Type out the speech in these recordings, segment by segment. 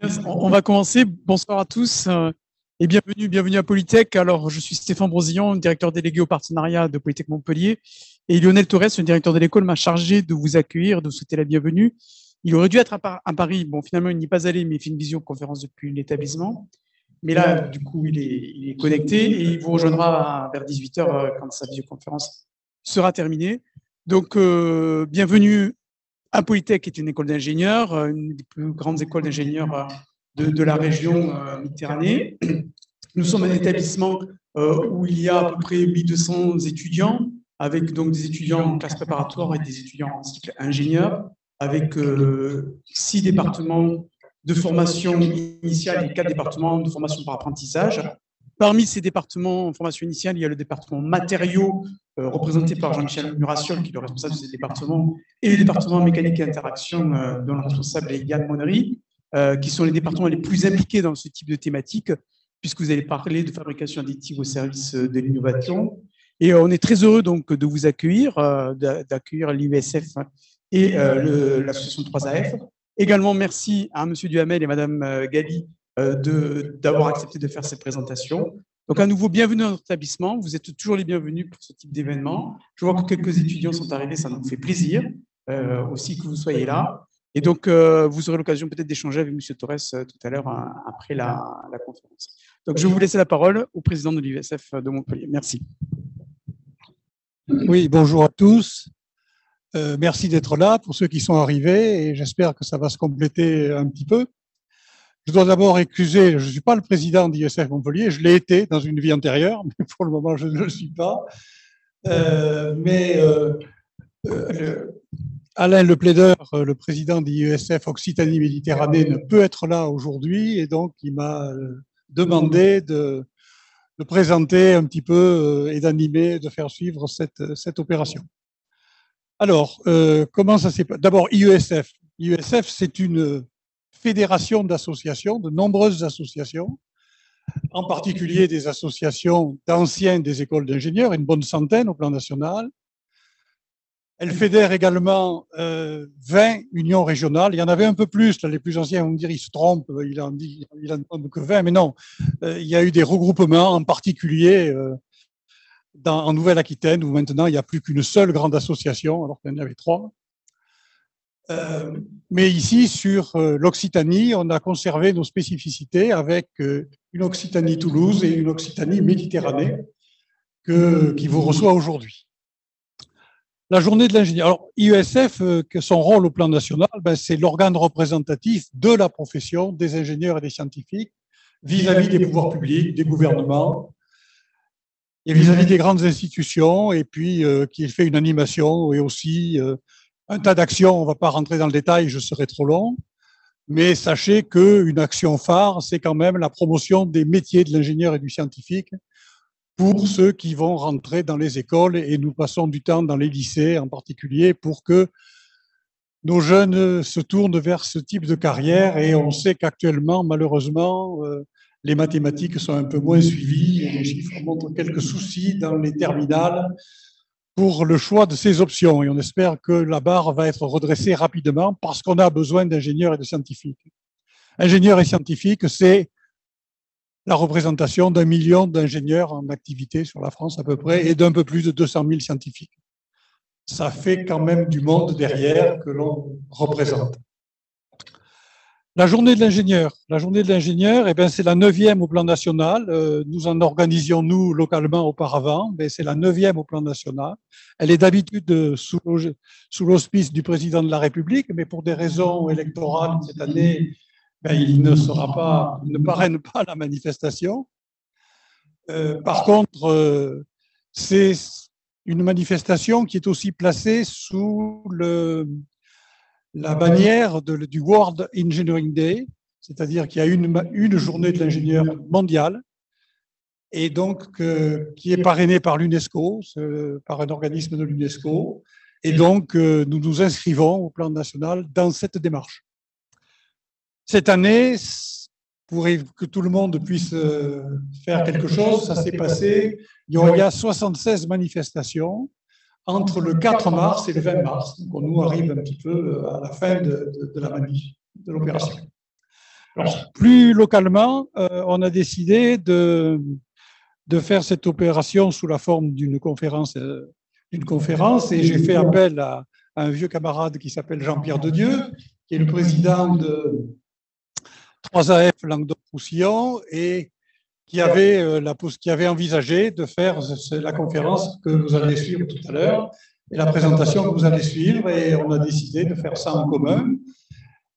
On va commencer. Bonsoir à tous et bienvenue à Polytech. Alors, je suis Stéphane Brosillon, directeur délégué au partenariat de Polytech Montpellier. Et Lionel Torres, le directeur de l'école, m'a chargé de vous accueillir, de vous souhaiter la bienvenue. Il aurait dû être à Paris. Bon, finalement, il n'y est pas allé, mais il fait une visioconférence depuis l'établissement. Mais là, du coup, il est connecté et il vous rejoindra vers 18h quand sa visioconférence sera terminée. Donc, bienvenue à Polytech, qui est une école d'ingénieurs, une des plus grandes écoles d'ingénieurs de la région Méditerranée. Nous sommes un établissement où il y a à peu près 1200 étudiants, avec donc des étudiants en classe préparatoire et des étudiants en cycle ingénieur, avec 6 départements de formation initiale et 4 départements de formation par apprentissage. Parmi ces départements en formation initiale, il y a le département matériaux, représenté par Jean-Michel Murassiol, qui est le responsable de ce département, et le département mécanique et interaction, dont le responsable est Yann Monnery, qui sont les départements les plus impliqués dans ce type de thématique, puisque vous allez parler de fabrication additive au service de l'innovation. Et on est très heureux donc de vous accueillir, d'accueillir l'IESF et l'association 3AF. Également, merci à M. Duhamel et Mme Gali d'avoir accepté de faire cette présentation. Donc, à nouveau, bienvenue dans notre établissement. Vous êtes toujours les bienvenus pour ce type d'événement. Je vois que quelques étudiants sont arrivés, ça nous fait plaisir aussi que vous soyez là. Et donc, vous aurez l'occasion peut-être d'échanger avec M. Torres tout à l'heure après la conférence. Donc, je vais vous laisser la parole au président de l'IESF de Montpellier. Merci. Oui, bonjour à tous. Merci d'être là pour ceux qui sont arrivés et j'espère que ça va se compléter un petit peu. Je dois d'abord excuser, je ne suis pas le président d'IESF Montpellier, je l'ai été dans une vie antérieure, mais pour le moment je ne le suis pas. Alain Le Plaideur, le président d'IESF Occitanie-Méditerranée, ne peut être là aujourd'hui et donc il m'a demandé de présenter un petit peu et d'animer, de faire suivre cette opération. Alors, comment ça s'est passé? D'abord, IESF. IESF, c'est une fédération d'associations, de nombreuses associations, en particulier des associations d'anciens des écoles d'ingénieurs, une bonne centaine au plan national. Elle fédère également 20 unions régionales. Il y en avait un peu plus, là, les plus anciens vont me dire, ils se trompent, il en demande que 20, mais non, il y a eu des regroupements, en particulier en Nouvelle-Aquitaine, où maintenant il n'y a plus qu'une seule grande association, alors qu'il y en avait 3. Mais ici, sur l'Occitanie, on a conservé nos spécificités avec une Occitanie-Toulouse et une Occitanie-Méditerranée qui vous reçoit aujourd'hui. La journée de l'ingénieur. Alors, IESF, son rôle au plan national, c'est l'organe représentatif de la profession des ingénieurs et des scientifiques vis-à-vis des pouvoirs publics, des gouvernements, et vis-à-vis des grandes institutions, et puis qui fait une animation et aussi un tas d'actions. On ne va pas rentrer dans le détail, je serai trop long, mais sachez qu'une action phare, c'est quand même la promotion des métiers de l'ingénieur et du scientifique pour ceux qui vont rentrer dans les écoles, et nous passons du temps dans les lycées en particulier pour que nos jeunes se tournent vers ce type de carrière. Et on sait qu'actuellement, malheureusement, les mathématiques sont un peu moins suivies et les chiffres montrent quelques soucis dans les terminales pour le choix de ces options. Et on espère que la barre va être redressée rapidement parce qu'on a besoin d'ingénieurs et de scientifiques. Ingénieurs et scientifiques, c'est la représentation d'1 million d'ingénieurs en activité sur la France à peu près et d'un peu plus de 200 000 scientifiques. Ça fait quand même du monde derrière que l'on représente. La journée de l'ingénieur. La journée de l'ingénieur, eh bien, c'est la 9e au plan national. Nous en organisions, nous, localement auparavant, mais c'est la 9e au plan national. Elle est d'habitude sous l'auspice du président de la République, mais pour des raisons électorales, cette année, il ne parraine pas la manifestation. Par contre, c'est une manifestation qui est aussi placée sous la bannière du World Engineering Day, c'est-à-dire qu'il y a une journée de l'ingénieur mondiale, et donc qui est parrainée par l'UNESCO, par un organisme de l'UNESCO, et donc nous nous inscrivons au plan national dans cette démarche. Cette année, pour que tout le monde puisse faire quelque chose, ça s'est passé, il y a 76 manifestations entre le 4 mars et le 20 mars. Donc on nous arrive un petit peu à la fin de l'opération. Alors, plus localement, on a décidé de faire cette opération sous la forme d'une conférence, et j'ai fait appel à un vieux camarade qui s'appelle Jean-Pierre Dedieu, qui est le président de 3AF Languedoc-Roussillon et qui avait envisagé de faire la conférence que vous allez suivre tout à l'heure et la présentation que vous allez suivre, et on a décidé de faire ça en commun.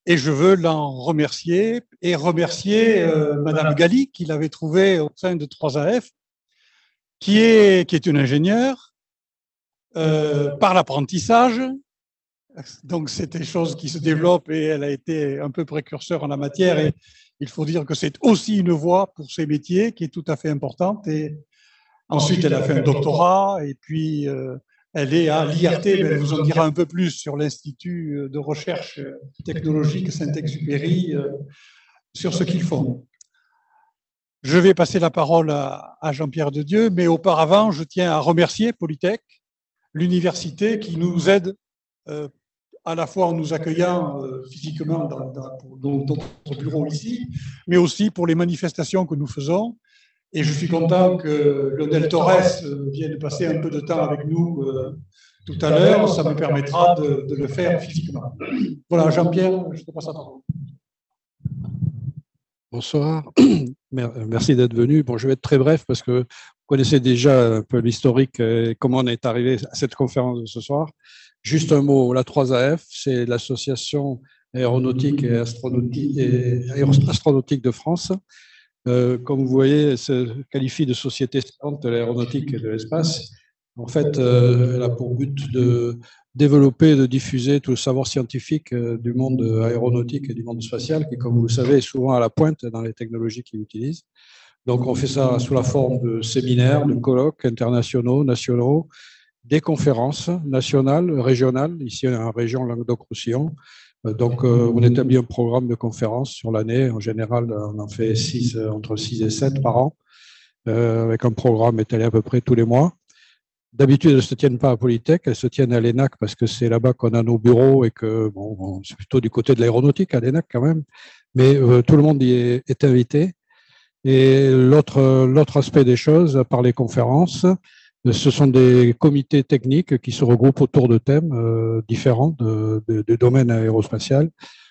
Et je veux l'en remercier et remercier Madame Galli, qui l'avait trouvé au sein de 3AF, qui est une ingénieure par l'apprentissage. Donc, c'est des choses qui se développent et elle a été un peu précurseur en la matière. Et il faut dire que c'est aussi une voie pour ces métiers qui est tout à fait importante. Et ensuite, elle a fait un doctorat et puis elle est à l'IRT, mais elle vous en dira un peu plus sur l'Institut de recherche technologique Saint-Exupéry, sur ce qu'ils font. Je vais passer la parole à Jean-Pierre Dedieu, mais auparavant, je tiens à remercier Polytech, l'université qui nous aide à la fois en nous accueillant physiquement dans notre bureau ici, mais aussi pour les manifestations que nous faisons. Et je suis content que Lionel Torres vienne passer un peu de temps avec nous tout à l'heure. Ça me permettra de le faire physiquement. Voilà, Jean-Pierre, je te passe la parole. Bonsoir, merci d'être venu. Bon, je vais être très bref parce que vous connaissez déjà un peu l'historique et comment on est arrivé à cette conférence de ce soir. Juste un mot, la 3AF, c'est l'association aéronautique et astronautique de France. Comme vous voyez, elle se qualifie de société savante de l'aéronautique et de l'espace. En fait, elle a pour but de développer et de diffuser tout le savoir scientifique du monde aéronautique et du monde spatial, qui, comme vous le savez, est souvent à la pointe dans les technologies qu'il utilise. Donc, on fait ça sous la forme de séminaires, de colloques internationaux, nationaux, des conférences nationales, régionales, ici en région Languedoc-Roussillon. Donc, on établit un programme de conférences sur l'année. En général, on en fait entre 6 et 7 par an, avec un programme étalé à peu près tous les mois. D'habitude, elles ne se tiennent pas à Polytech, elles se tiennent à l'ENAC parce que c'est là-bas qu'on a nos bureaux et que bon, c'est plutôt du côté de l'aéronautique à l'ENAC quand même. Mais tout le monde y est invité. Et l'autre aspect des choses, par les conférences, ce sont des comités techniques qui se regroupent autour de thèmes différents de domaine aérospatial,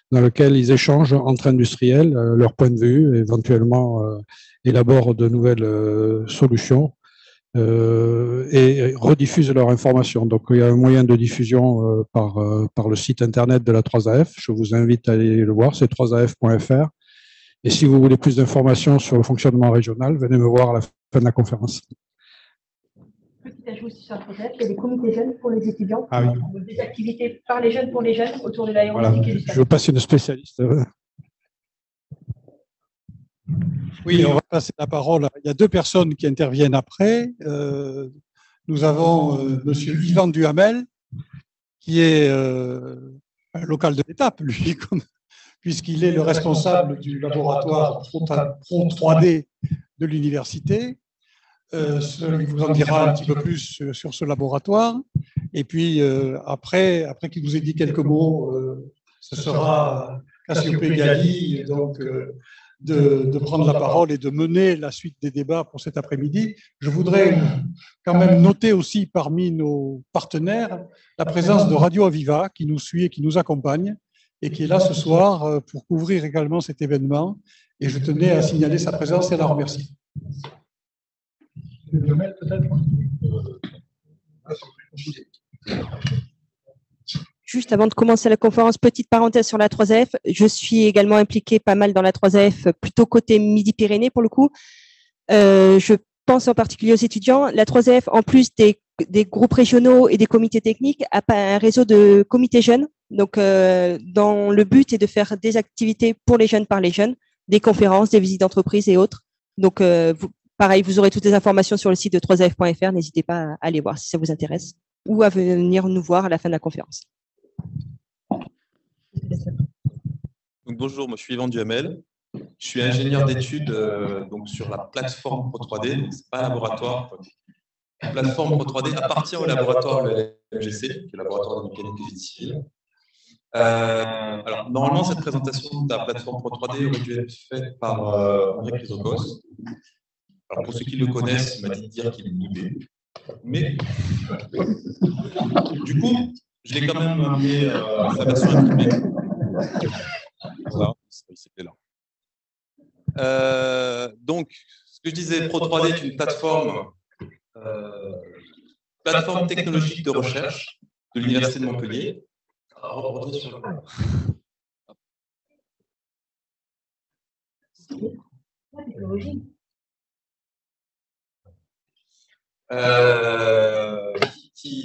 dans lesquels ils échangent entre industriels leurs points de vue, éventuellement élaborent de nouvelles solutions et rediffusent leurs informations. Donc, il y a un moyen de diffusion par le site internet de la 3AF. Je vous invite à aller le voir, c'est 3af.fr. Et si vous voulez plus d'informations sur le fonctionnement régional, venez me voir à la fin de la conférence. Petit ajout sur la 3AF, il y a des comités jeunes pour les étudiants, ah oui. Des activités par les jeunes pour les jeunes autour de l'aéronautique et du spatial. Je passe une spécialiste. Oui, on va passer la parole. Il y a deux personnes qui interviennent après. Nous avons monsieur Yvan Duhamel, qui est un local de l'étape, lui, puisqu'il est le responsable du laboratoire Pro 3D de l'université. Il vous en dira un petit peu plus sur ce laboratoire. Et puis, après qu'il vous ait dit quelques mots, ce sera Cassiopée Galli, donc, de prendre la parole et de mener la suite des débats pour cet après-midi. Je voudrais quand même noter aussi parmi nos partenaires la présence de Radio Aviva qui nous suit et qui nous accompagne et qui est là ce soir pour couvrir également cet événement. Et je tenais à signaler sa présence et à la remercier. Juste avant de commencer la conférence, petite parenthèse sur la 3AF. Je suis également impliquée pas mal dans la 3AF, plutôt côté Midi-Pyrénées pour le coup. Je pense en particulier aux étudiants. La 3AF, en plus des groupes régionaux et des comités techniques, a un réseau de comités jeunes. Donc, dans le but est de faire des activités pour les jeunes par les jeunes, des conférences, des visites d'entreprise et autres. Donc, pareil, vous aurez toutes les informations sur le site de 3af.fr. N'hésitez pas à aller voir si ça vous intéresse ou à venir nous voir à la fin de la conférence. Donc, bonjour, moi je suis Yvan Duhamel. Je suis ingénieur d'études donc sur la plateforme Pro 3D. Ce n'est pas un laboratoire. La plateforme Pro 3D appartient au laboratoire LMGC, qui est le laboratoire de mécanique civile. Alors, normalement, cette présentation de la plateforme Pro3D aurait dû être faite par André Chrysokos. Alors, pour ceux qui le connaissent, il m'a dit de dire qu'il doutait. Mais, du coup, je l'ai quand même amené sa version imprimée. Voilà, c'était là. Donc, ce que je disais, Pro3D est une plateforme technologique de recherche de l'Université de Montpellier.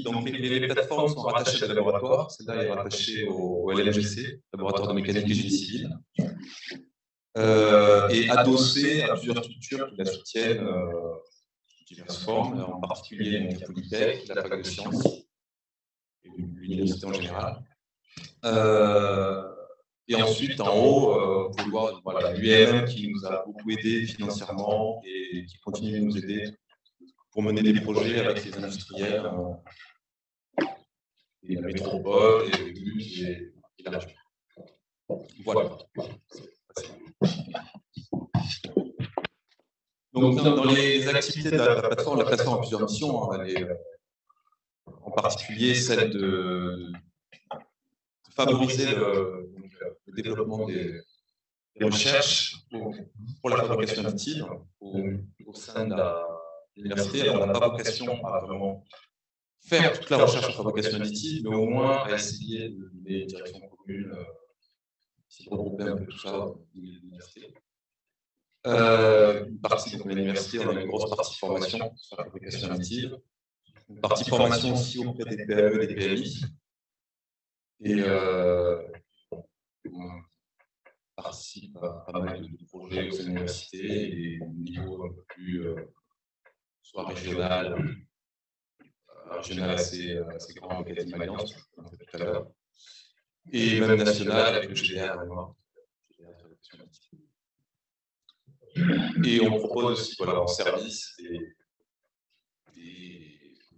Donc les plateformes sont rattachées à des laboratoires. Celle-là est rattachée au LMGC, Laboratoire de mécanique et génie civil, et adossée à plusieurs structures qui la soutiennent sous diverses formes, en particulier Montpellier Polytech, la fac de sciences et l'université en général. Et ensuite, en haut, vous pouvez voir voilà, l'UAM qui nous a beaucoup aidé financièrement et qui continue de nous aider pour mener des projets avec les industriels et la métropole et le but et la région. Voilà. Donc, dans les activités de la plateforme a plusieurs missions. Hein, en particulier celle de favoriser le développement des recherches pour la fabrication additive au sein de l'université. Alors, on n'a pas vocation à vraiment faire toute la recherche en fabrication additive, mais au moins à essayer de donner une direction commune, de regrouper un peu tout ça dans l'université. Une partie de l'université, on a une grosse partie formation sur la fabrication additive, une partie formation aussi auprès des PME et des PMI. Et on participe à pas mal de projets au sein de l'université et au niveau un peu plus soit régional assez grand avec la Team Alliance, tout à l'heure, et même national avec le GDR. Et on propose aussi voilà, en service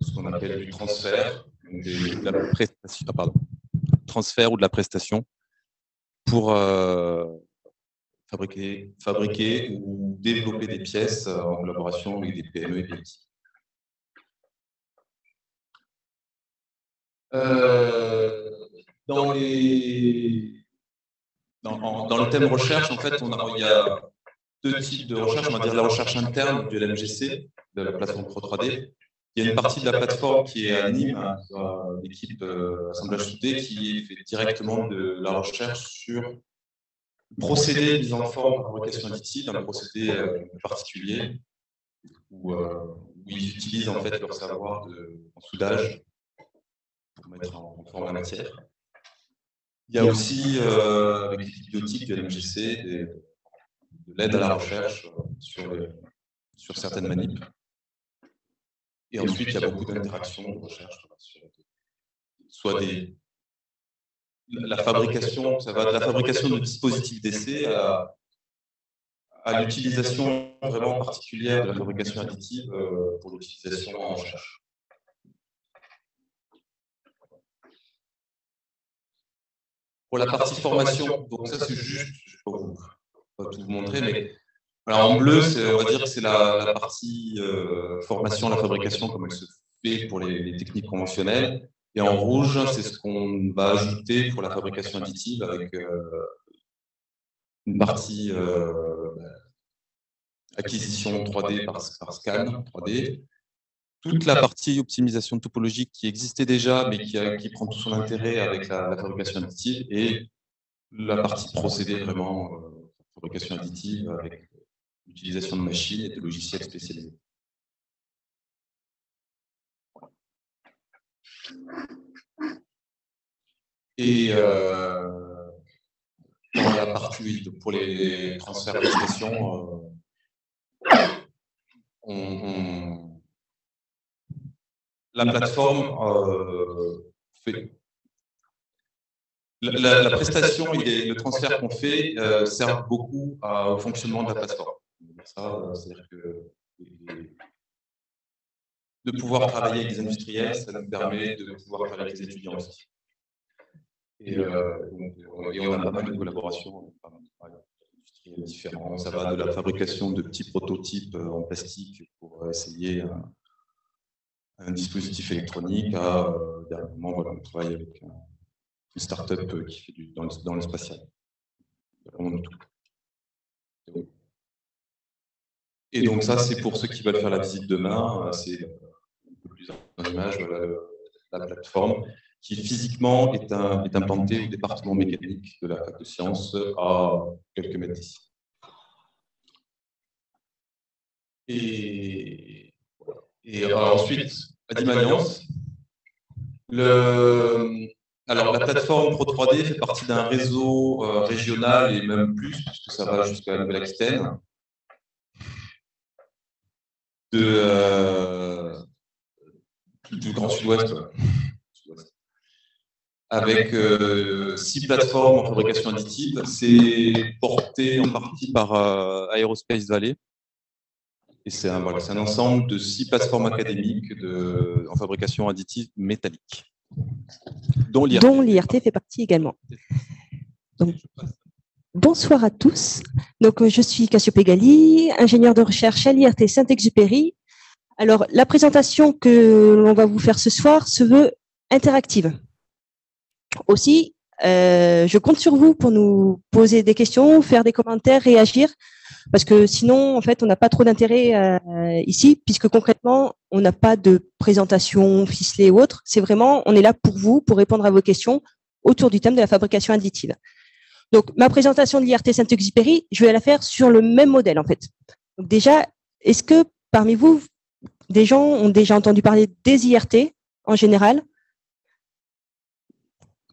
ce qu'on appelle du transfert, de la prestation, transfert ou de la prestation pour fabriquer ou développer des pièces en collaboration avec des PME et PMI. Dans le thème recherche, en fait, il y a deux types de recherche. On va dire la recherche interne de l'MGC, de la plateforme Pro3D. Il y a une partie de la plateforme qui est à Nîmes, l'équipe assemblage soudé, qui fait directement de la recherche sur le procédé mis en forme de fabrication additive, un procédé particulier où ils utilisent en fait leur savoir en soudage pour mettre en forme la matière. Il y a aussi, avec l'équipe biotique de l'MGC, de l'aide à la recherche sur certaines manips. Et ensuite, il y a beaucoup d'interactions de recherche sur la fabrication, ça va de la fabrication de dispositifs d'essai à l'utilisation vraiment particulière de la fabrication additive pour l'utilisation en recherche. Pour la partie formation, donc ça c'est juste, je ne vais pas tout vous montrer, mais alors en bleu, on va dire que c'est la partie formation à la fabrication comme elle se fait pour les techniques conventionnelles. Et en rouge, c'est ce qu'on va ajouter pour la fabrication additive avec une partie acquisition 3D par scan 3D. Toute la partie optimisation topologique qui existait déjà, mais qui prend tout son intérêt avec la fabrication additive, et la partie procédé vraiment fabrication additive avec l'utilisation de machines et de logiciels spécialisés. Et dans la partie pour les transferts de prestations, la plateforme fait la prestation et le transfert qu'on fait servent beaucoup au fonctionnement de la plateforme. C'est-à-dire que de pouvoir travailler avec des industriels, ça nous permet de pouvoir travailler avec des étudiants aussi. Et on a pas mal de collaborations avec des industries différentes. Ça va de la fabrication de petits prototypes en plastique pour essayer un dispositif électronique à dernièrement, voilà, on travaille avec une start-up qui fait dans le spatial. Vraiment de tout. Et donc ça, c'est pour ceux qui veulent faire la visite demain, c'est un peu plus en image, la plateforme qui physiquement est implantée au département mécanique de la fac de sciences à quelques mètres d'ici. Et ensuite, Adim Alliance. Alors, la plateforme Pro3D fait partie d'un réseau régional et même plus, puisque ça va jusqu'à la Nouvelle-Aquitaine, du Grand Sud-Ouest, avec 6 plateformes en fabrication additive. C'est porté en partie par Aerospace Valley. Et c'est un ensemble de 6 plateformes académiques en fabrication additive métallique, dont l'IRT fait partie également. Donc, bonsoir à tous. Donc, je suis Cassiopée Gali, ingénieure de recherche à l'IRT Saint-Exupéry. Alors, la présentation que l'on va vous faire ce soir se veut interactive. Aussi, je compte sur vous pour nous poser des questions, faire des commentaires, réagir, parce que sinon, en fait, on n'a pas trop d'intérêt ici, puisque concrètement, on n'a pas de présentation ficelée ou autre. C'est vraiment, on est là pour vous, pour répondre à vos questions autour du thème de la fabrication additive. Donc, ma présentation de l'IRT Saint-Exupéry, je vais la faire sur le même modèle, en fait. Donc déjà, est-ce que parmi vous, des gens ont déjà entendu parler des IRT en général?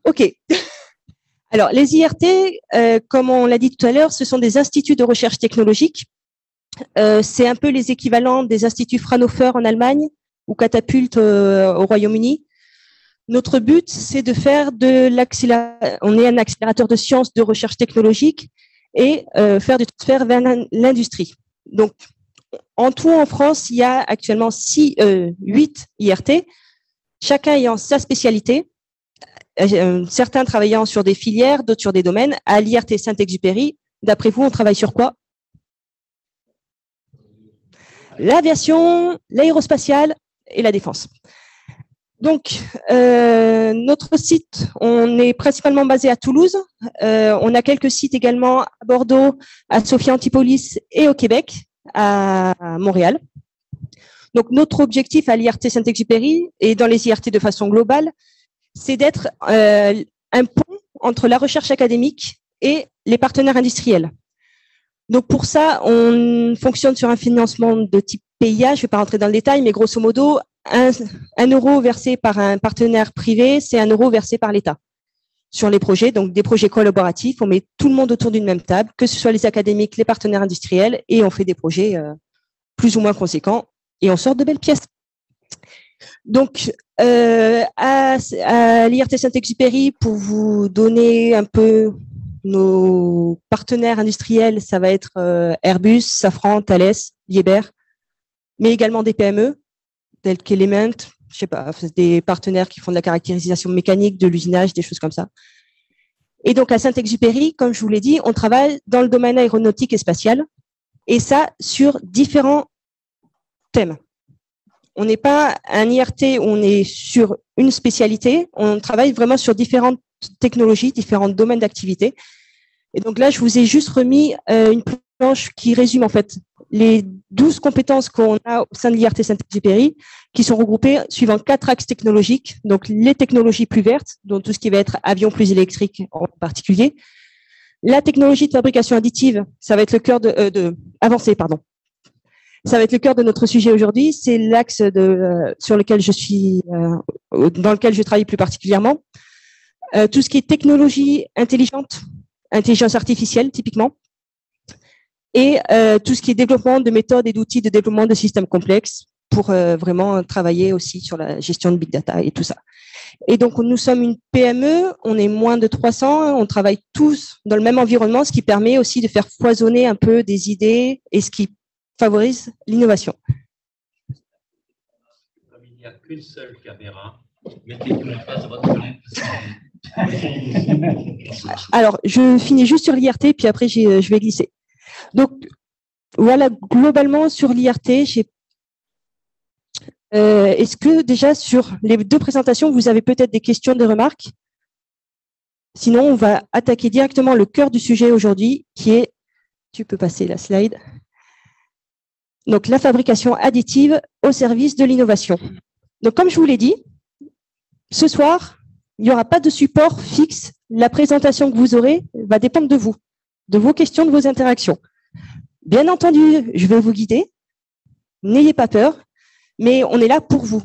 OK. Alors, les IRT, comme on l'a dit tout à l'heure, ce sont des instituts de recherche technologique. C'est un peu les équivalents des instituts Fraunhofer en Allemagne ou Catapulte au Royaume-Uni. Notre but, c'est de faire on est un accélérateur de sciences, de recherche technologique et faire du transfert vers l'industrie. Donc, en tout, en France, il y a actuellement 8 IRT, chacun ayant sa spécialité. Certains travaillant sur des filières, d'autres sur des domaines. À l'IRT Saint-Exupéry, d'après vous, on travaille sur quoi? L'aviation, l'aérospatiale et la défense. Donc, notre site, on est principalement basé à Toulouse. On a quelques sites également à Bordeaux, à Sophia Antipolis et au Québec, à Montréal. Donc, notre objectif à l'IRT Saint-Exupéry et dans les IRT de façon globale, c'est d'être un pont entre la recherche académique et les partenaires industriels. Donc pour ça, on fonctionne sur un financement de type PIA. Je ne vais pas rentrer dans le détail, mais grosso modo, 1 euro versé par un partenaire privé, c'est 1 euro versé par l'État sur les projets. Donc des projets collaboratifs, on met tout le monde autour d'une même table, que ce soit les académiques, les partenaires industriels, et on fait des projets plus ou moins conséquents et on sort de belles pièces. Donc, à l'IRT Saint-Exupéry, pour vous donner un peu nos partenaires industriels, ça va être Airbus, Safran, Thales, Liebherr, mais également des PME, tels qu'Element, je sais pas, des partenaires qui font de la caractérisation mécanique, de l'usinage, des choses comme ça. Et donc, à Saint-Exupéry, comme je vous l'ai dit, on travaille dans le domaine aéronautique et spatial, et ça sur différents thèmes. On n'est pas un IRT où on est sur une spécialité, on travaille vraiment sur différentes technologies, différents domaines d'activité. Et donc là, je vous ai juste remis une planche qui résume en fait les 12 compétences qu'on a au sein de l'IRT Saint-Exupéry, qui sont regroupées suivant 4 axes technologiques. Donc les technologies plus vertes, dont tout ce qui va être avion plus électrique en particulier. La technologie de fabrication additive, ça va être le cœur avancée, pardon. Ça va être le cœur de notre sujet aujourd'hui. C'est l'axe sur lequel dans lequel je travaille plus particulièrement. Tout ce qui est technologie intelligente, intelligence artificielle typiquement, et tout ce qui est développement de méthodes et d'outils de développement de systèmes complexes pour vraiment travailler aussi sur la gestion de big data et tout ça. Et donc nous sommes une PME, on est moins de 300, on travaille tous dans le même environnement, ce qui permet aussi de faire foisonner un peu des idées et ce qui favorise l'innovation. Comme il n'y a qu'une seule caméra, mettez-vous en face de votre collègue. Alors, je finis juste sur l'IRT, puis après, je vais glisser. Donc, voilà, globalement, sur l'IRT, est-ce que déjà, sur les deux présentations, vous avez peut-être des questions, des remarques? Sinon, on va attaquer directement le cœur du sujet aujourd'hui, qui est, tu peux passer la slide, donc la fabrication additive au service de l'innovation. Donc, comme je vous l'ai dit, ce soir, il n'y aura pas de support fixe. La présentation que vous aurez va dépendre de vous, de vos questions, de vos interactions. Bien entendu, je vais vous guider. N'ayez pas peur, mais on est là pour vous.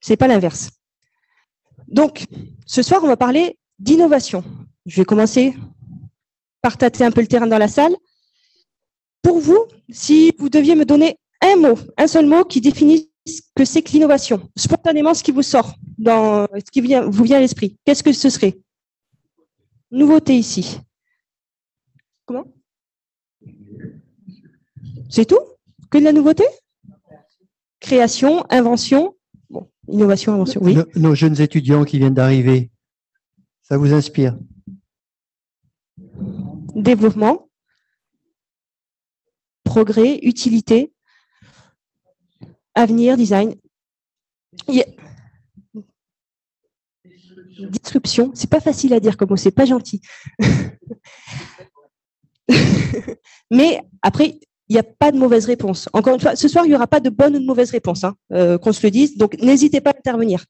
Ce n'est pas l'inverse. Donc, ce soir, on va parler d'innovation. Je vais commencer par tâter un peu le terrain dans la salle. Pour vous, si vous deviez me donner un mot, un seul mot qui définisse ce que c'est que l'innovation, spontanément, ce qui vous sort, ce qui vous vient à l'esprit, qu'est-ce que ce serait? Nouveauté ici. Comment? C'est tout? Que de la nouveauté? Création, invention. Bon, innovation, invention, oui. Nos jeunes étudiants qui viennent d'arriver, ça vous inspire? Développement, progrès, utilité, avenir, design. Disruption, c'est pas facile à dire comme mot, c'est pas gentil. Mais après, il n'y a pas de mauvaise réponse. Encore une fois, ce soir, il n'y aura pas de bonne ou de mauvaise réponse, hein, qu'on se le dise. Donc, n'hésitez pas à intervenir.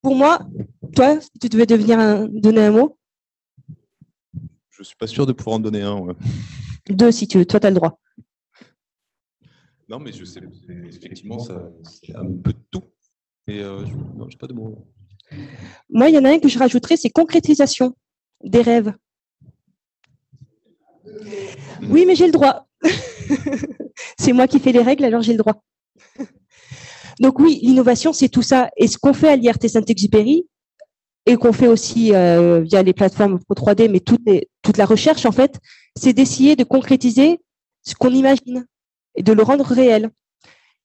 Pour moi, toi, si tu devais donner un mot. Je ne suis pas sûr de pouvoir en donner un. Ouais. Deux, si tu veux. Toi, tu as le droit. Non, mais je sais, effectivement, c'est un peu de tout. Et non, je n'ai pas de mots. Moi, il y en a un que je rajouterais, c'est concrétisation des rêves. Oui, mais j'ai le droit. C'est moi qui fais les règles, alors j'ai le droit. Donc oui, l'innovation, c'est tout ça. Et ce qu'on fait à l'IRT Saint-Exupéry, et qu'on fait aussi via les plateformes Pro 3D, mais toute la recherche, en fait, c'est d'essayer de concrétiser ce qu'on imagine et de le rendre réel.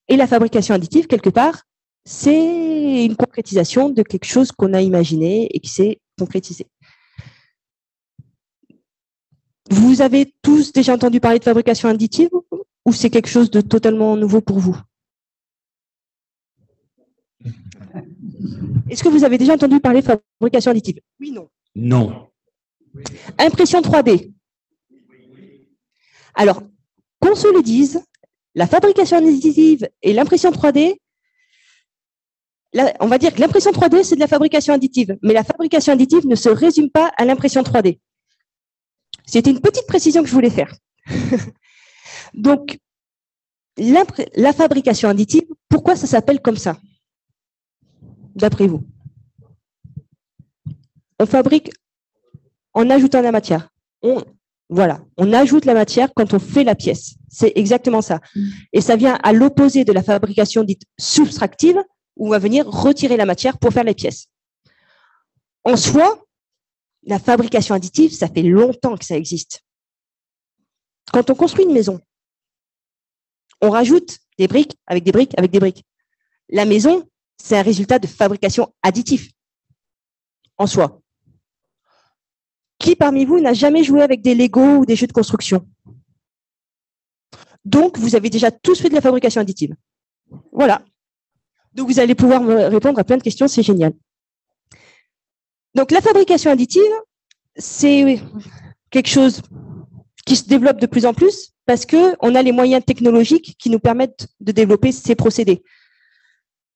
Et la fabrication additive, quelque part, c'est une concrétisation de quelque chose qu'on a imaginé et qui s'est concrétisé. Vous avez tous déjà entendu parler de fabrication additive ou c'est quelque chose de totalement nouveau pour vous? Est-ce que vous avez déjà entendu parler de fabrication additive? Oui, non. Non. Impression 3D. Alors, qu'on se le dise, la fabrication additive et l'impression 3D, on va dire que l'impression 3D, c'est de la fabrication additive, mais la fabrication additive ne se résume pas à l'impression 3D. C'était une petite précision que je voulais faire. Donc, la fabrication additive, pourquoi ça s'appelle comme ça, d'après vous? On fabrique en ajoutant la matière. On ajoute la matière quand on fait la pièce. C'est exactement ça. Et ça vient à l'opposé de la fabrication dite soustractive, où on va venir retirer la matière pour faire les pièces. En soi, la fabrication additive, ça fait longtemps que ça existe. Quand on construit une maison, on rajoute des briques avec des briques avec des briques. La maison, c'est un résultat de fabrication additive en soi. Qui parmi vous n'a jamais joué avec des Lego ou des jeux de construction? Donc, vous avez déjà tous fait de la fabrication additive. Voilà. Donc, vous allez pouvoir me répondre à plein de questions, c'est génial. Donc, la fabrication additive, c'est quelque chose qui se développe de plus en plus parce qu'on a les moyens technologiques qui nous permettent de développer ces procédés.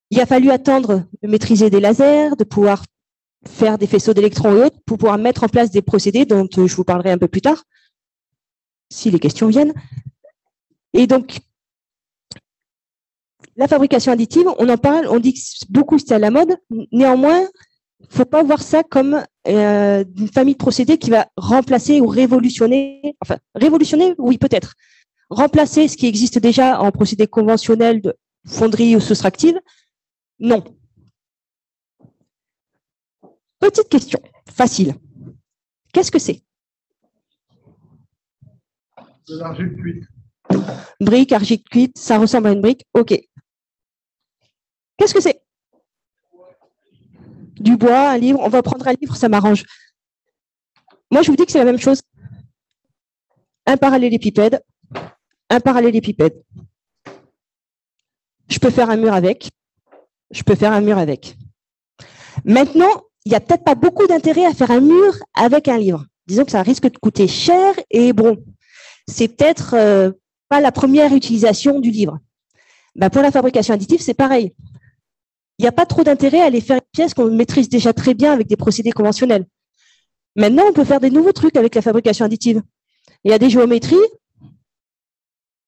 Il a fallu attendre de maîtriser des lasers, de pouvoir faire des faisceaux d'électrons et autres pour pouvoir mettre en place des procédés dont je vous parlerai un peu plus tard, si les questions viennent. Et donc, la fabrication additive, on en parle, on dit que beaucoup c'est à la mode. Néanmoins, il ne faut pas voir ça comme une famille de procédés qui va remplacer ou révolutionner, enfin, révolutionner, oui, peut-être, remplacer ce qui existe déjà en procédés conventionnels de fonderie ou soustractive. Non. Petite question, facile. Qu'est-ce que c'est? De l'argile cuite. Brique, argile cuite, ça ressemble à une brique. OK. Qu'est-ce que c'est? Du bois, un livre, on va prendre un livre, ça m'arrange. Moi, je vous dis que c'est la même chose. Un parallélépipède, un parallélépipède. Je peux faire un mur avec. Je peux faire un mur avec. Maintenant, il n'y a peut-être pas beaucoup d'intérêt à faire un mur avec un livre. Disons que ça risque de coûter cher et bon, c'est peut-être pas la première utilisation du livre. Ben, pour la fabrication additive, c'est pareil. Il n'y a pas trop d'intérêt à aller faire une pièce qu'on maîtrise déjà très bien avec des procédés conventionnels. Maintenant, on peut faire des nouveaux trucs avec la fabrication additive. Il y a des géométries,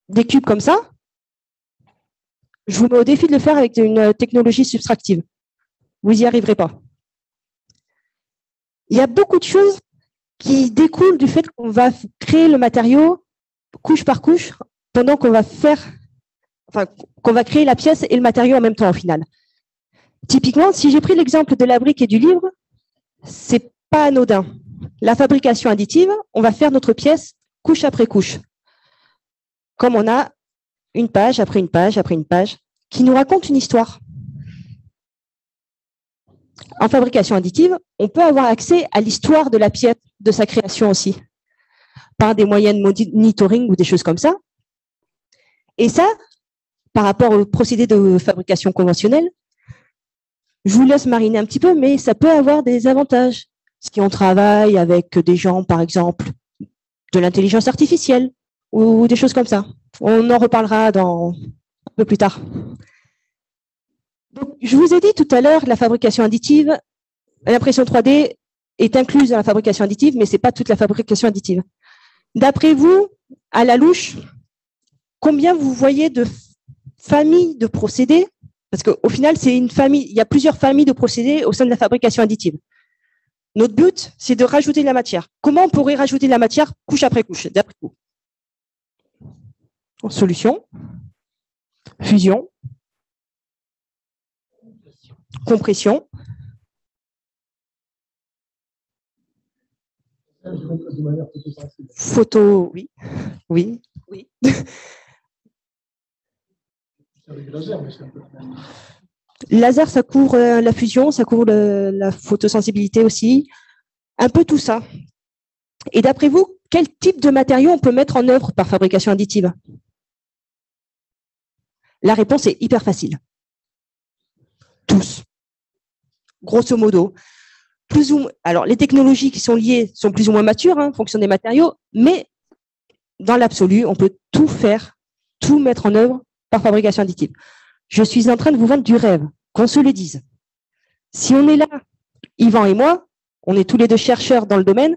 des cubes comme ça. Je vous mets au défi de le faire avec une technologie subtractive. Vous n'y arriverez pas. Il y a beaucoup de choses qui découlent du fait qu'on va créer le matériau couche par couche pendant qu'on va qu'on va créer la pièce et le matériau en même temps au final. Typiquement, si j'ai pris l'exemple de la brique et du livre, c'est pas anodin. La fabrication additive, on va faire notre pièce couche après couche. Comme on a une page après une page après une page qui nous raconte une histoire. En fabrication additive, on peut avoir accès à l'histoire de la pièce, de sa création aussi, par des moyens de monitoring ou des choses comme ça. Et ça, par rapport au procédé de fabrication conventionnelle, je vous laisse mariner un petit peu, mais ça peut avoir des avantages. Si on travaille avec des gens, par exemple, de l'intelligence artificielle ou des choses comme ça. On en reparlera un peu plus tard. Donc, je vous ai dit tout à l'heure, la fabrication additive, l'impression 3D est incluse dans la fabrication additive, mais ce n'est pas toute la fabrication additive. D'après vous, à la louche, combien vous voyez de familles de procédés? Parce qu'au final, c'est une famille, il y a plusieurs familles de procédés au sein de la fabrication additive. Notre but, c'est de rajouter de la matière. Comment on pourrait rajouter de la matière couche après couche, d'après vous? Solution, fusion, compression, photo, oui, oui, oui. Laser, ça couvre la fusion, ça couvre la photosensibilité aussi, un peu tout ça. Et d'après vous, quel type de matériau on peut mettre en œuvre par fabrication additive? La réponse est hyper facile. Tous. Grosso modo. Alors, les technologies qui sont liées sont plus ou moins matures, en fonction des matériaux, mais dans l'absolu, on peut tout faire, tout mettre en œuvre par fabrication additive. Je suis en train de vous vendre du rêve, qu'on se le dise. Si on est là, Yvan et moi, on est tous les deux chercheurs dans le domaine,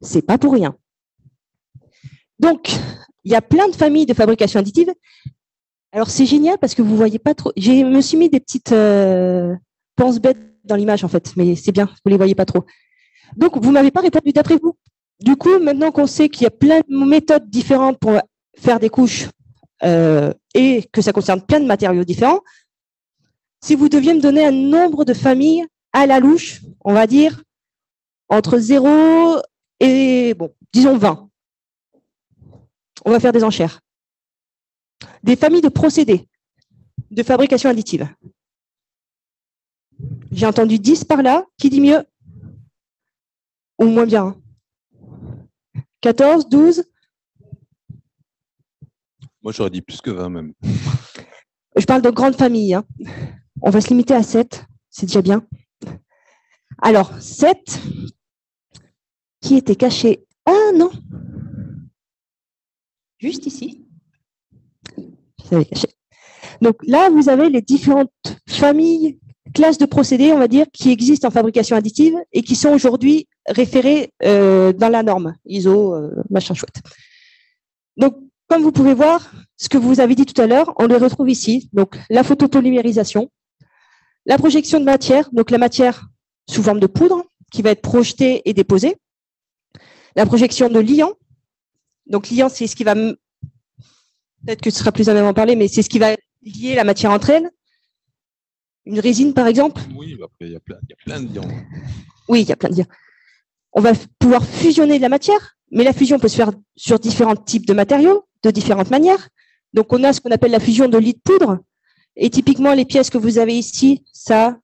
c'est pas pour rien. Donc, il y a plein de familles de fabrication additive. Alors, c'est génial parce que vous voyez pas trop. Je me suis mis des petites penses-bêtes dans l'image, en fait, mais c'est bien, vous les voyez pas trop. Donc, vous m'avez pas répondu d'après vous. Du coup, maintenant qu'on sait qu'il y a plein de méthodes différentes pour faire des couches et que ça concerne plein de matériaux différents, si vous deviez me donner un nombre de familles à la louche, on va dire entre 0 et, bon, disons 20. On va faire des enchères. Des familles de procédés de fabrication additive. J'ai entendu 10 par là. Qui dit mieux? Ou moins bien? 14, 12? Moi, j'aurais dit plus que 20 même. Je parle de grandes familles. On va se limiter à 7. C'est déjà bien. Alors, 7 qui était caché. Ah non. Juste ici. Donc là, vous avez les différentes familles, classes de procédés, on va dire, qui existent en fabrication additive et qui sont aujourd'hui référées dans la norme ISO, machin chouette. Donc, comme vous pouvez voir, ce que vous avez dit tout à l'heure, on le retrouve ici. Donc, la photopolymérisation, la projection de matière, donc la matière sous forme de poudre qui va être projetée et déposée, la projection de liant. Donc, liant, c'est ce qui va, peut-être que ce sera plus à même en parler, mais c'est ce qui va lier la matière entre elles. Une résine, par exemple. Oui, après, il y a plein de liants. Oui, il y a plein de liants. On va pouvoir fusionner de la matière, mais la fusion peut se faire sur différents types de matériaux, de différentes manières. Donc, on a ce qu'on appelle la fusion de lit de poudre. Et typiquement, les pièces que vous avez ici,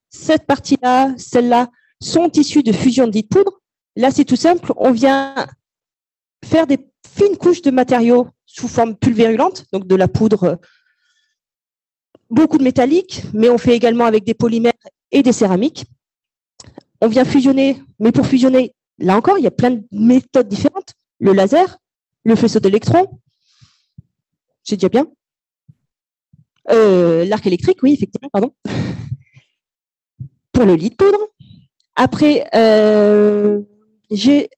cette partie-là, celle-là, sont issues de fusion de lit de poudre. Là, c'est tout simple. On vient faire des fines couches de matériaux sous forme pulvérulente, donc de la poudre, beaucoup de métallique, mais on fait également avec des polymères et des céramiques. On vient fusionner, mais pour fusionner, là encore, il y a plein de méthodes différentes. Le laser, le faisceau d'électrons, c'est déjà bien. L'arc électrique, oui, effectivement, pardon. Pour le lit de poudre. Après,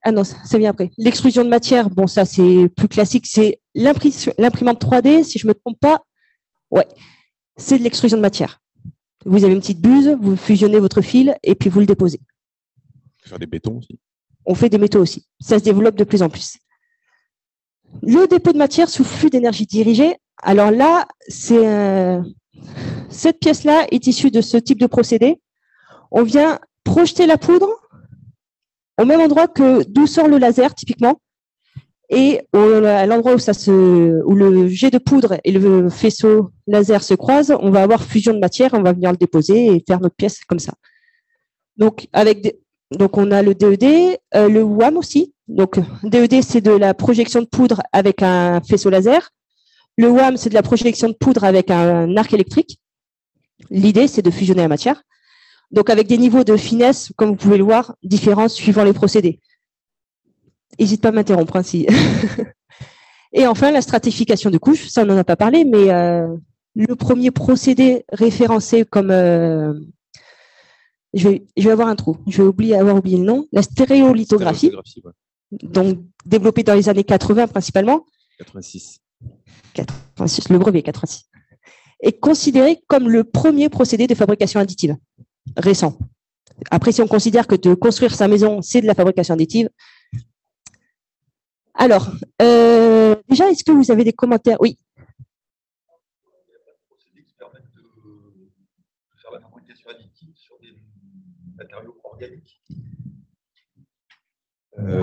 ah non, ça vient après. L'extrusion de matière, bon, ça c'est plus classique, c'est l'imprimante 3D, si je ne me trompe pas. Ouais, c'est de l'extrusion de matière. Vous avez une petite buse, vous fusionnez votre fil et puis vous le déposez. On peut faire des bétons aussi. On fait des métaux aussi. Ça se développe de plus en plus. Le dépôt de matière sous flux d'énergie dirigée. Alors là, cette pièce-là est issue de ce type de procédé. On vient projeter la poudre au même endroit que d'où sort le laser, typiquement. Et à l'endroit où le jet de poudre et le faisceau laser se croisent, on va avoir fusion de matière, on va venir le déposer et faire notre pièce comme ça. Donc, on a le DED, le WAM aussi. Donc, DED, c'est de la projection de poudre avec un faisceau laser. Le WAM, c'est de la projection de poudre avec un arc électrique. L'idée, c'est de fusionner la matière. Donc, avec des niveaux de finesse, comme vous pouvez le voir, différents suivant les procédés. N'hésite pas à m'interrompre. Hein, si. Et enfin, la stratification de couches, ça on n'en a pas parlé, mais le premier procédé référencé comme... je vais avoir un trou, je vais avoir oublié le nom, la stéréolithographie, ouais. Donc développée dans les années 80 principalement. 86. Le brevet 86. Est considéré comme le premier procédé de fabrication additive récent. Après, si on considère que de construire sa maison, c'est de la fabrication additive. Alors, déjà, est-ce que vous avez des commentaires? Oui.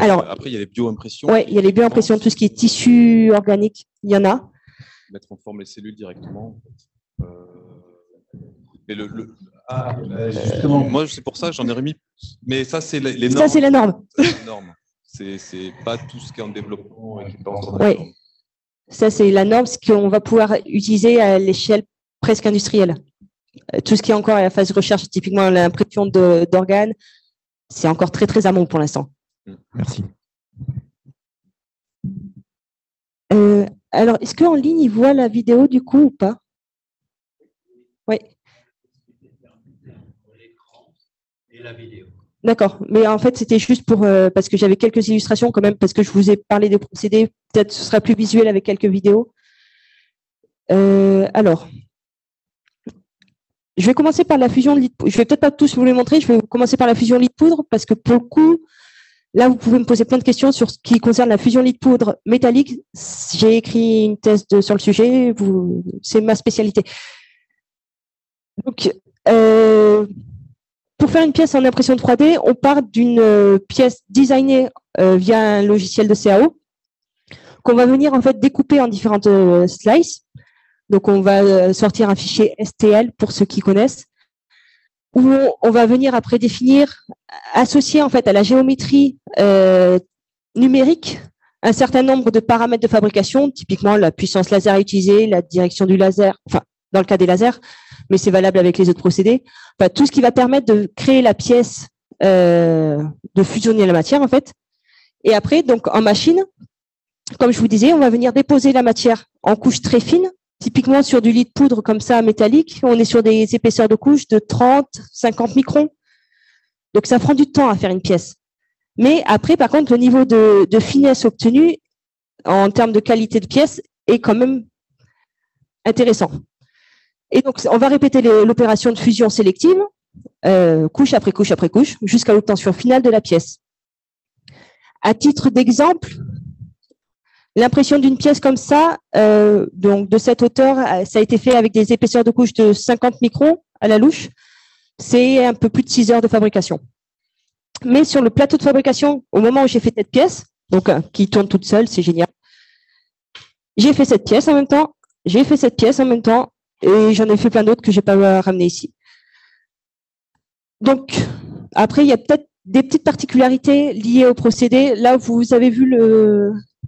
Alors, après, il y a les bioimpressions. Oui, il y a les bioimpressions, tout ce qui est tissu organique, il y en a. Mettre en forme les cellules directement. Mais justement, moi, c'est pour ça que j'en ai remis. Mais ça, c'est les normes. Ça, c'est la norme. C'est pas tout ce qui est en développement et qui est pas en Oui, ça, c'est la norme, ce qu'on va pouvoir utiliser à l'échelle presque industrielle. Tout ce qui est encore à la phase de recherche, typiquement l'impression d'organes, c'est encore très, très amont pour l'instant. Merci. Alors, est-ce qu'en ligne, ils voient la vidéo du coup ou pas? Oui. Et la vidéo. D'accord, mais en fait, c'était juste pour parce que j'avais quelques illustrations quand même, parce que je vous ai parlé des procédés. Peut-être ce sera plus visuel avec quelques vidéos. Alors, je vais commencer par la fusion de lit de poudre. Je vais peut-être pas tous vous les montrer. Je vais commencer par la fusion lit de poudre parce que pour le coup, là, vous pouvez me poser plein de questions sur ce qui concerne la fusion lit de poudre métallique. J'ai écrit une thèse sur le sujet. C'est ma spécialité. Donc, pour faire une pièce en impression 3D, on part d'une pièce designée via un logiciel de CAO qu'on va venir en fait découper en différentes slices. Donc, on va sortir un fichier STL pour ceux qui connaissent, où on va venir après définir, associer en fait à la géométrie numérique un certain nombre de paramètres de fabrication, typiquement la puissance laser utilisée, la direction du laser, enfin dans le cas des lasers, mais c'est valable avec les autres procédés. Enfin, tout ce qui va permettre de créer la pièce, de fusionner la matière en fait. Et après, donc en machine, comme je vous disais, on va venir déposer la matière en couches très fines. Typiquement, sur du lit de poudre comme ça, métallique, on est sur des épaisseurs de couches de 30, 50 microns. Donc, ça prend du temps à faire une pièce. Mais après, par contre, le niveau de finesse obtenu en termes de qualité de pièce est quand même intéressant. Et donc, on va répéter l'opération de fusion sélective, couche après couche après couche, jusqu'à l'obtention finale de la pièce. À titre d'exemple, l'impression d'une pièce comme ça, donc de cette hauteur, ça a été fait avec des épaisseurs de couche de 50 microns à la louche. C'est un peu plus de 6 heures de fabrication. Mais sur le plateau de fabrication, au moment où j'ai fait cette pièce, donc qui tourne toute seule, c'est génial. J'ai fait cette pièce en même temps, j'ai fait cette pièce en même temps, Et j'en ai fait plein d'autres que j'ai pas ramené ici. Donc, après, il y a peut-être des petites particularités liées au procédé. Là, vous avez vu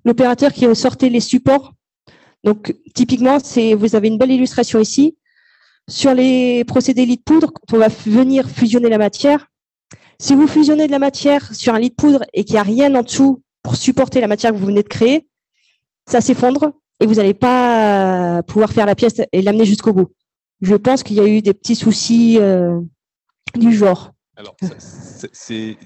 l'opérateur qui sortait les supports. Donc, typiquement, vous avez une belle illustration ici. Sur les procédés lit de poudre, quand on va venir fusionner la matière, si vous fusionnez de la matière sur un lit de poudre et qu'il n'y a rien en dessous pour supporter la matière que vous venez de créer, ça s'effondre et vous n'allez pas pouvoir faire la pièce et l'amener jusqu'au bout. Je pense qu'il y a eu des petits soucis du genre. Alors, c'est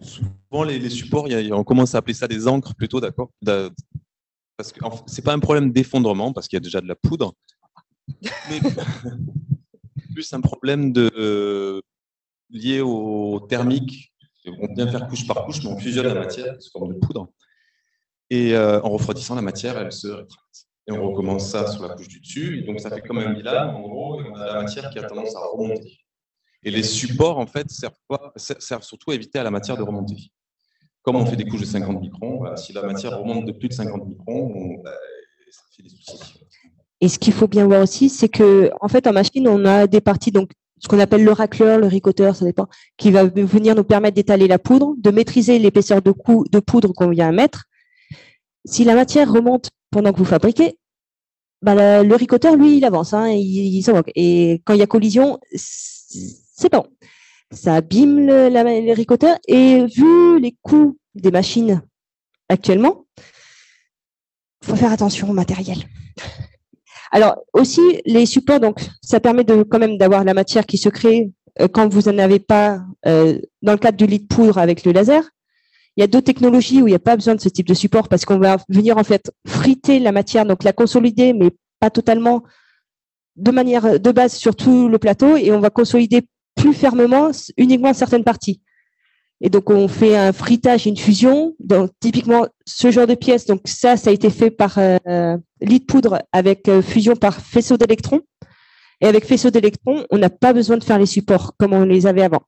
souvent les supports, on commence à appeler ça des encres plutôt, d'accord? Parce que c'est pas un problème d'effondrement, parce qu'il y a déjà de la poudre, mais plus un problème lié au thermique. On vient faire couche par couche, mais on fusionne la matière sous forme de poudre. Et en refroidissant la matière, elle se rétracte. Et on recommence ça sur la couche du dessus. Et donc, ça fait comme un bilan, en gros, et on a la matière qui a tendance à remonter. Et les supports, en fait, servent surtout à éviter à la matière de remonter. Comme on fait des couches de 50 microns, si la matière remonte de plus de 50 microns, ça fait des soucis. Et ce qu'il faut bien voir aussi, c'est que, en fait, en machine, on a des parties, donc, ce qu'on appelle le racleur, le ricoteur, ça dépend, qui va venir nous permettre d'étaler la poudre, de maîtriser l'épaisseur de poudre qu'on vient à mettre. Si la matière remonte pendant que vous fabriquez, le ricoteur, lui, il avance, hein, il s'en moque. Et quand il y a collision, c'est bon. Ça abîme le ricoteur. Et vu les coûts des machines actuellement, il faut faire attention au matériel. Alors aussi, les supports, donc ça permet quand même d'avoir la matière qui se crée quand vous n'en avez pas dans le cadre du lit de poudre avec le laser. Il y a d'autres technologies où il n'y a pas besoin de ce type de support parce qu'on va venir en fait friter la matière, donc la consolider, mais pas totalement de manière de base sur tout le plateau, et on va consolider plus fermement uniquement certaines parties. Et donc on fait un fritage, une fusion. Donc typiquement ce genre de pièce, donc ça a été fait par lit de poudre avec fusion par faisceau d'électrons. Et avec faisceau d'électrons, on n'a pas besoin de faire les supports comme on les avait avant.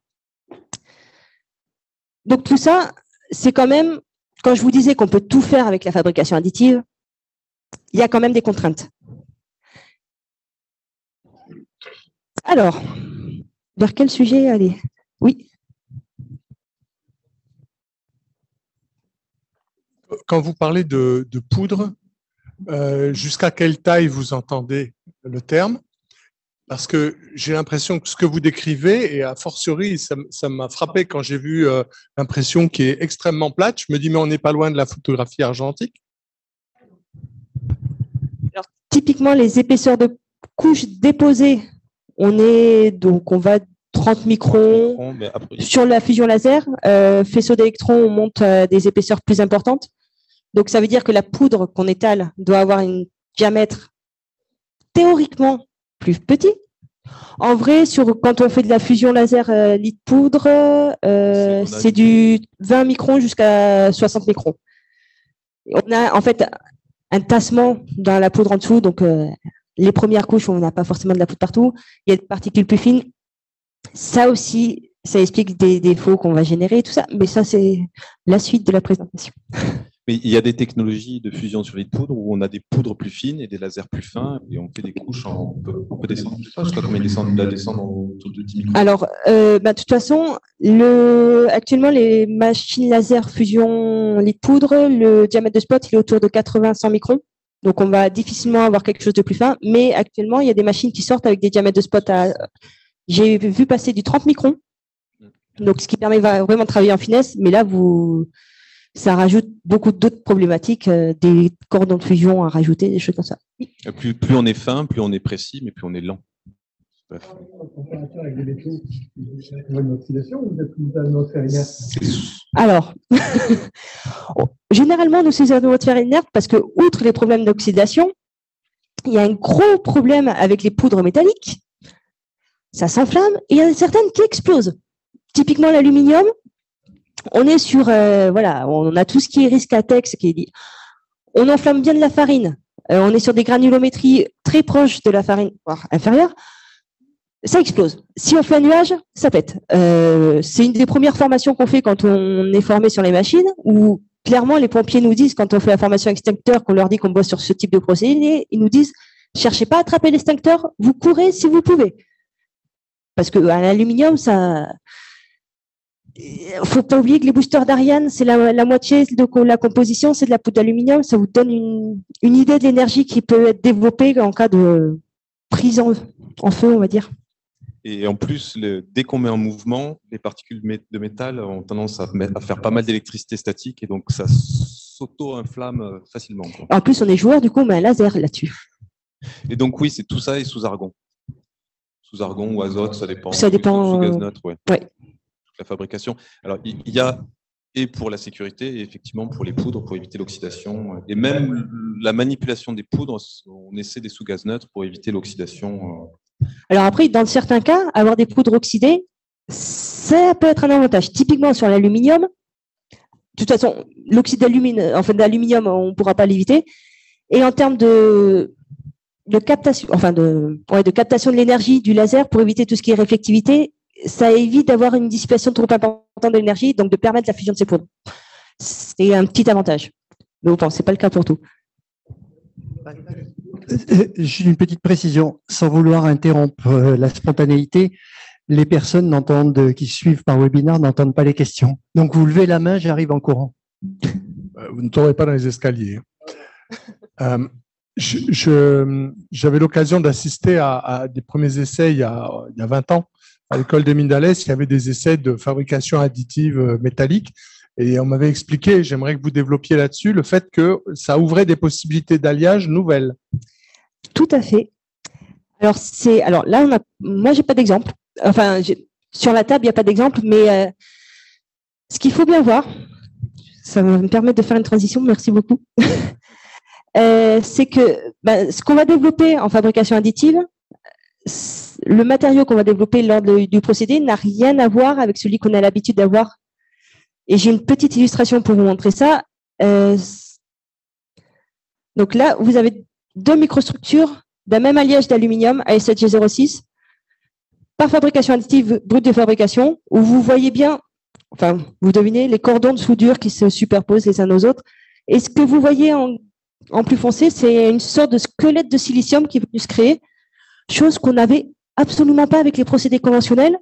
Donc tout ça, c'est quand même, quand je vous disais qu'on peut tout faire avec la fabrication additive, il y a quand même des contraintes. Alors, vers quel sujet aller? Oui. Quand vous parlez de poudre, jusqu'à quelle taille vous entendez le terme? Parce que j'ai l'impression que ce que vous décrivez, et a fortiori, ça m'a frappé quand j'ai vu l'impression qui est extrêmement plate. Je me dis, mais on n'est pas loin de la photographie argentique. Alors, typiquement, les épaisseurs de couches déposées, on va 30 microns. Sur la fusion laser, faisceau d'électrons, on monte à des épaisseurs plus importantes. Donc, ça veut dire que la poudre qu'on étale doit avoir un diamètre théoriquement plus petit. En vrai, quand on fait de la fusion laser lit de poudre, c'est du 20 microns jusqu'à 60 microns. On a en fait un tassement dans la poudre en dessous. Donc, les premières couches, on n'a pas forcément de la poudre partout. Il y a des particules plus fines. Ça aussi, ça explique des défauts qu'on va générer, tout ça. Mais ça, c'est la suite de la présentation. Mais il y a des technologies de fusion sur lit de poudre où on a des poudres plus fines et des lasers plus fins et on fait des couches, on peut descendre. Je sais pas combien descendre autour de 10 microns. Alors, de toute façon, actuellement, les machines laser fusion lit de poudre, le diamètre de spot, il est autour de 80-100 microns. Donc, on va difficilement avoir quelque chose de plus fin. Mais actuellement, il y a des machines qui sortent avec des diamètres de spot j'ai vu passer du 30 microns. Donc, ce qui permet vraiment de travailler en finesse. Mais là, ça rajoute beaucoup d'autres problématiques, des cordons de fusion à rajouter, des choses comme ça. Plus on est fin, plus on est précis, mais plus on est lent. Alors, généralement, nous utilisons l'atmosphère inerte parce que, outre les problèmes d'oxydation, il y a un gros problème avec les poudres métalliques. Ça s'enflamme et il y en a certaines qui explosent. Typiquement, l'aluminium. On est sur, on a tout ce qui est risque latex qui est dit. On enflamme bien de la farine. On est sur des granulométries très proches de la farine, voire inférieure. Ça explose. Si on fait un nuage, ça pète. C'est une des premières formations qu'on fait quand on est formé sur les machines, où clairement les pompiers nous disent, quand on fait la formation extincteur, qu'on leur dit qu'on bosse sur ce type de procédé, ils nous disent Cherchez pas à attraper l'extincteur, vous courez si vous pouvez. Parce que l'aluminium, ça... faut pas oublier que les boosters d'Ariane, c'est la moitié de la composition, c'est de la poudre d'aluminium. Ça vous donne une idée de l'énergie qui peut être développée en cas de prise en feu, on va dire. Et en plus, dès qu'on met en mouvement, les particules de métal ont tendance à faire pas mal d'électricité statique et donc ça s'auto-inflamme facilement. Quoi. En plus, on est joueur, du coup, on met un laser là-dessus. Et donc, oui, c'est tout ça et sous argon. Sous argon ou azote, ça dépend. Ça dépend. Sous gaz neutre, ouais. Ouais. La fabrication. Alors, il y a, et pour la sécurité, et effectivement pour les poudres, pour éviter l'oxydation, et même la manipulation des poudres, on essaie des sous-gaz neutres pour éviter l'oxydation. Alors après, dans certains cas, avoir des poudres oxydées, ça peut être un avantage. Typiquement sur l'aluminium, de toute façon, l'oxyde d'aluminium, on ne pourra pas l'éviter. Et en termes de captation, de captation de l'énergie du laser pour éviter tout ce qui est réflectivité, ça évite d'avoir une dissipation trop importante de l'énergie, donc de permettre la fusion de ces poudres. C'est un petit avantage. Mais bon, ce n'est pas le cas pour tout. J'ai une petite précision, sans vouloir interrompre la spontanéité, les personnes qui suivent par webinaire n'entendent pas les questions. Donc vous levez la main, j'arrive en courant. Vous ne tournez pas dans les escaliers. J'avais l'occasion d'assister à des premiers essais il y a 20 ans. À l'école des mines d'Alès, il y avait des essais de fabrication additive métallique. Et on m'avait expliqué, j'aimerais que vous développiez là-dessus, le fait que ça ouvrait des possibilités d'alliage nouvelles. Tout à fait. Alors là, moi, j'ai pas d'exemple. Enfin, sur la table, il n'y a pas d'exemple, mais ce qu'il faut bien voir, ça va me permettre de faire une transition, merci beaucoup, c'est que ce qu'on va développer en fabrication additive, le matériau qu'on va développer lors du procédé n'a rien à voir avec celui qu'on a l'habitude d'avoir. Et j'ai une petite illustration pour vous montrer ça. Donc là, vous avez deux microstructures d'un même alliage d'aluminium, A7G06, par fabrication additive brute de fabrication, où vous voyez bien, enfin, vous devinez, les cordons de soudure qui se superposent les uns aux autres. Et ce que vous voyez en plus foncé, c'est une sorte de squelette de silicium qui est venu se créer, chose qu'on n'avait absolument pas avec les procédés conventionnels.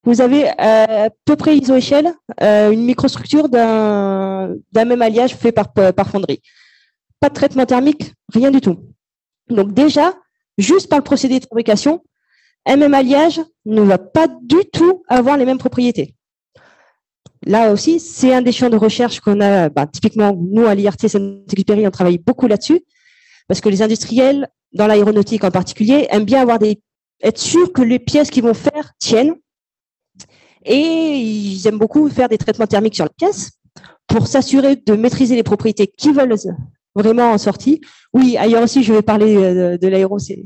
Vous avez à peu près iso-échelle une microstructure d'un même alliage fait par fonderie. Pas de traitement thermique, rien du tout. Donc déjà, juste par le procédé de fabrication, un même alliage ne va pas du tout avoir les mêmes propriétés. Là aussi, c'est un des champs de recherche qu'on a, typiquement, nous, à l'IRT Saint-Exupéry, on travaille beaucoup là-dessus, parce que les industriels, dans l'aéronautique en particulier, aiment bien être sûrs que les pièces qu'ils vont faire tiennent. Et ils aiment beaucoup faire des traitements thermiques sur les pièces pour s'assurer de maîtriser les propriétés qu'ils veulent vraiment en sortie. Oui, ailleurs aussi, je vais parler de l'aéro, c'est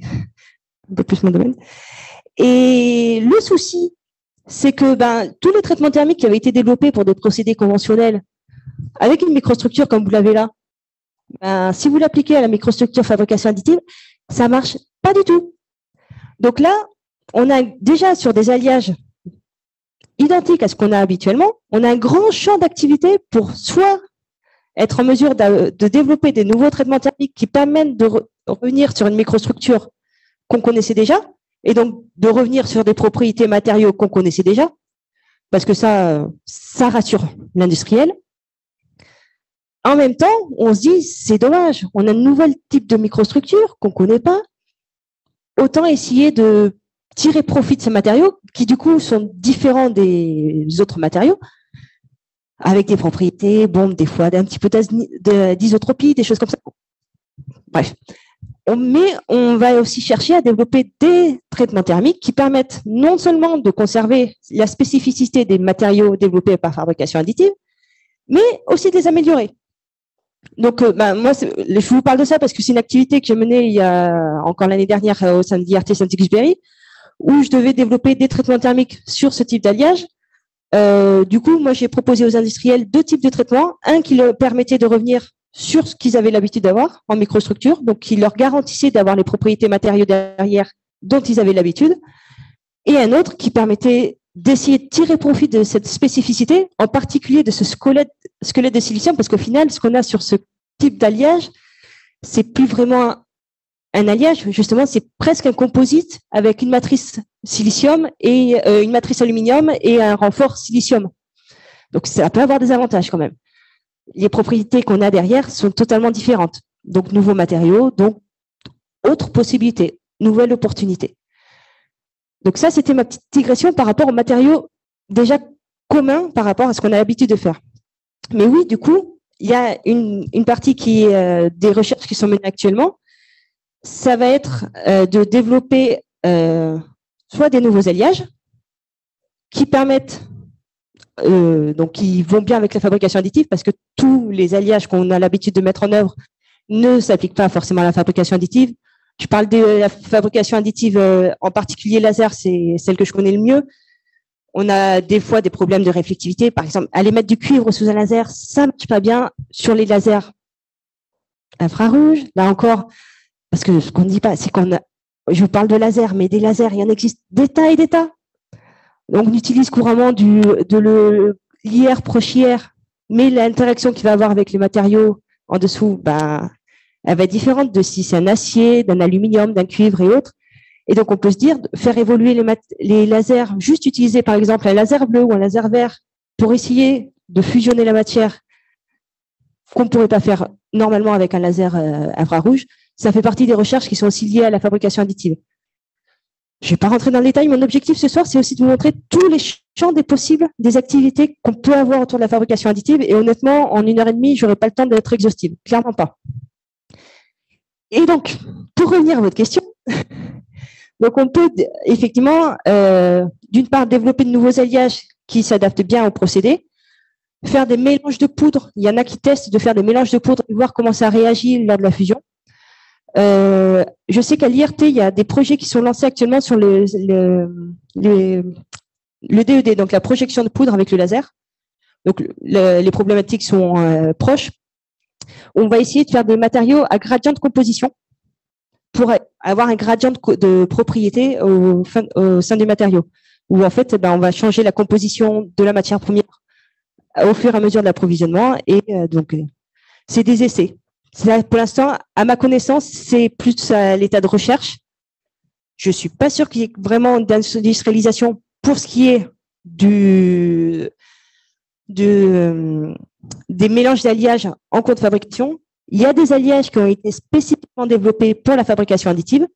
un peu plus mon domaine. Et le souci, c'est que tous les traitements thermiques qui avaient été développés pour des procédés conventionnels avec une microstructure comme vous l'avez là, si vous l'appliquez à la microstructure fabrication additive, ça marche pas du tout. Donc là, on a déjà sur des alliages identiques à ce qu'on a habituellement, on a un grand champ d'activité pour soit être en mesure de développer des nouveaux traitements thermiques qui permettent de revenir sur une microstructure qu'on connaissait déjà, et donc de revenir sur des propriétés matériaux qu'on connaissait déjà, parce que ça rassure l'industriel. En même temps, on se dit, c'est dommage, on a un nouvel type de microstructure qu'on ne connaît pas, autant essayer de tirer profit de ces matériaux qui, du coup, sont différents des autres matériaux, avec des propriétés, des fois un petit peu d'isotropie, des choses comme ça. Bref. Mais on va aussi chercher à développer des traitements thermiques qui permettent non seulement de conserver la spécificité des matériaux développés par fabrication additive, mais aussi de les améliorer. Donc, moi, je vous parle de ça parce que c'est une activité que j'ai menée il y a encore l'année dernière au sein de l'IRT Saint-Exupéry, où je devais développer des traitements thermiques sur ce type d'alliage. Du coup, moi, j'ai proposé aux industriels deux types de traitements. Un qui leur permettait de revenir sur ce qu'ils avaient l'habitude d'avoir en microstructure, donc qui leur garantissait d'avoir les propriétés matériaux derrière dont ils avaient l'habitude, et un autre qui permettait d'essayer de tirer profit de cette spécificité, en particulier de ce squelette de silicium, parce qu'au final, ce qu'on a sur ce type d'alliage, c'est plus vraiment un alliage, justement, c'est presque un composite avec une matrice silicium et une matrice aluminium et un renfort silicium. Donc, ça peut avoir des avantages quand même. Les propriétés qu'on a derrière sont totalement différentes. Donc, nouveaux matériaux, donc autres possibilités, nouvelles opportunités. Donc ça, c'était ma petite digression par rapport aux matériaux déjà communs par rapport à ce qu'on a l'habitude de faire. Mais oui, du coup, il y a une partie qui est des recherches qui sont menées actuellement. Ça va être de développer soit des nouveaux alliages qui permettent, donc qui vont bien avec la fabrication additive, parce que tous les alliages qu'on a l'habitude de mettre en œuvre ne s'appliquent pas forcément à la fabrication additive. Je parle de la fabrication additive, en particulier laser, c'est celle que je connais le mieux. On a des fois des problèmes de réflectivité. Par exemple, aller mettre du cuivre sous un laser, ça ne marche pas bien. Sur les lasers infrarouges, là encore, parce que ce qu'on ne dit pas, c'est je vous parle de laser, mais des lasers, il y en existe des tas et des tas. Donc, on utilise couramment de l'IR proche IR, mais l'interaction qu'il va avoir avec les matériaux en dessous, elle va être différente de si c'est un acier, d'un aluminium, d'un cuivre et autres. Et donc, on peut se dire, faire évoluer les lasers, juste utiliser par exemple un laser bleu ou un laser vert pour essayer de fusionner la matière qu'on ne pourrait pas faire normalement avec un laser infrarouge. Ça fait partie des recherches qui sont aussi liées à la fabrication additive. Je ne vais pas rentrer dans le détail. Mon objectif ce soir, c'est aussi de vous montrer tous les champs des possibles, des activités qu'on peut avoir autour de la fabrication additive. Et honnêtement, en 1h30, je n'aurai pas le temps d'être exhaustive. Clairement pas. Et donc, pour revenir à votre question, donc on peut effectivement, d'une part, développer de nouveaux alliages qui s'adaptent bien au procédé, faire des mélanges de poudre. Il y en a qui testent de faire des mélanges de poudre et voir comment ça réagit lors de la fusion. Je sais qu'à l'IRT, il y a des projets qui sont lancés actuellement sur le DED, donc la projection de poudre avec le laser. Donc, les problématiques sont proches. On va essayer de faire des matériaux à gradient de composition pour avoir un gradient de propriété au sein du matériau, où en fait, on va changer la composition de la matière première au fur et à mesure de l'approvisionnement. Et donc, c'est des essais. Pour l'instant, à ma connaissance, c'est plus à l'état de recherche. Je suis pas sûre qu'il y ait vraiment d'industrialisation pour ce qui est des mélanges d'alliages en cours de fabrication. Il y a des alliages qui ont été spécifiquement développés pour la fabrication additive,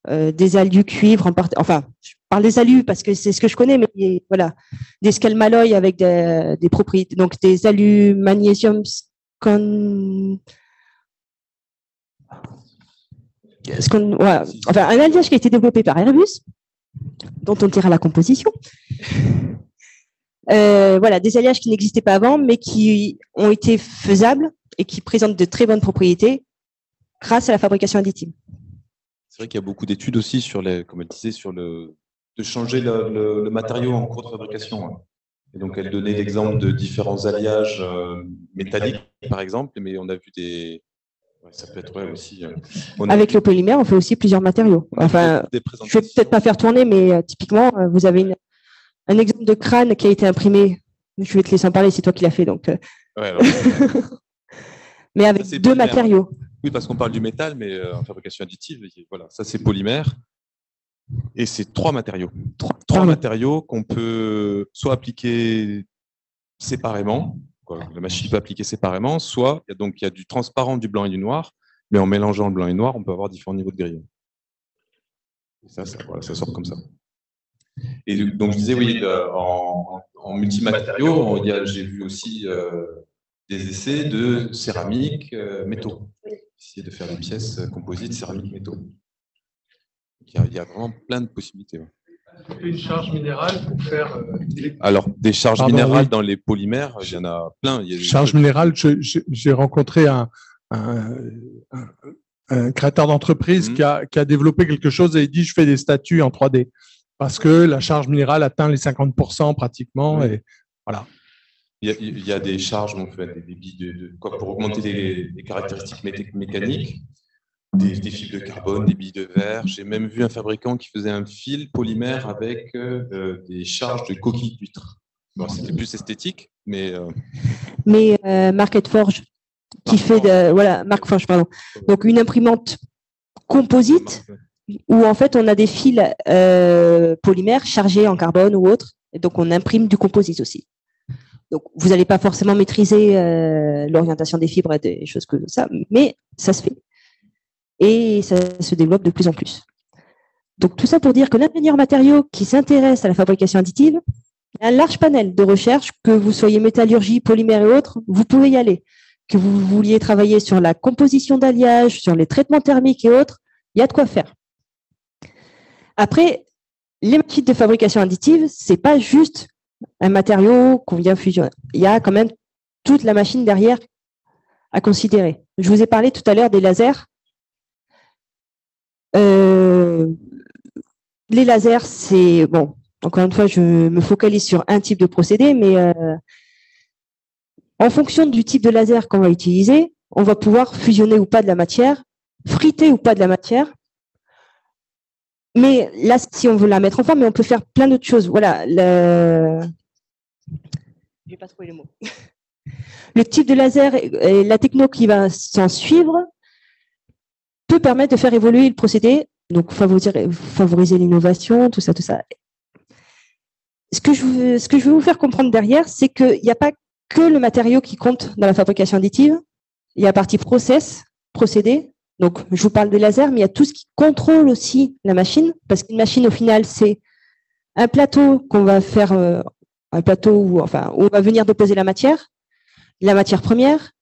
des alus cuivre, enfin, je parle des alus parce que c'est ce que je connais, mais voilà, des scalmalloy avec des propriétés, donc des alus magnésium voilà. Enfin, un alliage qui a été développé par Airbus, dont on tire à la composition. Voilà, des alliages qui n'existaient pas avant, mais qui ont été faisables et qui présentent de très bonnes propriétés grâce à la fabrication additive. C'est vrai qu'il y a beaucoup d'études aussi sur comme elle disait, de changer le matériau en cours de fabrication. Et donc, elle donnait l'exemple de différents alliages métalliques, par exemple, mais on a vu des... Ouais, ça peut être aussi... Avec le polymère, on fait aussi plusieurs matériaux. Enfin, je ne vais peut-être pas faire tourner, mais typiquement, vous avez un exemple de crâne qui a été imprimé. Je vais te laisser en parler, c'est toi qui l'as fait. Donc, ouais, alors... mais avec deux matériaux. Oui, parce qu'on parle du métal, mais en fabrication additive, voilà, ça c'est polymère. Et c'est trois matériaux. Trois matériaux qu'on peut soit appliquer séparément, la machine peut appliquer séparément, soit il y a du transparent, du blanc et du noir, mais en mélangeant le blanc et le noir, on peut avoir différents niveaux de grillage. Et ça sort comme ça. Et donc je disais, oui, en multimatériaux, j'ai vu aussi des essais de céramique, métaux. Essayer de faire des pièces composites, céramique, métaux. Il y a vraiment plein de possibilités. Une charge minérale pour faire... Alors, des charges minérales dans les polymères, il y en a plein. Charge minérale, j'ai rencontré un créateur d'entreprise qui a développé quelque chose et il dit « je fais des statues en 3D ». Parce que la charge minérale atteint les 50% pratiquement. Et voilà. Il y a des charges, on fait des billes pour augmenter les caractéristiques mécaniques, des fils de carbone, des billes de verre. J'ai même vu un fabricant qui faisait un fil polymère avec des charges de coquilles d'huîtres. Bon, c'était plus esthétique, mais... Market Forge, qui fait Mark Forge, pardon. Donc une imprimante composite où en fait on a des fils polymères chargés en carbone ou autre, et donc on imprime du composite aussi. Donc vous n'allez pas forcément maîtriser l'orientation des fibres et des choses comme ça, mais ça se fait. Et ça se développe de plus en plus. Donc tout ça pour dire que l'ingénieur matériaux qui s'intéresse à la fabrication additive, il y a un large panel de recherche, que vous soyez métallurgie, polymère et autres, vous pouvez y aller. Que vous vouliez travailler sur la composition d'alliage, sur les traitements thermiques et autres, il y a de quoi faire. Après, les machines de fabrication additive, c'est pas juste un matériau qu'on vient fusionner. Il y a quand même toute la machine derrière à considérer. Je vous ai parlé tout à l'heure des lasers. Les lasers, c'est bon. Encore une fois, je me focalise sur un type de procédé, mais en fonction du type de laser qu'on va utiliser, on va pouvoir fusionner ou pas de la matière, friter ou pas de la matière. Mais là, si on veut la mettre en forme, mais on peut faire plein d'autres choses. Voilà. Je vais pas trouver le mot. Le type de laser et la techno qui va s'en suivre peut permettre de faire évoluer le procédé, donc favoriser l'innovation, tout ça, tout ça. Ce que je veux vous faire comprendre derrière, c'est qu'il n'y a pas que le matériau qui compte dans la fabrication additive. Il y a la partie procédé. Donc, je vous parle des lasers, mais il y a tout ce qui contrôle aussi la machine, parce qu'une machine, au final, c'est un plateau qu'on va faire, un plateau où on va venir déposer la matière première,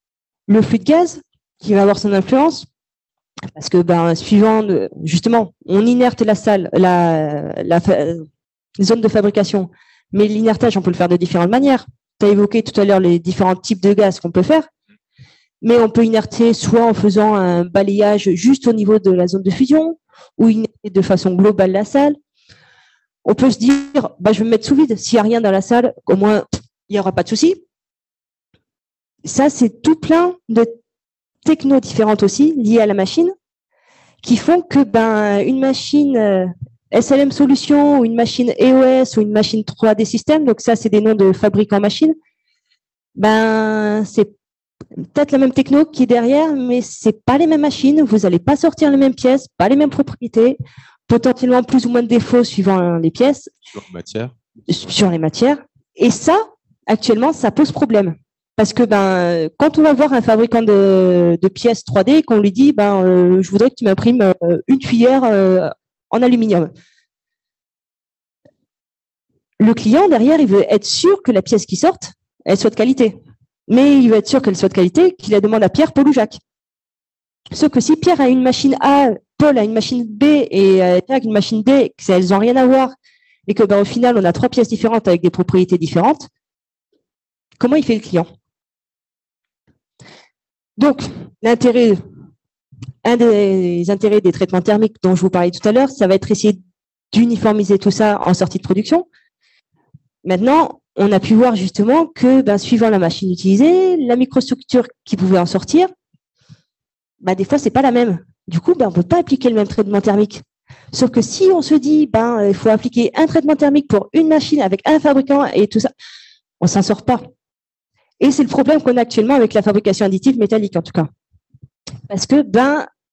le flux de gaz qui va avoir son influence, parce que suivant justement, on inerte la zone de fabrication, mais l'inertage, on peut le faire de différentes manières. Tu as évoqué tout à l'heure les différents types de gaz qu'on peut faire. Mais on peut inerter soit en faisant un balayage juste au niveau de la zone de fusion, ou inerter de façon globale la salle. On peut se dire, je vais me mettre sous vide. S'il n'y a rien dans la salle, au moins, il n'y aura pas de souci. Ça, c'est tout plein de technos différentes aussi, liées à la machine, qui font que une machine SLM Solutions, ou une machine EOS, ou une machine 3D System, donc ça, c'est des noms de fabricants machines, c'est peut-être la même techno qui est derrière, mais c'est pas les mêmes machines. Vous n'allez pas sortir les mêmes pièces, pas les mêmes propriétés, potentiellement plus ou moins de défauts suivant les pièces. Sur les matières. Et ça, actuellement, ça pose problème. Parce que quand on va voir un fabricant de pièces 3D et qu'on lui dit je voudrais que tu m'imprimes une cuillère en aluminium. Le client, derrière, il veut être sûr que la pièce qui sorte, elle soit de qualité. Mais il veut être sûr qu'elle soit de qualité, qu'il la demande à Pierre, Paul ou Jacques. Sauf que si Pierre a une machine A, Paul a une machine B et Jacques une machine D, elles n'ont rien à voir, et que au final, on a 3 pièces différentes avec des propriétés différentes, comment il fait le client? Donc, un des intérêts des traitements thermiques dont je vous parlais tout à l'heure, ça va être essayer d'uniformiser tout ça en sortie de production. Maintenant, on a pu voir justement que, suivant la machine utilisée, la microstructure qui pouvait en sortir, des fois, c'est pas la même. Du coup, on peut pas appliquer le même traitement thermique. Sauf que si on se dit, il faut appliquer un traitement thermique pour une machine avec un fabricant et tout ça, on s'en sort pas. Et c'est le problème qu'on a actuellement avec la fabrication additive métallique, en tout cas. Parce que,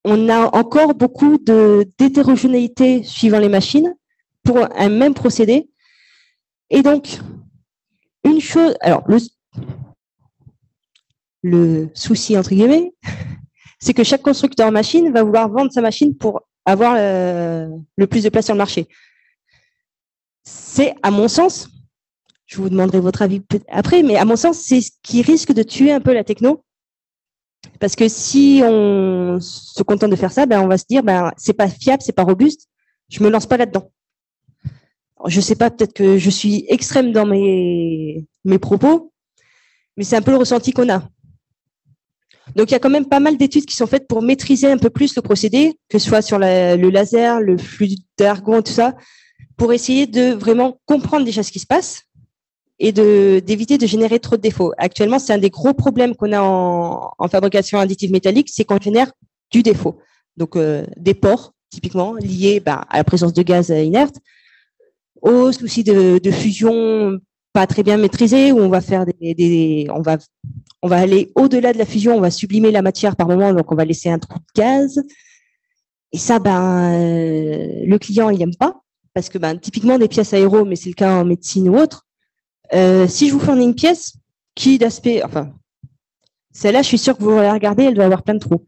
on a encore beaucoup d'hétérogénéité suivant les machines pour un même procédé. Et donc, une chose, alors le souci entre guillemets, c'est que chaque constructeur machine va vouloir vendre sa machine pour avoir le plus de place sur le marché. C'est, à mon sens, je vous demanderai votre avis après, mais à mon sens, c'est ce qui risque de tuer un peu la techno. Parce que si on se contente de faire ça, on va se dire, c'est pas fiable, c'est pas robuste, je me lance pas là-dedans. Je sais pas, peut-être que je suis extrême dans mes propos, mais c'est un peu le ressenti qu'on a. Donc, il y a quand même pas mal d'études qui sont faites pour maîtriser un peu plus le procédé, que ce soit sur le laser, le flux d'argon, tout ça, pour essayer de vraiment comprendre déjà ce qui se passe et d'éviter de générer trop de défauts. Actuellement, c'est un des gros problèmes qu'on a en fabrication additive métallique, c'est qu'on génère du défaut. Donc, des pores, typiquement, liés à la présence de gaz inerte, aux soucis de fusion pas très bien maîtrisés, où on va faire on va aller au-delà de la fusion, on va sublimer la matière par moment, donc on va laisser un trou de gaz. Et ça, le client, il n'aime pas, parce que typiquement des pièces aéro, mais c'est le cas en médecine ou autre. Si je vous fournis une pièce qui d'aspect, celle-là, je suis sûre que vous la regardez, elle doit avoir plein de trous.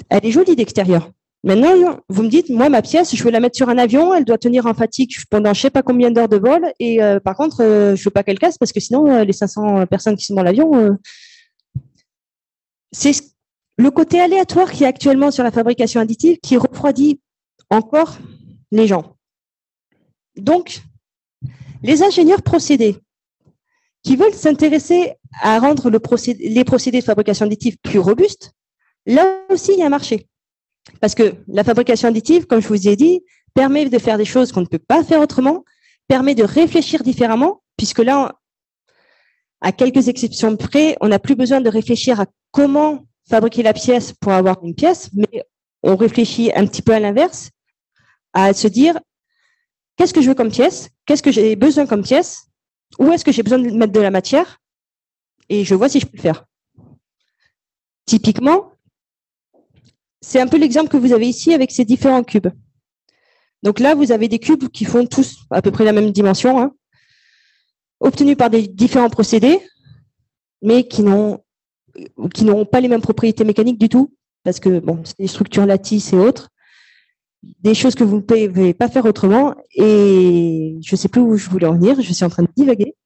Elle est jolie d'extérieur. Maintenant, vous me dites, moi, ma pièce, je veux la mettre sur un avion, elle doit tenir en fatigue pendant je ne sais pas combien d'heures de vol, et par contre, je ne veux pas qu'elle casse, parce que sinon, les 500 personnes qui sont dans l'avion, c'est le côté aléatoire qui est actuellement sur la fabrication additive qui refroidit encore les gens. Donc, les ingénieurs procédés qui veulent s'intéresser à rendre les procédés de fabrication additive plus robustes, là aussi, il y a un marché. Parce que la fabrication additive, comme je vous ai dit, permet de faire des choses qu'on ne peut pas faire autrement, permet de réfléchir différemment, puisque là, à quelques exceptions près, on n'a plus besoin de réfléchir à comment fabriquer la pièce pour avoir une pièce, mais on réfléchit un petit peu à l'inverse, à se dire qu'est-ce que je veux comme pièce, qu'est-ce que j'ai besoin comme pièce, où est-ce que j'ai besoin de mettre de la matière, et je vois si je peux le faire. Typiquement, c'est un peu l'exemple que vous avez ici avec ces différents cubes. Donc là, vous avez des cubes qui font tous à peu près la même dimension, obtenus par des différents procédés, mais qui n'auront pas les mêmes propriétés mécaniques du tout, parce que c'est des structures lattices et autres, des choses que vous ne pouvez pas faire autrement, et je ne sais plus où je voulais en venir, je suis en train de divaguer.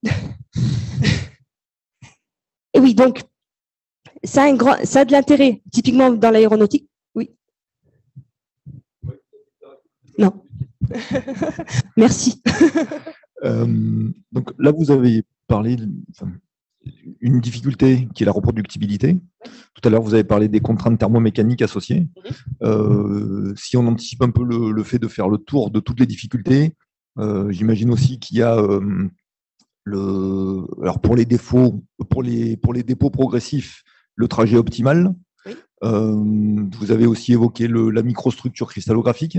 Et oui, donc, ça a de l'intérêt, typiquement dans l'aéronautique. Oui. Non. Merci. Donc là, vous avez parlé d'une difficulté qui est la reproductibilité. Tout à l'heure, vous avez parlé des contraintes thermomécaniques associées. Si on anticipe un peu le fait de faire le tour de toutes les difficultés, j'imagine aussi qu'il y a alors pour les défauts, pour les dépôts progressifs, le trajet optimal. Oui. Vous avez aussi évoqué la microstructure cristallographique.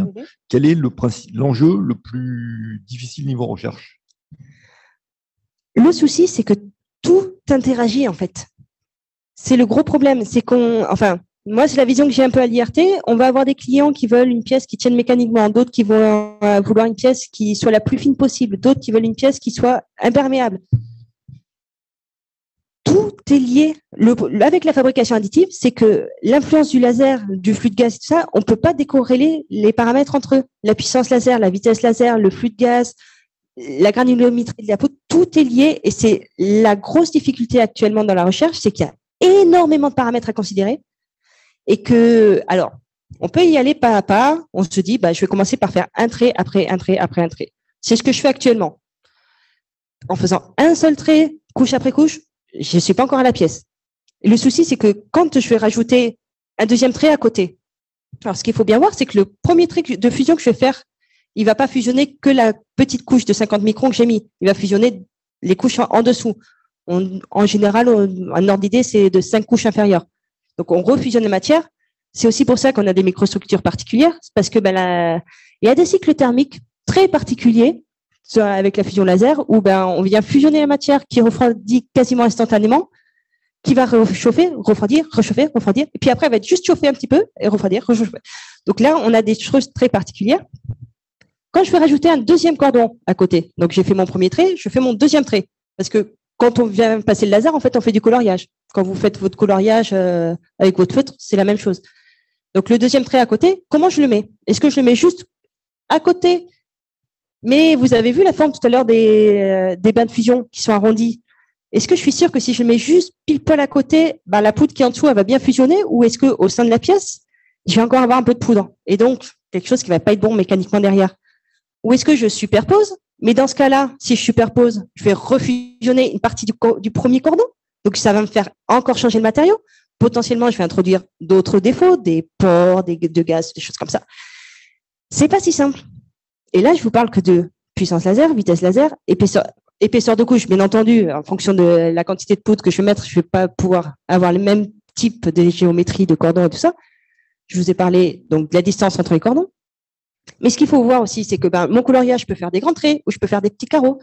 Quel est l'enjeu le plus difficile niveau recherche? Le souci, c'est que tout interagit en fait. C'est le gros problème. C'est moi, c'est la vision que j'ai un peu à l'IRT. On va avoir des clients qui veulent une pièce qui tienne mécaniquement, d'autres qui vont vouloir une pièce qui soit la plus fine possible, d'autres qui veulent une pièce qui soit imperméable. Tout est lié. Avec la fabrication additive, c'est que l'influence du laser, du flux de gaz, tout ça, on ne peut pas décorréler les paramètres entre eux. La puissance laser, la vitesse laser, le flux de gaz, la granulométrie de la poudre, tout est lié. Et c'est la grosse difficulté actuellement dans la recherche, c'est qu'il y a énormément de paramètres à considérer. Et alors, on peut y aller pas à pas. On se dit, je vais commencer par faire un trait après un trait après un trait. C'est ce que je fais actuellement. En faisant un seul trait, couche après couche, je ne suis pas encore à la pièce. Et le souci, c'est que quand je vais rajouter un deuxième trait à côté, alors ce qu'il faut bien voir, c'est que le premier trait de fusion que je vais faire, il ne va pas fusionner que la petite couche de 50 microns que j'ai mis. Il va fusionner les couches en dessous. En général, un ordre d'idée, c'est de 5 couches inférieures. Donc, on refusionne la matière. C'est aussi pour ça qu'on a des microstructures particulières, parce que il y a des cycles thermiques très particuliers avec la fusion laser où on vient fusionner la matière qui refroidit quasiment instantanément, qui va réchauffer, refroidir, réchauffer, refroidir, et puis après, elle va être juste chauffer un petit peu et refroidir, réchauffer. Donc là, on a des choses très particulières. Quand je vais rajouter un deuxième cordon à côté, donc j'ai fait mon premier trait, je fais mon deuxième trait, parce que quand on vient passer le laser, en fait, on fait du coloriage. Quand vous faites votre coloriage avec votre feutre, c'est la même chose. Donc, le deuxième trait à côté, comment je le mets? Est-ce que je le mets juste à côté? Mais vous avez vu la forme tout à l'heure des bains de fusion qui sont arrondis. Est-ce que je suis sûre que si je le mets juste pile poil à côté, la poudre qui est en dessous, elle va bien fusionner? Ou est-ce qu'au sein de la pièce, je vais encore avoir un peu de poudre? Et donc, quelque chose qui ne va pas être bon mécaniquement derrière. Ou est-ce que je superpose? Mais dans ce cas-là, si je superpose, je vais refusionner une partie du premier cordon. Donc, ça va me faire encore changer le matériau. Potentiellement, je vais introduire d'autres défauts, des pores, de gaz, des choses comme ça. C'est pas si simple. Et là, je vous parle que de puissance laser, vitesse laser, épaisseur de couche. Bien entendu, en fonction de la quantité de poudre que je vais mettre, je vais pas pouvoir avoir le même type de géométrie de cordon et tout ça. Je vous ai parlé donc de la distance entre les cordons. Mais ce qu'il faut voir aussi, c'est que mon coloriage, je peux faire des grands traits ou je peux faire des petits carreaux.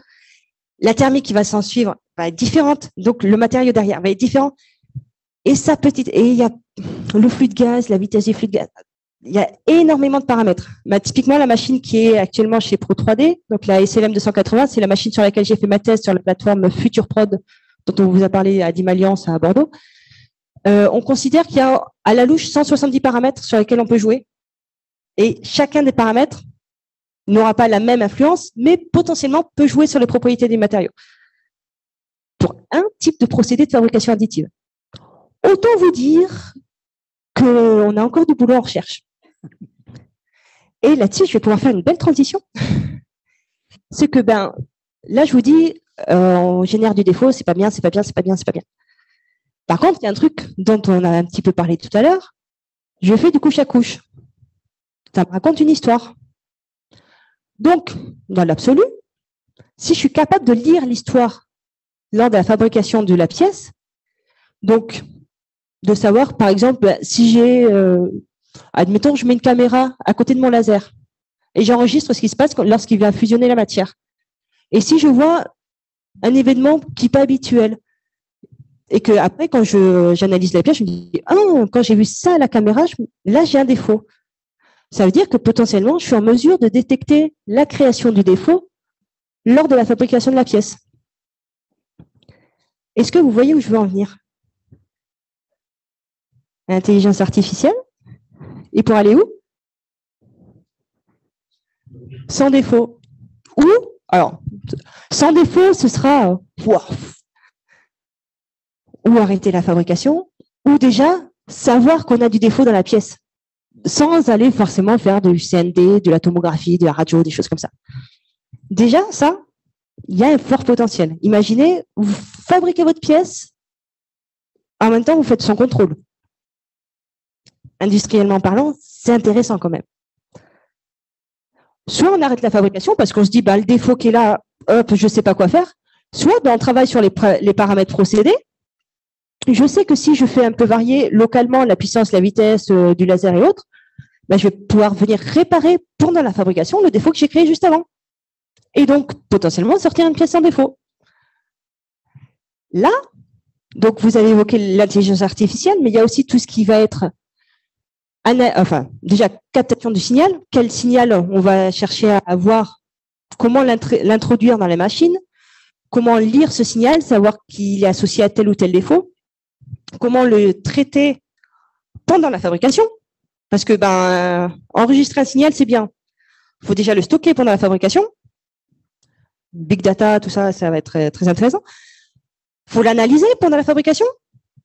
La thermique qui va s'en suivre va être différente, donc le matériau derrière va être différent. Et il y a le flux de gaz, la vitesse du flux de gaz. il y a énormément de paramètres. Typiquement, la machine qui est actuellement chez Pro3D, donc la SLM 280, c'est la machine sur laquelle j'ai fait ma thèse sur la plateforme FutureProd, dont on vous a parlé à Dimaliance à Bordeaux. On considère qu'il y a à la louche 170 paramètres sur lesquels on peut jouer. Et chacun des paramètres n'aura pas la même influence, mais potentiellement peut jouer sur les propriétés des matériaux. Pour un type de procédé de fabrication additive. Autant vous dire qu'on a encore du boulot en recherche. Et là-dessus, je vais pouvoir faire une belle transition. C'est que, là, je vous dis, on génère du défaut, c'est pas bien, c'est pas bien, c'est pas bien, c'est pas bien. Par contre, il y a un truc dont on a un petit peu parlé tout à l'heure. Je fais du couche à couche. Ça me raconte une histoire. Donc, dans l'absolu, si je suis capable de lire l'histoire lors de la fabrication de la pièce, donc de savoir, par exemple, si j'ai, admettons, je mets une caméra à côté de mon laser et j'enregistre ce qui se passe lorsqu'il va fusionner la matière. Et si je vois un événement qui n'est pas habituel et que après, quand j'analyse la pièce, je me dis, ah, quand j'ai vu ça à la caméra, là, j'ai un défaut. Ça veut dire que potentiellement, je suis en mesure de détecter la création du défaut lors de la fabrication de la pièce. Est-ce que vous voyez où je veux en venir? L'intelligence artificielle. Et pour aller où? Sans défaut. Ou, alors, sans défaut, ce sera ou arrêter la fabrication, ou déjà savoir qu'on a du défaut dans la pièce, sans aller forcément faire du CND, de la tomographie, de la radio, des choses comme ça. Déjà, ça, il y a un fort potentiel. Imaginez, vous fabriquez votre pièce, en même temps, vous faites son contrôle. Industriellement parlant, c'est intéressant quand même. Soit on arrête la fabrication parce qu'on se dit, le défaut qui est là, hop, je ne sais pas quoi faire. Soit on travaille sur les paramètres procédés. Je sais que si je fais un peu varier localement la puissance, la vitesse du laser et autres, je vais pouvoir venir réparer pendant la fabrication le défaut que j'ai créé juste avant. Et donc, potentiellement, sortir une pièce sans défaut. Là, donc vous avez évoqué l'intelligence artificielle, mais il y a aussi tout ce qui va être déjà captation du signal. Quel signal on va chercher à voir, comment l'introduire dans la machine, comment lire ce signal, savoir qu'il est associé à tel ou tel défaut, comment le traiter pendant la fabrication, parce que enregistrer un signal, c'est bien. Il faut déjà le stocker pendant la fabrication. Big data, tout ça, ça va être très, très intéressant. Il faut l'analyser pendant la fabrication,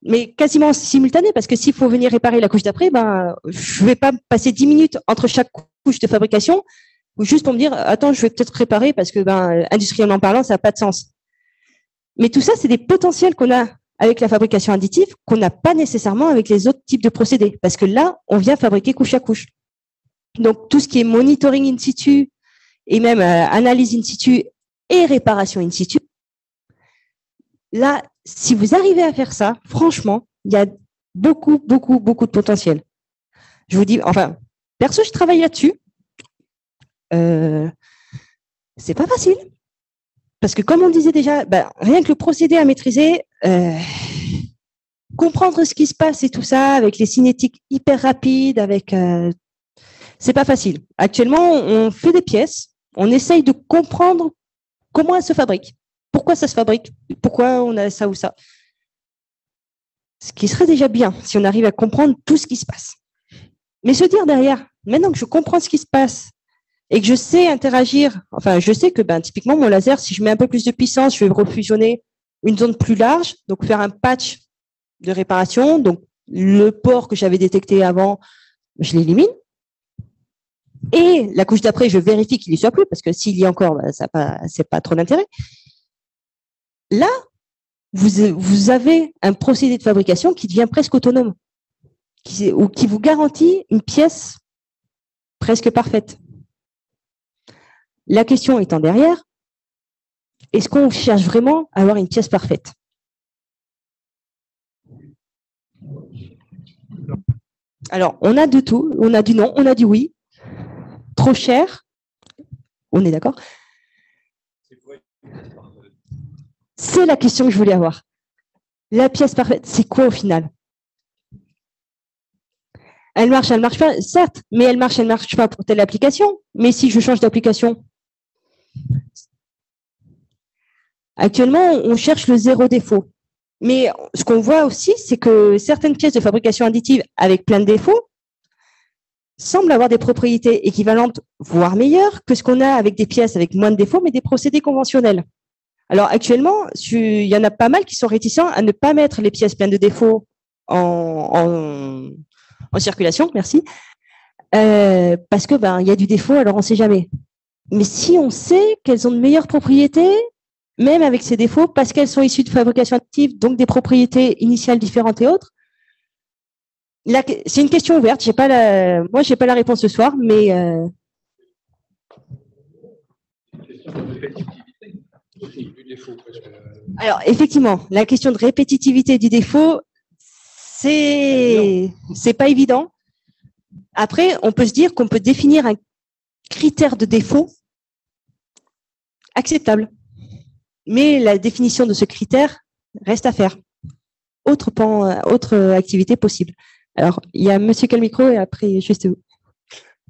mais quasiment simultané, parce que s'il faut venir réparer la couche d'après, je ne vais pas passer 10 minutes entre chaque couche de fabrication, ou juste pour me dire, attends, je vais peut-être réparer, parce que industriellement parlant, ça n'a pas de sens. Mais tout ça, c'est des potentiels qu'on a avec la fabrication additive, qu'on n'a pas nécessairement avec les autres types de procédés, parce que là, on vient fabriquer couche à couche. Donc, tout ce qui est monitoring in situ, et même analyse in situ et réparation in situ, là, si vous arrivez à faire ça, franchement, il y a beaucoup, beaucoup, beaucoup de potentiel. Je vous dis, perso, je travaille là-dessus. C'est pas facile. Parce que comme on disait déjà, rien que le procédé à maîtriser, comprendre ce qui se passe et tout ça, avec les cinétiques hyper rapides, c'est pas facile. Actuellement, on fait des pièces, on essaye de comprendre comment elles se fabriquent. Pourquoi ça se fabrique? Pourquoi on a ça ou ça? Ce qui serait déjà bien si on arrive à comprendre tout ce qui se passe. Mais se dire derrière, maintenant que je comprends ce qui se passe et que je sais interagir, je sais que typiquement mon laser, si je mets un peu plus de puissance, je vais refusionner une zone plus large, donc faire un patch de réparation. Donc le port que j'avais détecté avant, je l'élimine. Et la couche d'après, je vérifie qu'il n'y soit plus, parce que s'il y a encore, c'est pas trop d'intérêt. Là, vous avez un procédé de fabrication qui devient presque autonome, qui vous garantit une pièce presque parfaite. La question étant derrière, est-ce qu'on cherche vraiment à avoir une pièce parfaite? Alors, on a de tout, on a du non, on a du oui. Trop cher, on est d'accord? C'est la question que je voulais avoir. La pièce parfaite, c'est quoi au final? Elle marche pas, certes, mais elle marche pas pour telle application. Mais si je change d'application, actuellement, on cherche le zéro défaut. Mais ce qu'on voit aussi, c'est que certaines pièces de fabrication additive avec plein de défauts semblent avoir des propriétés équivalentes, voire meilleures, que ce qu'on a avec des pièces avec moins de défauts, mais des procédés conventionnels. Alors actuellement, il y en a pas mal qui sont réticents à ne pas mettre les pièces pleines de défauts en circulation, merci, parce que il y a du défaut, alors on ne sait jamais. Mais si on sait qu'elles ont de meilleures propriétés, même avec ces défauts, parce qu'elles sont issues de fabrication additive, donc des propriétés initiales différentes et autres, c'est une question ouverte. Moi, j'ai pas la réponse ce soir, mais alors effectivement, la question de répétitivité du défaut, c'est pas évident. Après, on peut se dire qu'on peut définir un critère de défaut acceptable. Mais la définition de ce critère reste à faire. Autre activité possible. Alors, il y a monsieur qui a le micro et après, juste vous.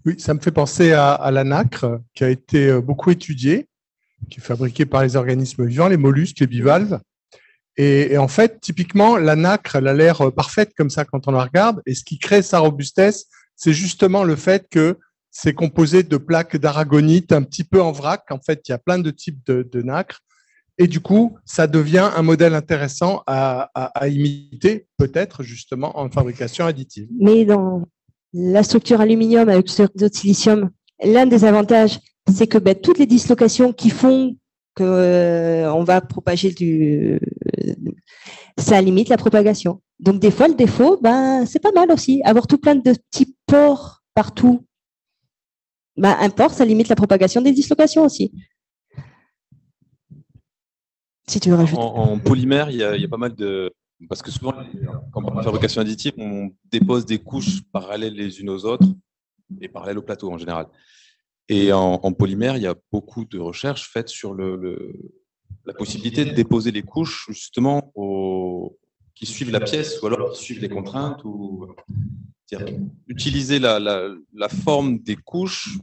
Oui, ça me fait penser à la nacre qui a été beaucoup étudiée, qui est fabriquée par les organismes vivants, les mollusques, les bivalves. Et en fait, typiquement, la nacre, elle a l'air parfaite comme ça quand on la regarde. Et ce qui crée sa robustesse, c'est justement le fait que c'est composé de plaques d'aragonite un petit peu en vrac. En fait, il y a plein de types de nacre. Et du coup, ça devient un modèle intéressant à imiter, peut-être justement en fabrication additive. Mais dans la structure aluminium avec le réseau de silicium, l'un des avantages, c'est que toutes les dislocations qui font qu'on va propager ça limite la propagation. Donc des fois, le défaut, c'est pas mal aussi. Avoir tout plein de petits pores partout, un pore, ça limite la propagation des dislocations aussi. Si tu veux rajouter. En polymère, il y a pas mal de... Parce que souvent, quand on parle de fabrication additive, on dépose des couches parallèles les unes aux autres et parallèles au plateau en général. Et en polymère, il y a beaucoup de recherches faites sur la possibilité de déposer les couches justement qui suivent la pièce ou alors qui suivent les contraintes. Utiliser la forme des couches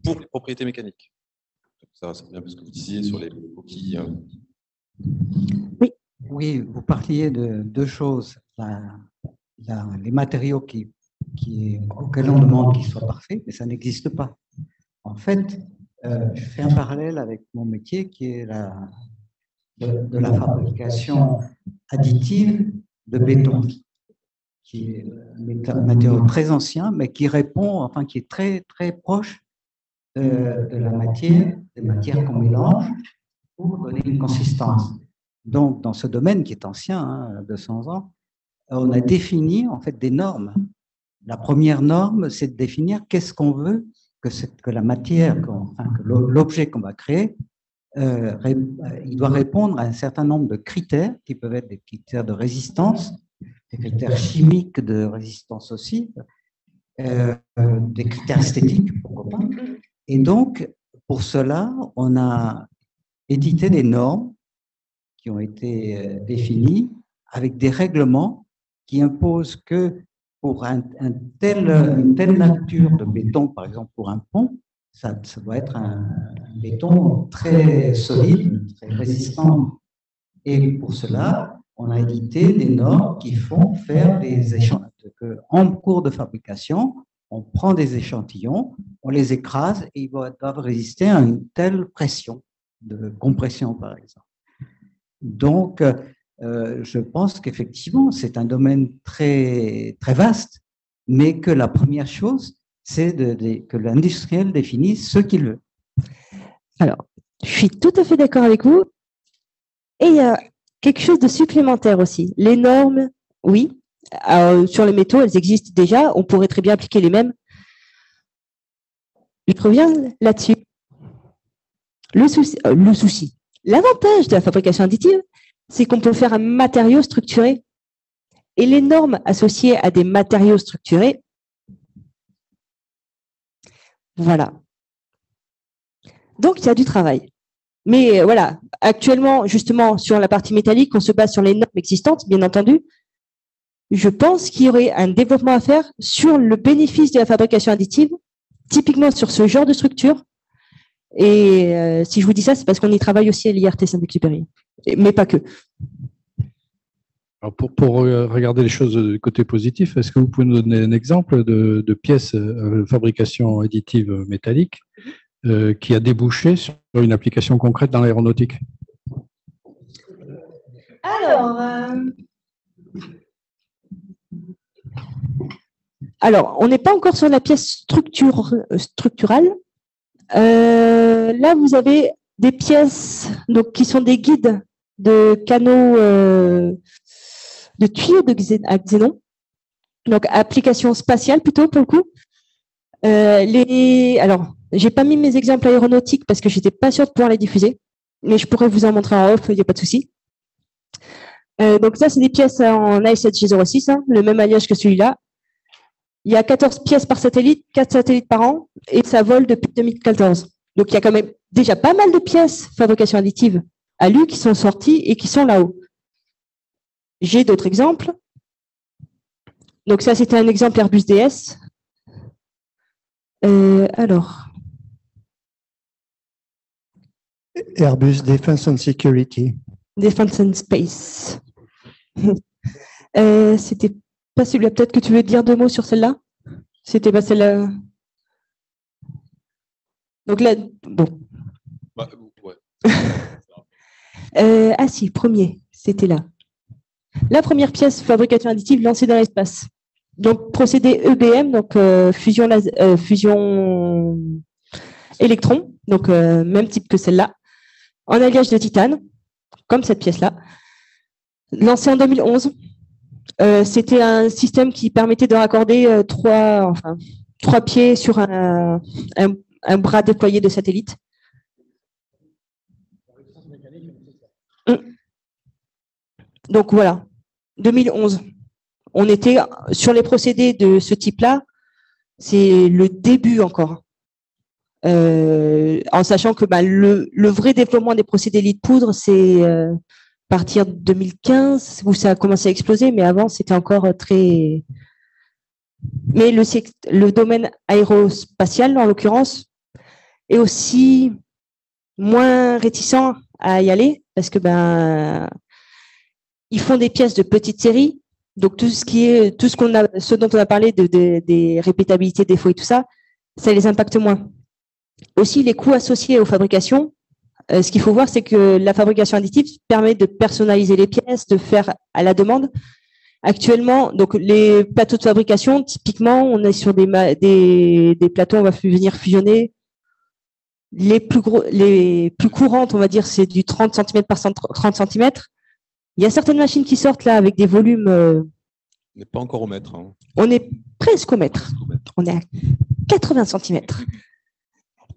pour les propriétés mécaniques. Ça revient un peu ce que vous disiez sur les coquilles. Oui, vous parliez de deux choses. Les matériaux auxquels on demande qu'ils soient parfaits, mais ça n'existe pas. En fait, je fais un parallèle avec mon métier qui est de la fabrication additive de béton, qui est un matériau très ancien, mais qui qui est très, très proche de la matière, des matières qu'on mélange pour donner une consistance. Donc, dans ce domaine qui est ancien, 200 ans, on a défini en fait des normes. La première norme, c'est de définir qu'est-ce qu'on veut que la matière, que l'objet qu'on va créer, il doit répondre à un certain nombre de critères qui peuvent être des critères de résistance, des critères chimiques de résistance aussi, des critères esthétiques, pourquoi pas. Et donc, pour cela, on a édité des normes qui ont été définies avec des règlements qui imposent que pour une telle nature de béton, par exemple pour un pont, ça doit être un béton très solide, très résistant. Et pour cela, on a édité des normes qui font faire des échantillons. En cours de fabrication, on prend des échantillons, on les écrase et ils doivent résister à une telle pression de compression, par exemple. Donc, je pense qu'effectivement, c'est un domaine très, très vaste, mais que la première chose, c'est que l'industriel définisse ce qu'il veut. Alors, je suis tout à fait d'accord avec vous. Et il y a quelque chose de supplémentaire aussi. Les normes, oui, sur les métaux, elles existent déjà. On pourrait très bien appliquer les mêmes. Je reviens là-dessus. Le souci. L'avantage de la fabrication additive, c'est qu'on peut faire un matériau structuré. Et les normes associées à des matériaux structurés, voilà. Donc, il y a du travail. Mais voilà, actuellement, justement, sur la partie métallique, on se base sur les normes existantes, bien entendu. je pense qu'il y aurait un développement à faire sur le bénéfice de la fabrication additive, typiquement sur ce genre de structure. Et si je vous dis ça, c'est parce qu'on y travaille aussi à l'IRT Saint-Exupéry, mais pas que. Alors pour regarder les choses du côté positif, est-ce que vous pouvez nous donner un exemple de pièces de fabrication additive métallique qui a débouché sur une application concrète dans l'aéronautique? Alors, on n'est pas encore sur la pièce structurale. Là, vous avez des pièces donc, qui sont des guides de canaux de tuyaux à xénon, donc application spatiale plutôt pour le coup. Alors, j'ai pas mis mes exemples aéronautiques parce que j'étais pas sûre de pouvoir les diffuser, mais je pourrais vous en montrer en off, il n'y a pas de souci. Donc ça, c'est des pièces en AS7G06, hein, le même alliage que celui-là. Il y a 14 pièces par satellite, 4 satellites par an, et ça vole depuis 2014. Donc il y a quand même déjà pas mal de pièces fabrication additive à l'U qui sont sorties et qui sont là-haut. J'ai d'autres exemples. Donc ça, c'était un exemple Airbus DS. Alors. Airbus Defense and Security. Defense and Space. C'était pas celui-là. Peut-être que tu veux dire 2 mots sur celle-là? C'était pas celle-là. Donc là, bon. Bah, ouais. Ah si, premier, c'était là. La première pièce fabrication additive lancée dans l'espace. Donc procédé EBM, donc fusion électron, donc même type que celle-là, en alliage de titane, comme cette pièce-là, lancée en 2011. C'était un système qui permettait de raccorder 3 pieds sur un bras déployé de satellite. Donc voilà, 2011. On était sur les procédés de ce type-là, c'est le début encore. En sachant que le vrai développement des procédés lit de poudre, c'est à partir de 2015 où ça a commencé à exploser, mais avant c'était encore très. Mais le domaine aérospatial, en l'occurrence, est aussi moins réticent à y aller parce que ils font des pièces de petite série. Donc ce dont on a parlé des répétabilités, défauts et tout ça, ça les impacte moins. Aussi, les coûts associés aux fabrications, ce qu'il faut voir, c'est que la fabrication additive permet de personnaliser les pièces, de faire à la demande. Actuellement, donc les plateaux de fabrication, typiquement, on est sur des plateaux, on va venir fusionner. Les plus courantes, on va dire, c'est du 30 cm par 30 cm. Il y a certaines machines qui sortent là avec des volumes. On n'est pas encore au mètre. Hein. On est presque au mètre. On est à 80 cm.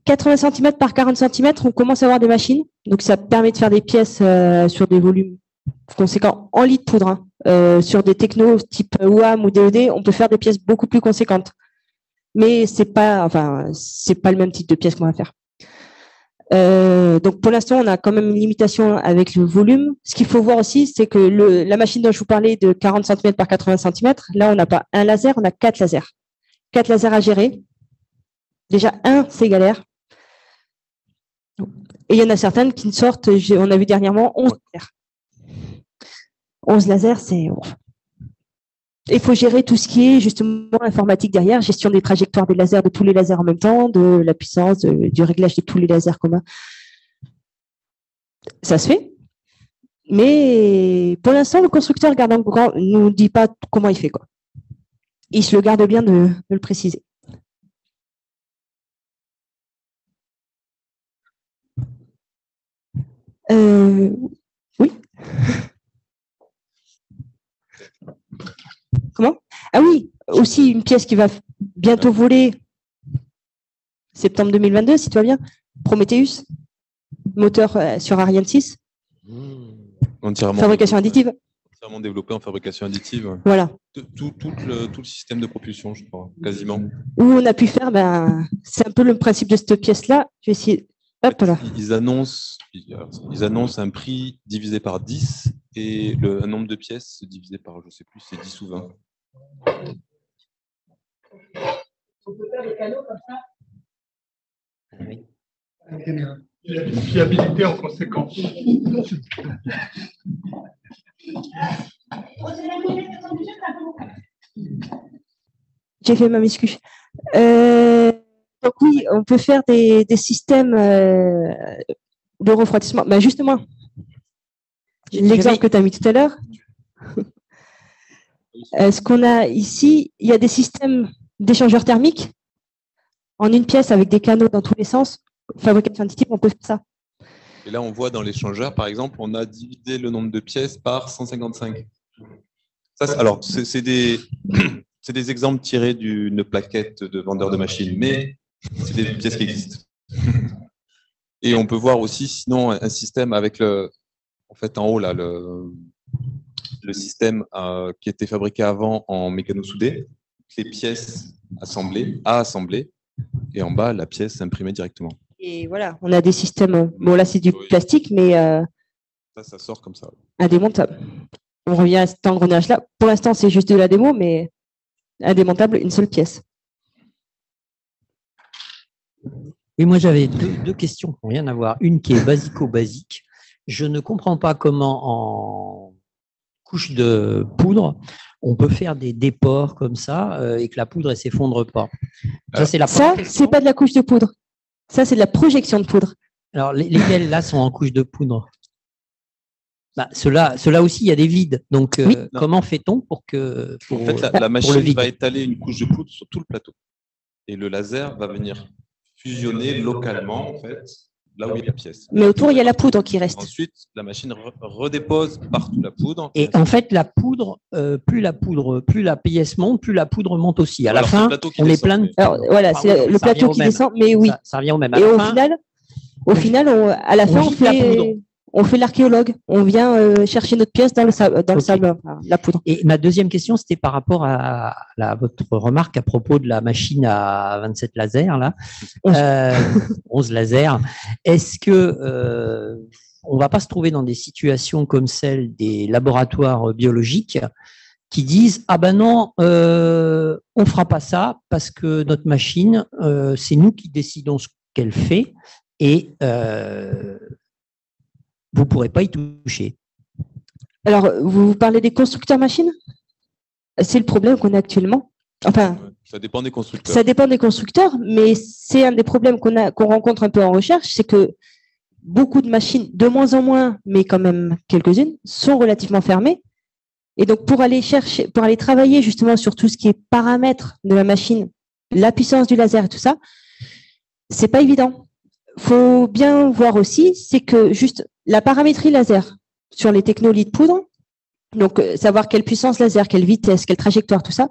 80 cm par 40 cm, on commence à avoir des machines. Donc, ça permet de faire des pièces sur des volumes conséquents en litres de poudre. Hein. Sur des technos type UAM ou DED, on peut faire des pièces beaucoup plus conséquentes. Mais c'est pas le même type de pièces qu'on va faire. Donc pour l'instant, on a quand même une limitation avec le volume. Ce qu'il faut voir aussi, c'est que la machine dont je vous parlais de 40 cm par 80 cm, là, on n'a pas un laser, on a 4 lasers. 4 lasers à gérer. Déjà, c'est galère. Et il y en a certaines qui sortent, on a vu dernièrement 11 lasers. 11 lasers, c'est... Il faut gérer tout ce qui est justement informatique derrière, gestion des trajectoires des lasers, de tous les lasers en même temps, de la puissance, du réglage de tous les lasers communs. Ça se fait. Mais pour l'instant, le constructeur ne nous dit pas comment il fait, quoi. Il se le garde bien de le préciser. Oui. Comment? Ah oui, aussi une pièce qui va bientôt voler septembre 2022, si tout va bien. Prometheus, moteur sur Ariane 6. Fabrication additive. Entièrement développé en fabrication additive. Voilà. Tout le système de propulsion, je crois, quasiment. Où on a pu faire, c'est un peu le principe de cette pièce-là. Je vais essayer. Hop là. Ils annoncent un prix divisé par 10 et un nombre de pièces divisé par, je ne sais plus, c'est 10 ou 20. On peut faire des canaux comme ça. Oui. Il a une fiabilité en conséquence. J'ai fait ma muscu. Donc oui, on peut faire des systèmes de refroidissement. Ben justement, l'exemple que tu as mis tout à l'heure, ce qu'on a ici, il y a des systèmes d'échangeurs thermiques en une pièce avec des canaux dans tous les sens. Fabrication additive, on peut faire ça. Et là, on voit dans l'échangeur, par exemple, on a divisé le nombre de pièces par 155. Ça, alors, c'est des exemples tirés d'une plaquette de vendeur de machines, mais c'est des pièces qui existent. Et on peut voir aussi, sinon, un système avec en fait, en haut, là, le système qui était fabriqué avant en mécano-soudé, les pièces assemblées, à assembler, et en bas, la pièce imprimée directement. Et voilà, on a des systèmes, bon là c'est du plastique, mais ça sort comme ça. Indémontable. On revient à cet engrenage-là. Pour l'instant, c'est juste de la démo, mais indémontable, une seule pièce. Oui, moi j'avais deux questions qui n'ont rien à voir. Une qui est basico-basique. Je ne comprends pas comment en couche de poudre, on peut faire des dépores comme ça et que la poudre ne s'effondre pas. Ça, c'est pas de la couche de poudre. Ça, c'est de la projection de poudre. Alors, lesquels là sont en couche de poudre? Ceux-là aussi, il y a des vides. Donc, oui. Comment fait-on pour que. En fait, la machine va étaler une couche de poudre sur tout le plateau. Et le laser va venir fusionner localement, en fait, là où il y a la pièce. Mais autour, il y a la poudre qui reste. Ensuite, la machine redépose partout la poudre. Et en fait, la poudre, plus la pièce monte, plus la poudre monte aussi. À la fin, on est plein de. Alors, voilà, c'est le plateau qui descend, mais oui. Ça revient au même. Et au final, à la fin, on fait l'archéologue. On vient chercher notre pièce dans le sable, la poudre. Et ma deuxième question, c'était par rapport à votre remarque à propos de la machine à 27 lasers, là, 11 lasers. Est-ce que on ne va pas se trouver dans des situations comme celle des laboratoires biologiques qui disent « Ah ben non, on ne fera pas ça parce que notre machine, c'est nous qui décidons ce qu'elle fait et vous ne pourrez pas y toucher ». Alors, vous parlez des constructeurs machines? C'est le problème qu'on a actuellement. Enfin, ça dépend des constructeurs. Ça dépend des constructeurs, mais c'est un des problèmes qu'on rencontre un peu en recherche, c'est que beaucoup de machines, de moins en moins, mais quand même quelques-unes, sont relativement fermées. Et donc, pour aller travailler justement sur tout ce qui est paramètres de la machine, la puissance du laser et tout ça, c'est pas évident. Faut bien voir aussi, c'est que juste la paramétrie laser sur les technologies de poudre, donc savoir quelle puissance laser, quelle vitesse, quelle trajectoire, tout ça,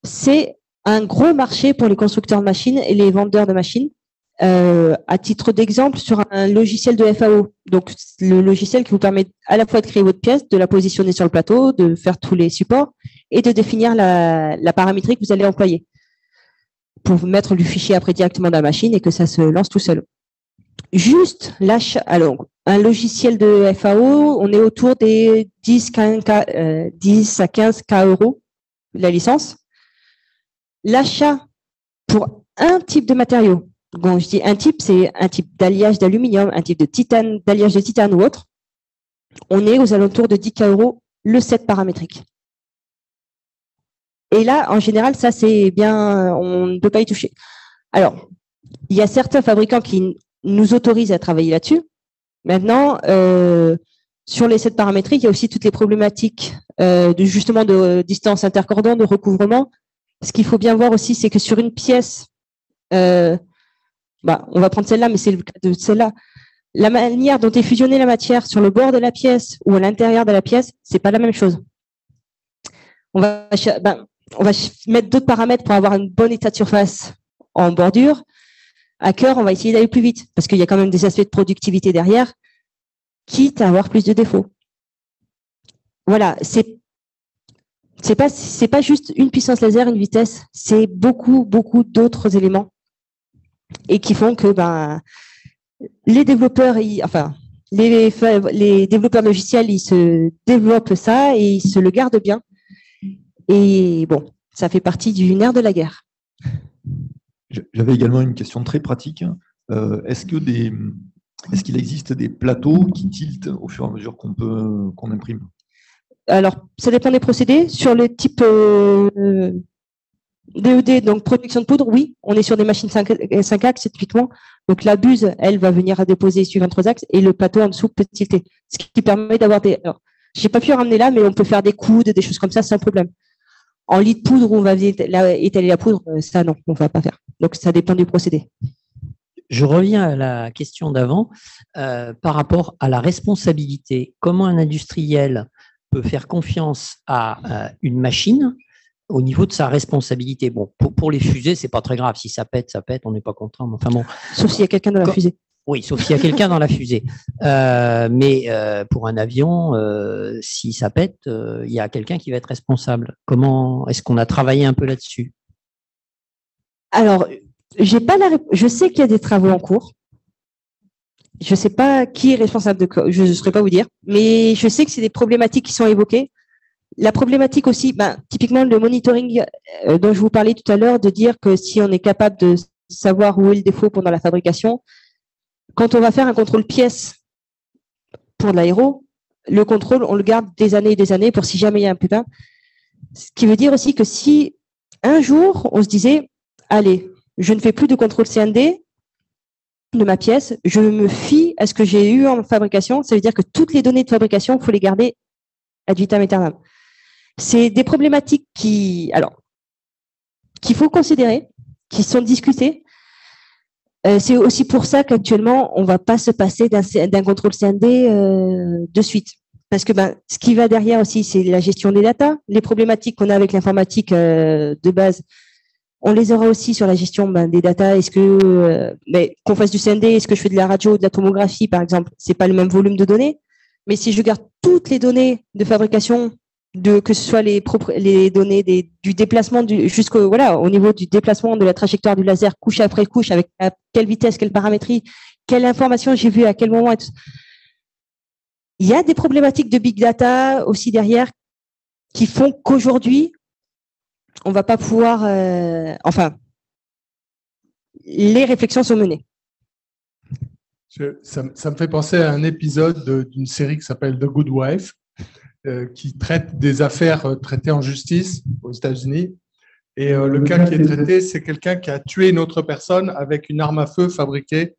c'est un gros marché pour les constructeurs de machines et les vendeurs de machines. À titre d'exemple, sur un logiciel de FAO, donc le logiciel qui vous permet à la fois de créer votre pièce, de la positionner sur le plateau, de faire tous les supports et de définir la paramétrie que vous allez employer pour mettre du fichier après directement dans la machine et que ça se lance tout seul. Juste l'achat, alors un logiciel de FAO, on est autour des 10 à 15 K euros de la licence. L'achat pour un type de matériau, bon, je dis un type, c'est un type d'alliage d'aluminium, un type de titane, d'alliage de titane ou autre, on est aux alentours de 10 K euros le set paramétrique. Et là, en général, ça c'est bien, on ne peut pas y toucher. Alors, il y a certains fabricants qui nous autorisent à travailler là-dessus. Maintenant, sur les sets paramétriques, il y a aussi toutes les problématiques justement de distance intercordon, de recouvrement. Ce qu'il faut bien voir aussi, c'est que sur une pièce, on va prendre celle-là, mais c'est le cas de celle-là. La manière dont est fusionnée la matière sur le bord de la pièce ou à l'intérieur de la pièce, c'est pas la même chose. On va mettre d'autres paramètres pour avoir un bon état de surface en bordure. À cœur, on va essayer d'aller plus vite parce qu'il y a quand même des aspects de productivité derrière, quitte à avoir plus de défauts. Voilà, c'est pas juste une puissance laser, une vitesse, c'est beaucoup d'autres éléments et qui font que les développeurs, Les développeurs logiciels, ils se développent ça et ils se le gardent bien. Et bon, ça fait partie du nerf de la guerre. J'avais également une question très pratique. Est-ce qu'il existe des plateaux qui tiltent au fur et à mesure qu'on imprime? Alors, ça dépend des procédés. Sur le type DED, donc production de poudre, oui, on est sur des machines 5 axes typiquement. Donc la buse, elle va venir à déposer suivant 3 axes et le plateau en dessous peut tilter. Ce qui permet d'avoir des. Alors, j'ai pas pu ramener là, mais on peut faire des coudes, des choses comme ça sans problème. En lit de poudre où on va étaler la poudre, ça non, on va pas faire. Donc ça dépend du procédé. Je reviens à la question d'avant par rapport à la responsabilité. Comment un industriel peut faire confiance à une machine au niveau de sa responsabilité? Bon, pour les fusées, c'est pas très grave. Si ça pète, on n'est pas content. Enfin bon. Sauf s'il y a quelqu'un dans la fusée. Oui, sauf s'il y a quelqu'un dans la fusée. Mais pour un avion, si ça pète, il y a quelqu'un qui va être responsable. Comment est-ce qu'on a travaillé un peu là-dessus? Alors, je sais qu'il y a des travaux en cours. Je ne sais pas qui est responsable de quoi, je ne saurais pas vous dire, mais je sais que c'est des problématiques qui sont évoquées. La problématique aussi, typiquement le monitoring dont je vous parlais tout à l'heure, de dire que si on est capable de savoir où est le défaut pendant la fabrication, quand on va faire un contrôle pièce pour l'aéro, le contrôle, on le garde des années et des années pour si jamais il y a un pépin. Ce qui veut dire aussi que si un jour, on se disait, allez, je ne fais plus de contrôle CND de ma pièce, je me fie à ce que j'ai eu en fabrication, ça veut dire que toutes les données de fabrication, il faut les garder ad vitam aeternam. C'est des problématiques qu'il faut considérer, qui sont discutées. C'est aussi pour ça qu'actuellement, on ne va pas se passer d'un contrôle CND de suite. Parce que ce qui va derrière aussi, c'est la gestion des datas. Les problématiques qu'on a avec l'informatique de base, on les aura aussi sur la gestion des datas. Est-ce que qu'on fasse du CND, est-ce que je fais de la radio, de la tomographie, par exemple, c'est pas le même volume de données. Mais si je garde toutes les données de fabrication, que ce soit les données du déplacement jusqu'au au niveau du déplacement de la trajectoire du laser couche après couche, avec à quelle vitesse, quelle paramétrie, quelle information j'ai vue à quel moment. Et tout. Il y a des problématiques de big data aussi derrière qui font qu'aujourd'hui, on va pas pouvoir. Les réflexions sont menées. Ça me fait penser à un épisode d'une série qui s'appelle The Good Wife, qui traite des affaires traitées en justice aux États-Unis. Et le cas qui est traité, c'est quelqu'un qui a tué une autre personne avec une arme à feu fabriquée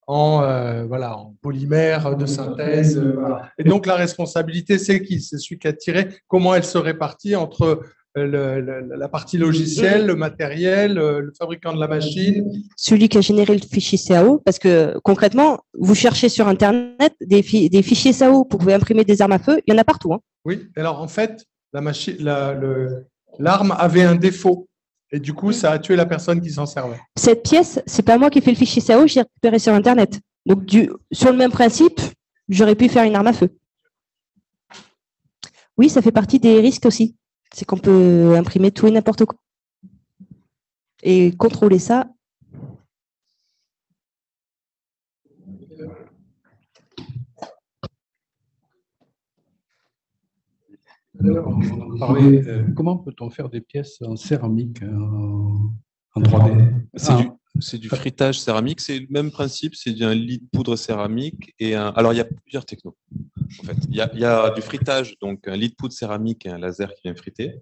en polymère de synthèse. Voilà. Et donc la responsabilité, c'est qui? C'est celui qui a tiré. Comment elle se répartit entre la partie logicielle, le matériel, le fabricant de la machine? Celui qui a généré le fichier CAO, parce que concrètement, vous cherchez sur Internet des fichiers CAO pour imprimer des armes à feu, il y en a partout. Hein. Oui, alors en fait, l'arme avait un défaut et du coup, ça a tué la personne qui s'en servait. Cette pièce, c'est pas moi qui ai fait le fichier CAO, j'ai récupéré sur Internet. Donc, sur le même principe, j'aurais pu faire une arme à feu. Oui, ça fait partie des risques aussi. C'est qu'on peut imprimer tout et n'importe quoi. Et contrôler ça. On parlait, comment peut-on faire des pièces en céramique en 3D? C'est du frittage céramique, c'est le même principe, c'est un lit de poudre céramique. Alors, il y a plusieurs technos. En fait. Il y a du frittage, donc un lit de poudre céramique et un laser qui vient friter.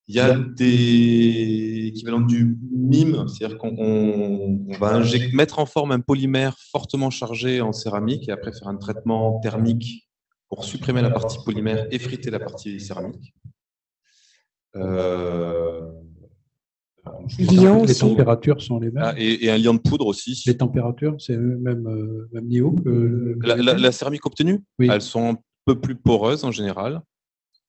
Il y a des équivalents du MIM, c'est-à-dire qu'on va mettre en forme un polymère fortement chargé en céramique et après faire un traitement thermique pour supprimer la partie polymère et friter la partie céramique. Les températures sont les mêmes. Et un liant de poudre aussi. Les températures, c'est le même niveau que la céramique obtenue, oui. Elles sont un peu plus poreuses en général.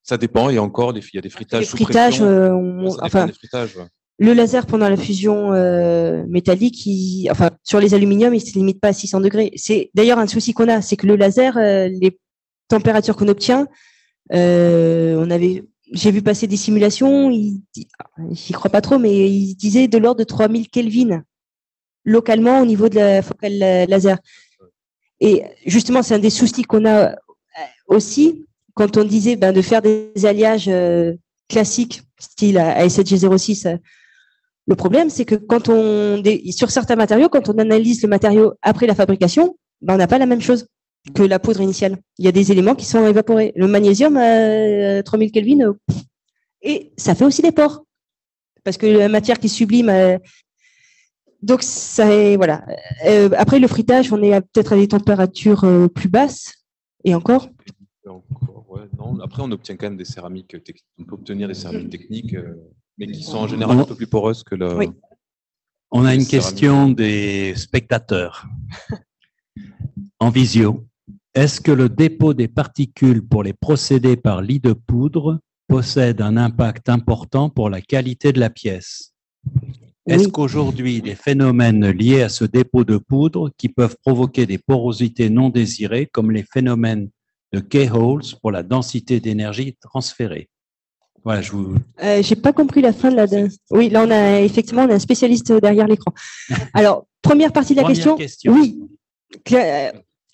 Ça dépend, il y a encore il y a des fritages sous pression. Le laser pendant la fusion métallique, sur les aluminiums, il ne se limite pas à 600 degrés. C'est d'ailleurs un souci qu'on a, c'est que le laser, les températures qu'on obtient, j'ai vu passer des simulations, j'y crois pas trop, mais ils disaient de l'ordre de 3000 Kelvin localement au niveau de la focale laser. Et justement, c'est un des soucis qu'on a aussi quand on disait de faire des alliages classiques, style ASHG06. Le problème, c'est que sur certains matériaux, quand on analyse le matériau après la fabrication, on n'a pas la même chose que la poudre initiale. Il y a des éléments qui sont évaporés. Le magnésium à 3000 Kelvin, et ça fait aussi des pores. Parce que la matière qui sublime. Donc, voilà. Après, le frittage, on est peut-être à des températures plus basses. Et encore. Ouais, non. Après, on obtient quand même des céramiques. On peut obtenir des céramiques techniques, mais qui sont en général un peu plus poreuses que la. Oui. On a une question des spectateurs en visio. Est-ce que le dépôt des particules pour les procédés par lit de poudre possède un impact important pour la qualité de la pièce? Est-ce qu'aujourd'hui, des phénomènes liés à ce dépôt de poudre qui peuvent provoquer des porosités non désirées, comme les phénomènes de keyholes pour la densité d'énergie transférée? Voilà, j'ai pas compris la fin de la. Oui, là on a effectivement un spécialiste derrière l'écran. Alors, première partie de la question. Oui.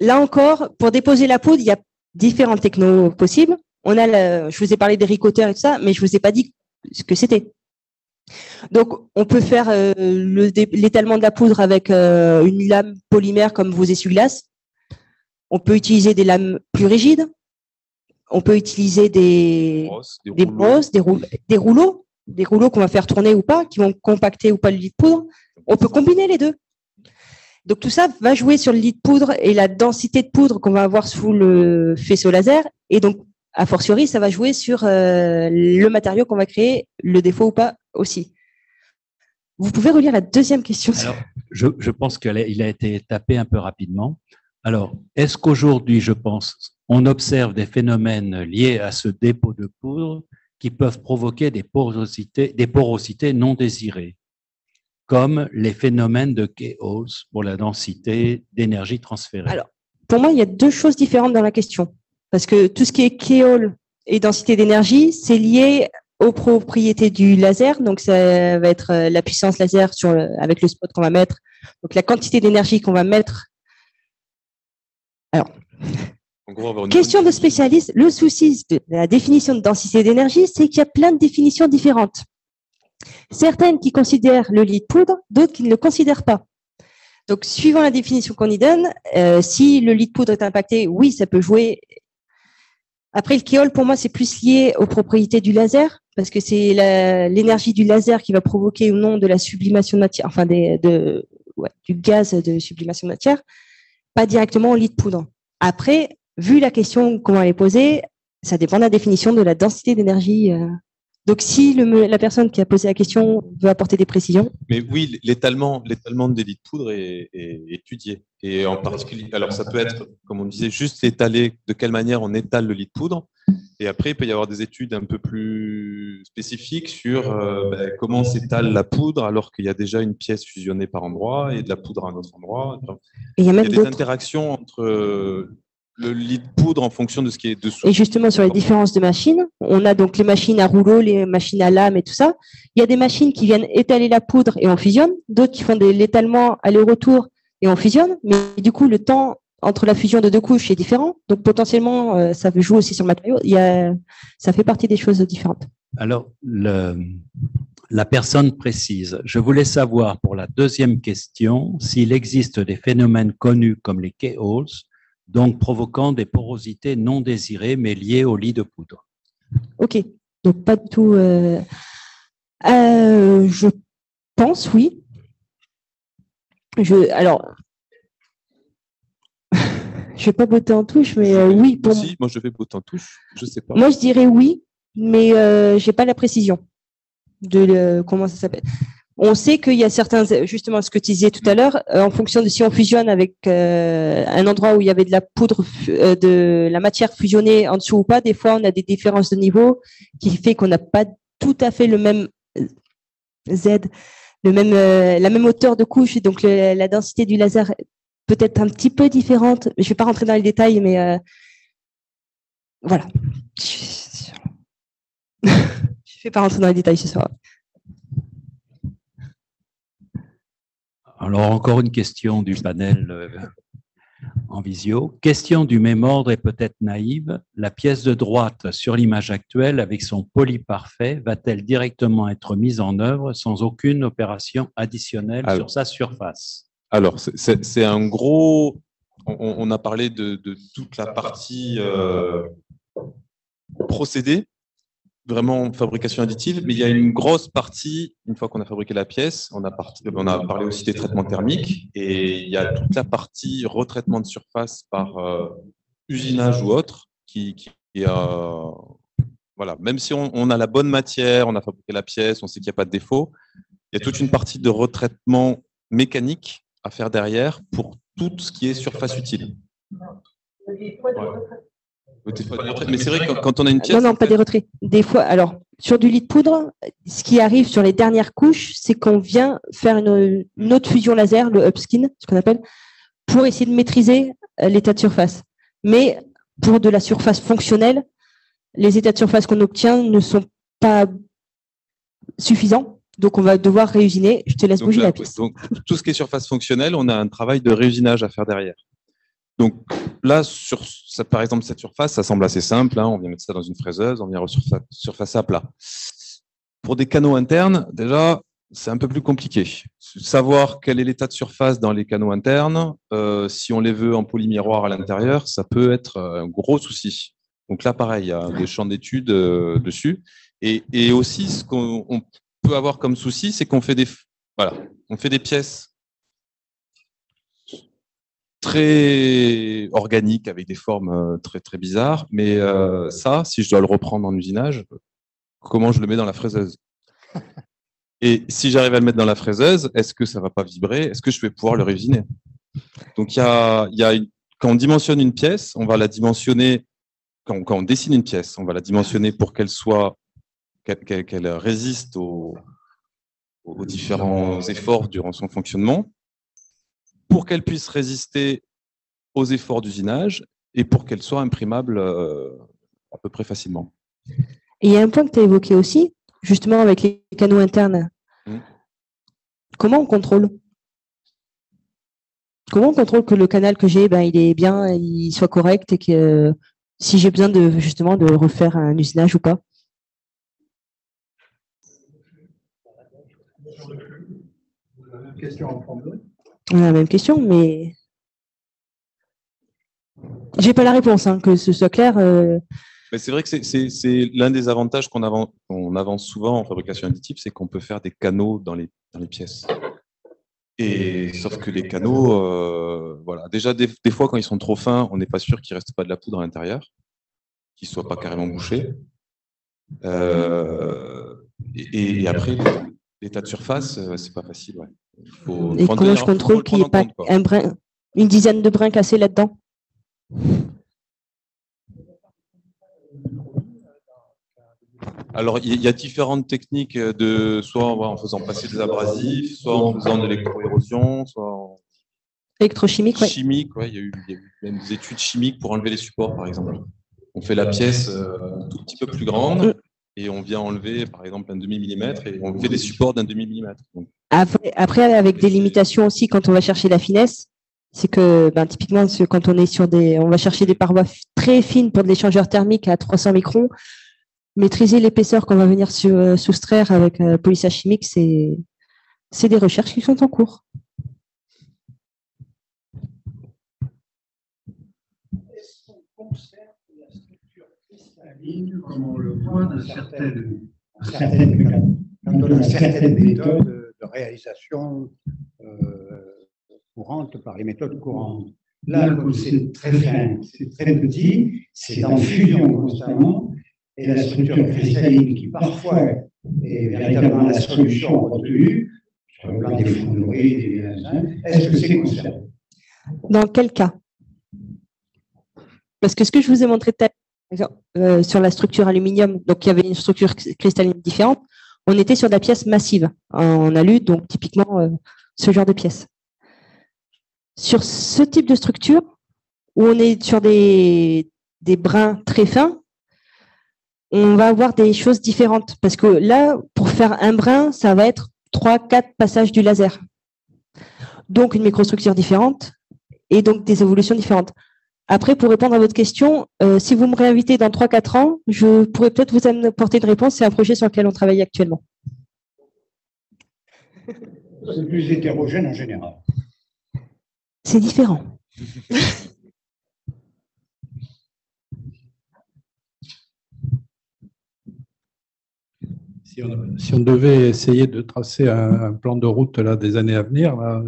Là encore, pour déposer la poudre, il y a différentes technos possibles. Je vous ai parlé des ricoteurs et tout ça, mais je vous ai pas dit ce que c'était. Donc, on peut faire l'étalement de la poudre avec une lame polymère comme vos essuie-glaces. On peut utiliser des lames plus rigides. On peut utiliser des rouleaux qu'on va faire tourner ou pas, qui vont compacter ou pas le lit de poudre. On peut combiner les deux. Donc, tout ça va jouer sur le lit de poudre et la densité de poudre qu'on va avoir sous le faisceau laser. Et donc, a fortiori, ça va jouer sur le matériau qu'on va créer, le défaut ou pas aussi. Vous pouvez relire la deuxième question. Alors, je pense qu'il a été tapé un peu rapidement. Alors, est-ce qu'aujourd'hui, je pense, on observe des phénomènes liés à ce dépôt de poudre qui peuvent provoquer des porosités non désirées, comme les phénomènes de keyholes pour la densité d'énergie transférée? Alors, pour moi, il y a deux choses différentes dans la question. Parce que tout ce qui est keyhole et densité d'énergie, c'est lié aux propriétés du laser. Donc, ça va être la puissance laser avec le spot qu'on va mettre. Donc, la quantité d'énergie qu'on va mettre. Alors, question de spécialiste. Le souci de la définition de densité d'énergie, c'est qu'il y a plein de définitions différentes. Certaines qui considèrent le lit de poudre, d'autres qui ne le considèrent pas. Donc, suivant la définition qu'on y donne, si le lit de poudre est impacté, oui, ça peut jouer. Après, le keyhole, pour moi, c'est plus lié aux propriétés du laser, parce que c'est l'énergie du laser qui va provoquer ou non de la sublimation de matière, enfin du gaz de sublimation de matière, pas directement au lit de poudre. Après, vu la question qu'on va les poser, ça dépend de la définition de la densité d'énergie. Donc, si la personne qui a posé la question veut apporter des précisions. Mais oui, l'étalement des lits de poudre est étudié. Et en particulier, alors ça peut être, comme on disait, juste étaler, de quelle manière on étale le lit de poudre. Et après, il peut y avoir des études un peu plus spécifiques sur comment s'étale la poudre alors qu'il y a déjà une pièce fusionnée par endroit et de la poudre à un autre endroit. Et il y a des interactions entre le lit de poudre en fonction de ce qui est dessous. Et justement, sur les différences de machines, on a donc les machines à rouleau, les machines à lame et tout ça. Il y a des machines qui viennent étaler la poudre et on fusionne, d'autres qui font de l'étalement aller-retour et on fusionne. Mais du coup, le temps entre la fusion de deux couches est différent. Donc, potentiellement, ça joue aussi sur le matériau. Ça fait partie des choses différentes. Alors, la personne précise. Je voulais savoir, pour la deuxième question, s'il existe des phénomènes connus comme les keyholes, donc provoquant des porosités non désirées, mais liées au lit de poudre. OK. Donc, pas du tout. Je pense, oui. Alors, je ne vais pas botter en touche, mais oui. Si, moi, je vais botter en touche. Je ne sais pas. Moi, je dirais oui, mais je n'ai pas la précision de comment ça s'appelle. On sait qu'il y a certains, justement, ce que tu disais tout à l'heure, en fonction de si on fusionne avec un endroit où il y avait de la poudre, de la matière fusionnée en dessous ou pas, des fois, on a des différences de niveau qui fait qu'on n'a pas tout à fait le même Z, la même hauteur de couche, et donc la densité du laser peut être un petit peu différente. Je ne vais pas rentrer dans les détails, mais voilà. Je ne vais pas rentrer dans les détails ce soir. Alors, encore une question du panel en visio. Question du même ordre et peut-être naïve. La pièce de droite sur l'image actuelle, avec son poly parfait, va-t-elle directement être mise en œuvre sans aucune opération additionnelle sur sa surface? Alors, c'est un gros... On a parlé de toute la partie procédé, vraiment fabrication additive, mais il y a une grosse partie, une fois qu'on a fabriqué la pièce, on a parlé aussi des traitements thermiques, et il y a toute la partie retraitement de surface par usinage ou autre, voilà, même si on a la bonne matière, on a fabriqué la pièce, on sait qu'il n'y a pas de défaut, il y a toute une partie de retraitement mécanique à faire derrière pour tout ce qui est surface utile. Mais c'est vrai que quand on a une pièce... Non, pas des retraits. Des fois, alors, sur du lit de poudre, ce qui arrive sur les dernières couches, c'est qu'on vient faire une autre fusion laser, le upskin, ce qu'on appelle, pour essayer de maîtriser l'état de surface. Mais pour de la surface fonctionnelle, les états de surface qu'on obtient ne sont pas suffisants. Donc, on va devoir réusiner. Je te laisse bouger la pièce. Donc, tout ce qui est surface fonctionnelle, on a un travail de réusinage à faire derrière. Donc là, par exemple, cette surface, ça semble assez simple. On vient mettre ça dans une fraiseuse, on vient surfacer à plat. Pour des canaux internes, déjà, c'est un peu plus compliqué. Savoir quel est l'état de surface dans les canaux internes, si on les veut en polymiroir à l'intérieur, ça peut être un gros souci. Donc là, pareil, il y a des champs d'études dessus. Et aussi, ce qu'on peut avoir comme souci, c'est qu'on fait des pièces très organiques avec des formes très très bizarres, mais ça, si je dois le reprendre en usinage, comment je le mets dans la fraiseuse? Et si j'arrive à le mettre dans la fraiseuse, est-ce que ça va pas vibrer? Est-ce que je vais pouvoir le réusiner? Donc quand on dimensionne une pièce, on va la dimensionner. Quand on dessine une pièce, on va la dimensionner pour qu'elle résiste aux différents efforts durant son fonctionnement, pour qu'elle puisse résister aux efforts d'usinage et pour qu'elle soit imprimable à peu près facilement. Et il y a un point que tu as évoqué aussi, justement avec les canaux internes. Comment on contrôle? Comment on contrôle que le canal que j'ai, il est bien, il soit correct et que si j'ai besoin justement de refaire un usinage ou pas? On a la même question, mais j'ai pas la réponse, que ce soit clair. Mais c'est vrai que c'est l'un des avantages qu'on avance souvent en fabrication additive, c'est qu'on peut faire des canaux dans les pièces. Et sauf que les canaux, voilà, déjà des fois quand ils sont trop fins, on n'est pas sûr qu'il reste pas de la poudre à l'intérieur, qu'il soit pas carrément bouché. Et après, l'état de surface, c'est pas facile. Ouais. Et comment je contrôle qu'il n'y ait pas une dizaine de brins cassés là-dedans? Alors, il y a différentes techniques, soit en faisant passer des abrasifs, soit en faisant de l'électroérosion, soit en... Électrochimique, oui. Chimique, il y a eu même des études chimiques pour enlever les supports, par exemple. On fait la pièce un tout petit peu plus grande et on vient enlever, par exemple, un demi-millimètre et on fait des supports d'un demi-millimètre. Après, avec des limitations aussi, quand on va chercher la finesse, c'est que typiquement, quand on est on va chercher des parois très fines pour de l'échangeur thermique à 300 microns, maîtriser l'épaisseur qu'on va venir soustraire avec polissage chimique, c'est des recherches qui sont en cours. Est-ce qu'on conserve la structure cristalline comme on le voit dans certaines méthodes de réalisation courantes par les méthodes courantes? Là, comme c'est très fin, c'est très petit, c'est en fusion constamment. Et la structure cristalline qui parfois est véritablement la solution retenue, sur le plan des fonderies, des benzènes, est-ce que c'est conservé? Dans quel cas? Parce que ce que je vous ai montré tout à l'heure, sur la structure aluminium, donc il y avait une structure cristalline différente, on était sur de la pièce massive en alu, donc typiquement ce genre de pièce. Sur ce type de structure, où on est sur des brins très fins, on va avoir des choses différentes. Parce que là, pour faire un brin, ça va être 3-4 passages du laser. Donc, une microstructure différente. et donc des évolutions différentes. Après, pour répondre à votre question, si vous me réinvitez dans 3-4 ans, je pourrais peut-être vous apporter une réponse. C'est un projet sur lequel on travaille actuellement. C'est plus hétérogène en général. C'est différent. Si on devait essayer de tracer un plan de route là, des années à venir, là,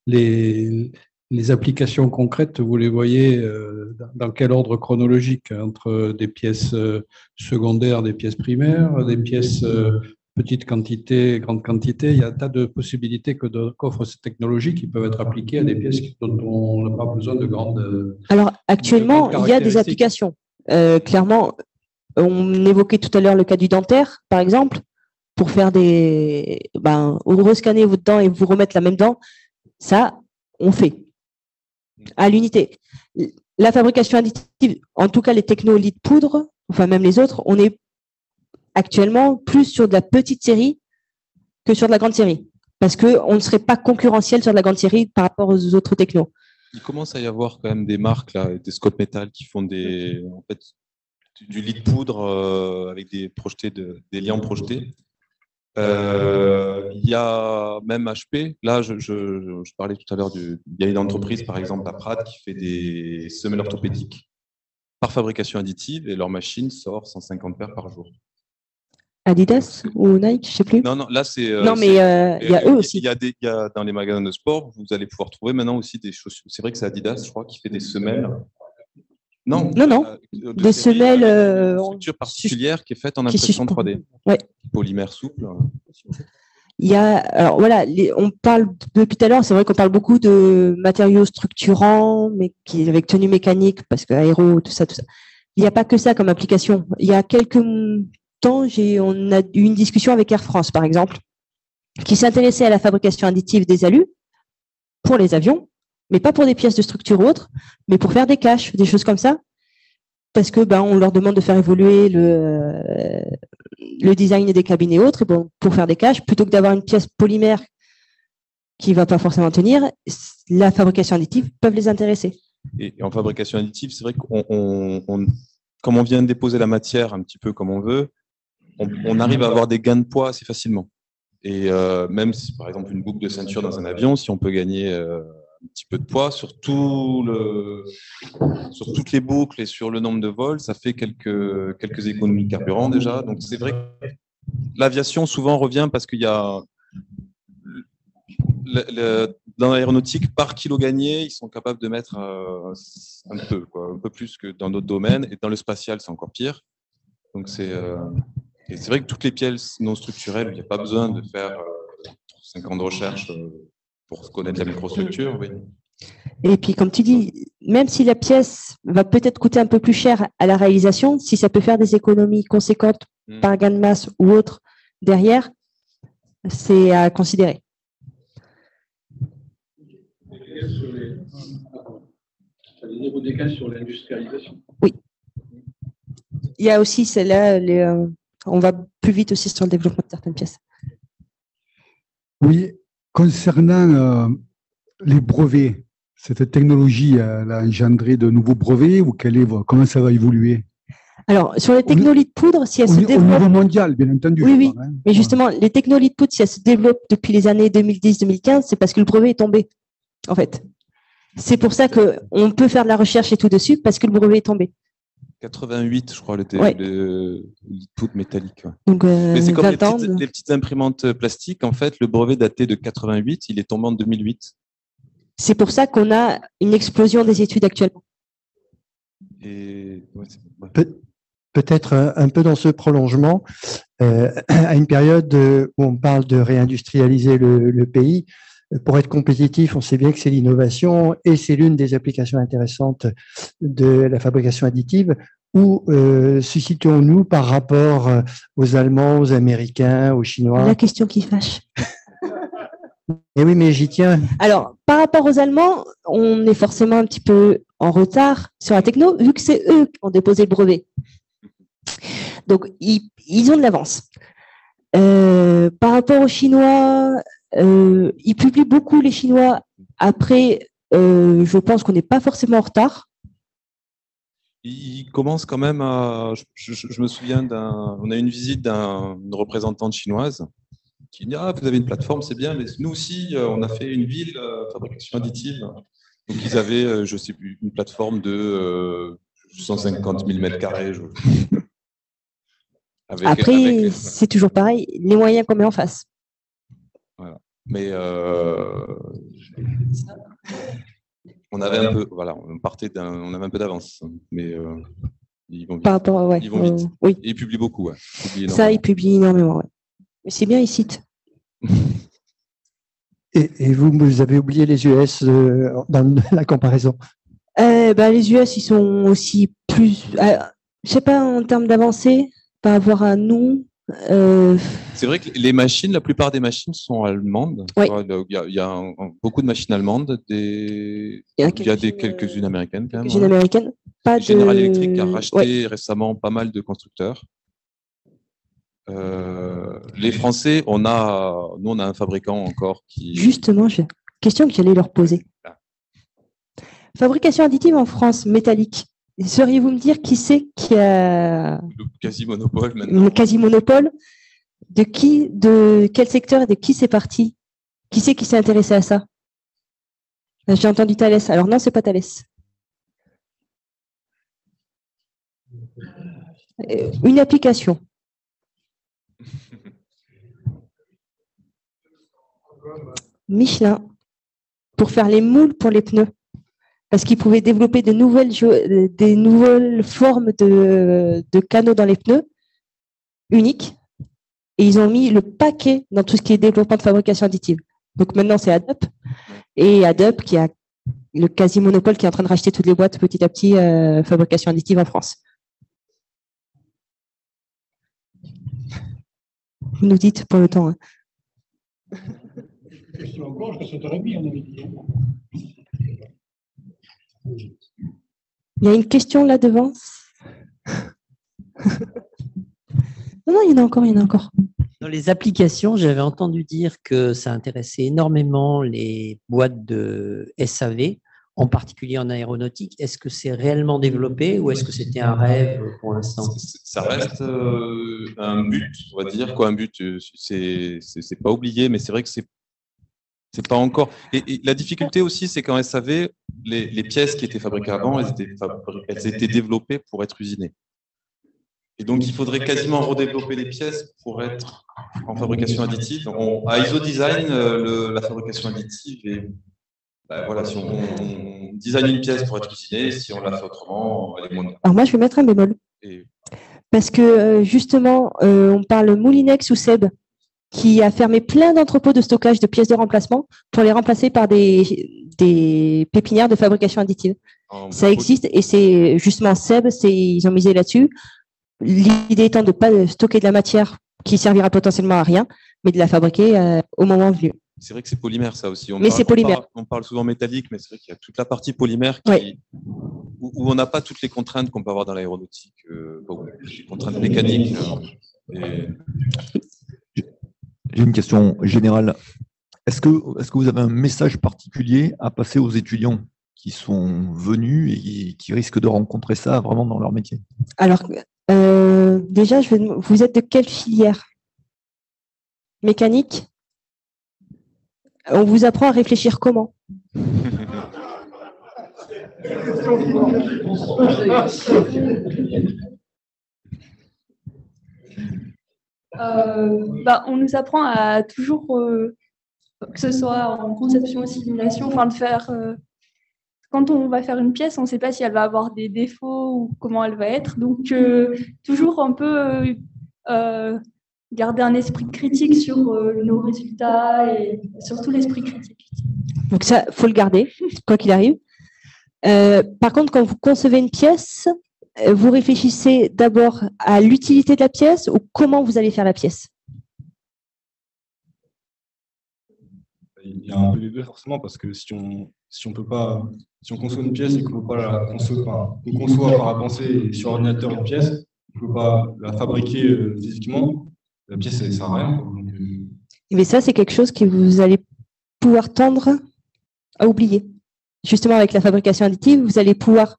les applications concrètes, vous les voyez dans quel ordre chronologique? Entre des pièces secondaires, des pièces primaires, des pièces petite quantité, grande quantité? Il y a un tas de possibilités qu'offre cette technologie qui peuvent être appliquées à des pièces dont on n'a pas besoin de grandes. Alors, actuellement, il y a des applications. Clairement, on évoquait tout à l'heure le cas du dentaire, par exemple, pour faire vous rescanner votre dent et vous remettre la même dent. Ça, on fait à l'unité. La fabrication additive, en tout cas les techno-lits de poudre, enfin même les autres, on est actuellement plus sur de la petite série que sur de la grande série, parce qu'on ne serait pas concurrentiel sur de la grande série par rapport aux autres technos. Il commence à y avoir quand même des marques, là, des Scott Metal qui font du lit de poudre avec des liants projetés. Il y a même HP. Là, je parlais tout à l'heure il y a une entreprise, par exemple, à Prat, qui fait des semelles orthopédiques par fabrication additive et leur machine sort 150 paires par jour. Adidas ou Nike, je ne sais plus. Non, là, c'est. Non, mais il y a eux aussi. Il y a dans les magasins de sport, vous allez pouvoir trouver maintenant aussi des chaussures. C'est vrai que c'est Adidas, je crois, qui fait des semelles. Non. Des semelles. Une structure particulière qui est faite en impression 3D. Ouais. Polymère souple. Il y a, alors voilà, on parle depuis tout à l'heure, c'est vrai qu'on parle beaucoup de matériaux structurants, mais avec tenue mécanique, parce que aéro, tout ça. Il n'y a pas que ça comme application. Il y a quelques temps, on a eu une discussion avec Air France, par exemple, qui s'intéressait à la fabrication additive des alus pour les avions, mais pas pour des pièces de structure ou autres, mais pour faire des caches, des choses comme ça, parce que on leur demande de faire évoluer le design des cabines et autres, et pour faire des caches, plutôt que d'avoir une pièce polymère qui ne va pas forcément tenir, la fabrication additive peut les intéresser. Et en fabrication additive, c'est vrai comme on vient de déposer la matière un petit peu comme on veut, on arrive à avoir des gains de poids assez facilement. Et même si, par exemple, une boucle de ceinture dans un avion, si on peut gagner un petit peu de poids sur toutes les boucles et sur le nombre de vols, ça fait quelques économies de carburant déjà. Donc c'est vrai que l'aviation souvent revient parce qu'il y a dans l'aéronautique, par kilo gagné, ils sont capables de mettre un peu plus que dans d'autres domaines. Et dans le spatial, c'est encore pire. Donc et c'est vrai que toutes les pièces non structurelles, il n'y a pas besoin de faire 5 ans de recherche pour connaître la microstructure. Oui. Et puis, comme tu dis, même si la pièce va peut-être coûter un peu plus cher à la réalisation, si ça peut faire des économies conséquentes par gain de masse ou autre derrière, c'est à considérer. Des décals sur l'industrialisation. Oui. Il y a aussi celle-là, on va plus vite aussi sur le développement de certaines pièces. Oui, concernant les brevets, cette technologie elle a engendré de nouveaux brevets ou comment ça va évoluer? Alors, sur les technologies de poudre, si elles se développent… Au niveau mondial, bien entendu. Oui, mais justement, les technologies de poudre, si elles se développent depuis les années 2010-2015, c'est parce que le brevet est tombé, en fait. C'est pour ça qu'on peut faire de la recherche et tout dessus, parce que le brevet est tombé. 88, je crois, le poudre métallique. Ouais. Donc, mais c'est comme les petites imprimantes plastiques, en fait, le brevet daté de 88, il est tombé en 2008. C'est pour ça qu'on a une explosion des études actuellement. Et... Peut-être un peu dans ce prolongement, à une période où on parle de réindustrialiser le pays, pour être compétitif, on sait bien que c'est l'innovation et c'est l'une des applications intéressantes de la fabrication additive. Où suscitons-nous par rapport aux Allemands, aux Américains, aux Chinois? La question qui fâche. Et oui, mais j'y tiens. Alors, par rapport aux Allemands, on est forcément un petit peu en retard sur la techno, vu que c'est eux qui ont déposé le brevet. Donc, ils ont de l'avance. Par rapport aux Chinois, ils publient beaucoup, les Chinois, après je pense qu'on n'est pas forcément en retard. Il commence quand même à. Je me souviens on a eu une visite d'une représentante chinoise qui dit vous avez une plateforme, c'est bien, mais nous aussi, on a fait une ville fabrication additive. Donc, ils avaient, je sais plus, une plateforme de 150 000 mètres carrés. Après, c'est toujours pareil, les moyens qu'on met en face. Voilà. Mais on avait un peu, voilà, on avait un peu d'avance, mais ils vont vite. Par rapport, ouais, ils vont vite. Oui. Et ils publient beaucoup. Ouais. Ils publient énormément. Ouais. Mais c'est bien, ils citent. Et vous avez oublié les US dans la comparaison. Les US, ils sont aussi plus, je sais pas, en termes d'avancée par rapport à nous. C'est vrai que les machines, la plupart des machines sont allemandes. Oui. Il y a beaucoup de machines allemandes. Il y a quelques-unes américaines quand même. Quelques-unes américaines. General Electric a racheté récemment pas mal de constructeurs. Les Français, nous on a un fabricant encore qui. Justement, question que j'allais leur poser. Fabrication additive en France, métallique. Sauriez-vous me dire qui c'est qui a le quasi-monopole maintenant? Le quasi-monopole. De quel secteur et de qui c'est parti? Qui c'est qui s'est intéressé à ça? J'ai entendu Thales. Alors non, c'est pas Thales. Une application. Michelin, pour faire les moules pour les pneus. Parce qu'ils pouvaient développer des nouvelles formes de canaux dans les pneus, uniques. Et ils ont mis le paquet dans tout ce qui est développement de fabrication additive. Donc maintenant, c'est Adobe. Et Adobe, qui a le quasi-monopole, qui est en train de racheter toutes les boîtes petit à petit, fabrication additive en France. Vous nous dites pour le temps. Hein. Il y a une question là devant. Non, il y en a encore. Dans les applications, j'avais entendu dire que ça intéressait énormément les boîtes de SAV, en particulier en aéronautique. Est-ce que c'est réellement développé ou est-ce que c'était un rêve pour l'instant? Ça reste un but, on va dire. Un but, c'est pas oublié, mais c'est vrai que c'est pas encore. Et la difficulté aussi, c'est qu'en SAV, les pièces qui étaient fabriquées avant, elles étaient développées pour être usinées. Et donc, il faudrait quasiment redévelopper les pièces pour être en fabrication additive. À ISO-Design, la fabrication additive est... voilà, si on design une pièce pour être usinée, si on la fait autrement, elle est moins. Alors moi, je vais mettre un bémol. Parce que justement, on parle Moulinex ou Seb, qui a fermé plein d'entrepôts de stockage de pièces de remplacement pour les remplacer par des pépinières de fabrication additive. Ça existe et c'est justement Seb, ils ont misé là-dessus. L'idée étant de ne pas stocker de la matière qui servira potentiellement à rien, mais de la fabriquer au moment venu. C'est vrai que c'est polymère, ça aussi. On parle souvent métallique, mais c'est vrai qu'il y a toute la partie polymère où on n'a pas toutes les contraintes qu'on peut avoir dans l'aéronautique, les contraintes mécaniques. J'ai une question générale. Est-ce que vous avez un message particulier à passer aux étudiants qui sont venus et qui risquent de rencontrer ça vraiment dans leur métier? Alors, déjà, vous êtes de quelle filière? Mécanique? On vous apprend à réfléchir comment? On nous apprend à toujours, que ce soit en conception ou simulation, enfin de faire. Quand on va faire une pièce, on ne sait pas si elle va avoir des défauts ou comment elle va être. Donc, toujours un peu garder un esprit critique sur nos résultats et surtout l'esprit critique. Donc ça, il faut le garder, quoi qu'il arrive. Par contre, quand vous concevez une pièce, vous réfléchissez d'abord à l'utilité de la pièce ou comment vous allez faire la pièce? Il y a un peu les deux forcément, parce que si on conçoit une pièce et qu'on ne peut pas la conçoit par la pensée sur ordinateur une pièce, on ne peut pas la fabriquer physiquement, la pièce ça ne sert à rien. Mais ça, c'est quelque chose que vous allez pouvoir tendre à oublier. justement avec la fabrication additive, vous allez pouvoir,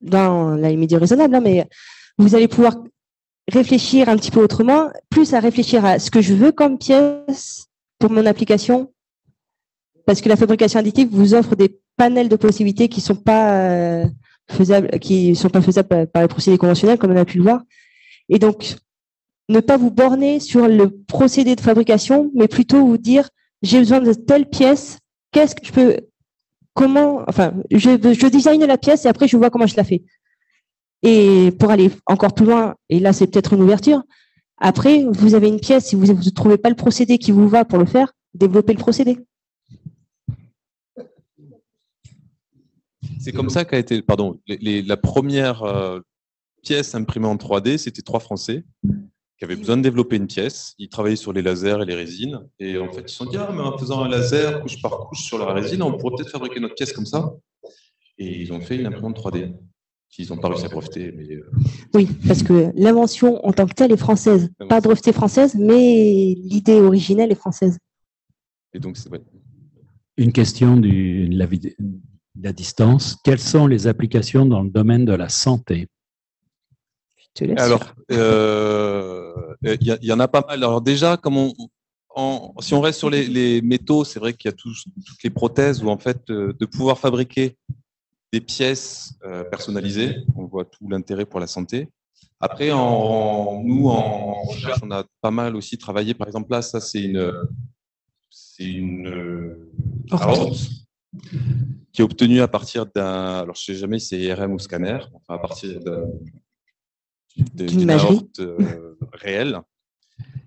dans la limite du raisonnable, hein, mais vous allez pouvoir réfléchir un petit peu autrement, plus à réfléchir à ce que je veux comme pièce pour mon application, parce que la fabrication additive vous offre des panels de possibilités qui sont pas faisables par les procédés conventionnels, comme on a pu le voir. Et donc, ne pas vous borner sur le procédé de fabrication, mais plutôt vous dire, j'ai besoin de telle pièce, qu'est-ce que je peux, comment, enfin, je design la pièce et après je vois comment je la fais. Et pour aller encore plus loin, et là c'est peut-être une ouverture, après vous avez une pièce, si vous ne trouvez pas le procédé qui vous va pour le faire, développez le procédé. C'est comme ça qu'a été, pardon, la première pièce imprimée en 3D, c'était 3 Français qui avaient besoin de développer une pièce. Ils travaillaient sur les lasers et les résines. Et en fait, ils se sont dit, ah, mais en faisant un laser couche par couche sur la résine, on pourrait peut-être fabriquer notre pièce comme ça. Et ils ont fait une imprimante 3D qu'ils n'ont pas réussi à breveter. Mais Oui, parce que l'invention en tant que telle est française. Pas brevetée française, mais l'idée originelle est française. Et donc, c'est vrai. Une question de la distance. Quelles sont les applications dans le domaine de la santé? Alors, il y en a pas mal. Alors déjà, comme si on reste sur les métaux, c'est vrai qu'il y a toutes les prothèses où en fait de pouvoir fabriquer des pièces personnalisées, on voit tout l'intérêt pour la santé. Après, nous en recherche, on a pas mal aussi travaillé. Par exemple, là, ça c'est une aorte qui est obtenue à partir d'un. Alors, je sais jamais si c'est IRM ou scanner. Enfin, à partir d'une aorte réelle.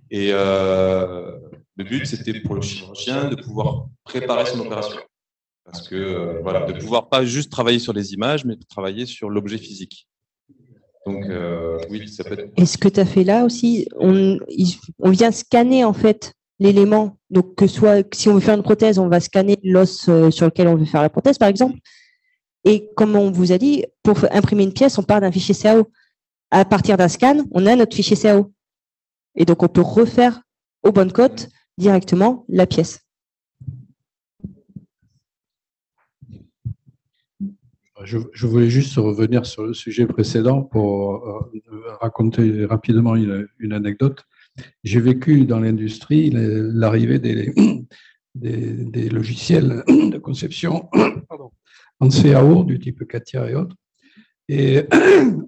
Et le but, c'était pour le chirurgien de pouvoir préparer son opération. Parce que, voilà, de pouvoir pas juste travailler sur les images, mais de travailler sur l'objet physique. Donc, oui, ça peut être. Et ce que tu as fait là aussi, on vient scanner en fait l'élément. Donc, que soit, si on veut faire une prothèse, on va scanner l'os sur lequel on veut faire la prothèse, par exemple. Et comme on vous a dit, pour imprimer une pièce, on part d'un fichier CAO. À partir d'un scan, on a notre fichier CAO. Et donc, on peut refaire aux bonnes cotes directement la pièce. Je voulais juste revenir sur le sujet précédent pour raconter rapidement une anecdote. J'ai vécu dans l'industrie l'arrivée des logiciels de conception en CAO du type CATIA et autres. Et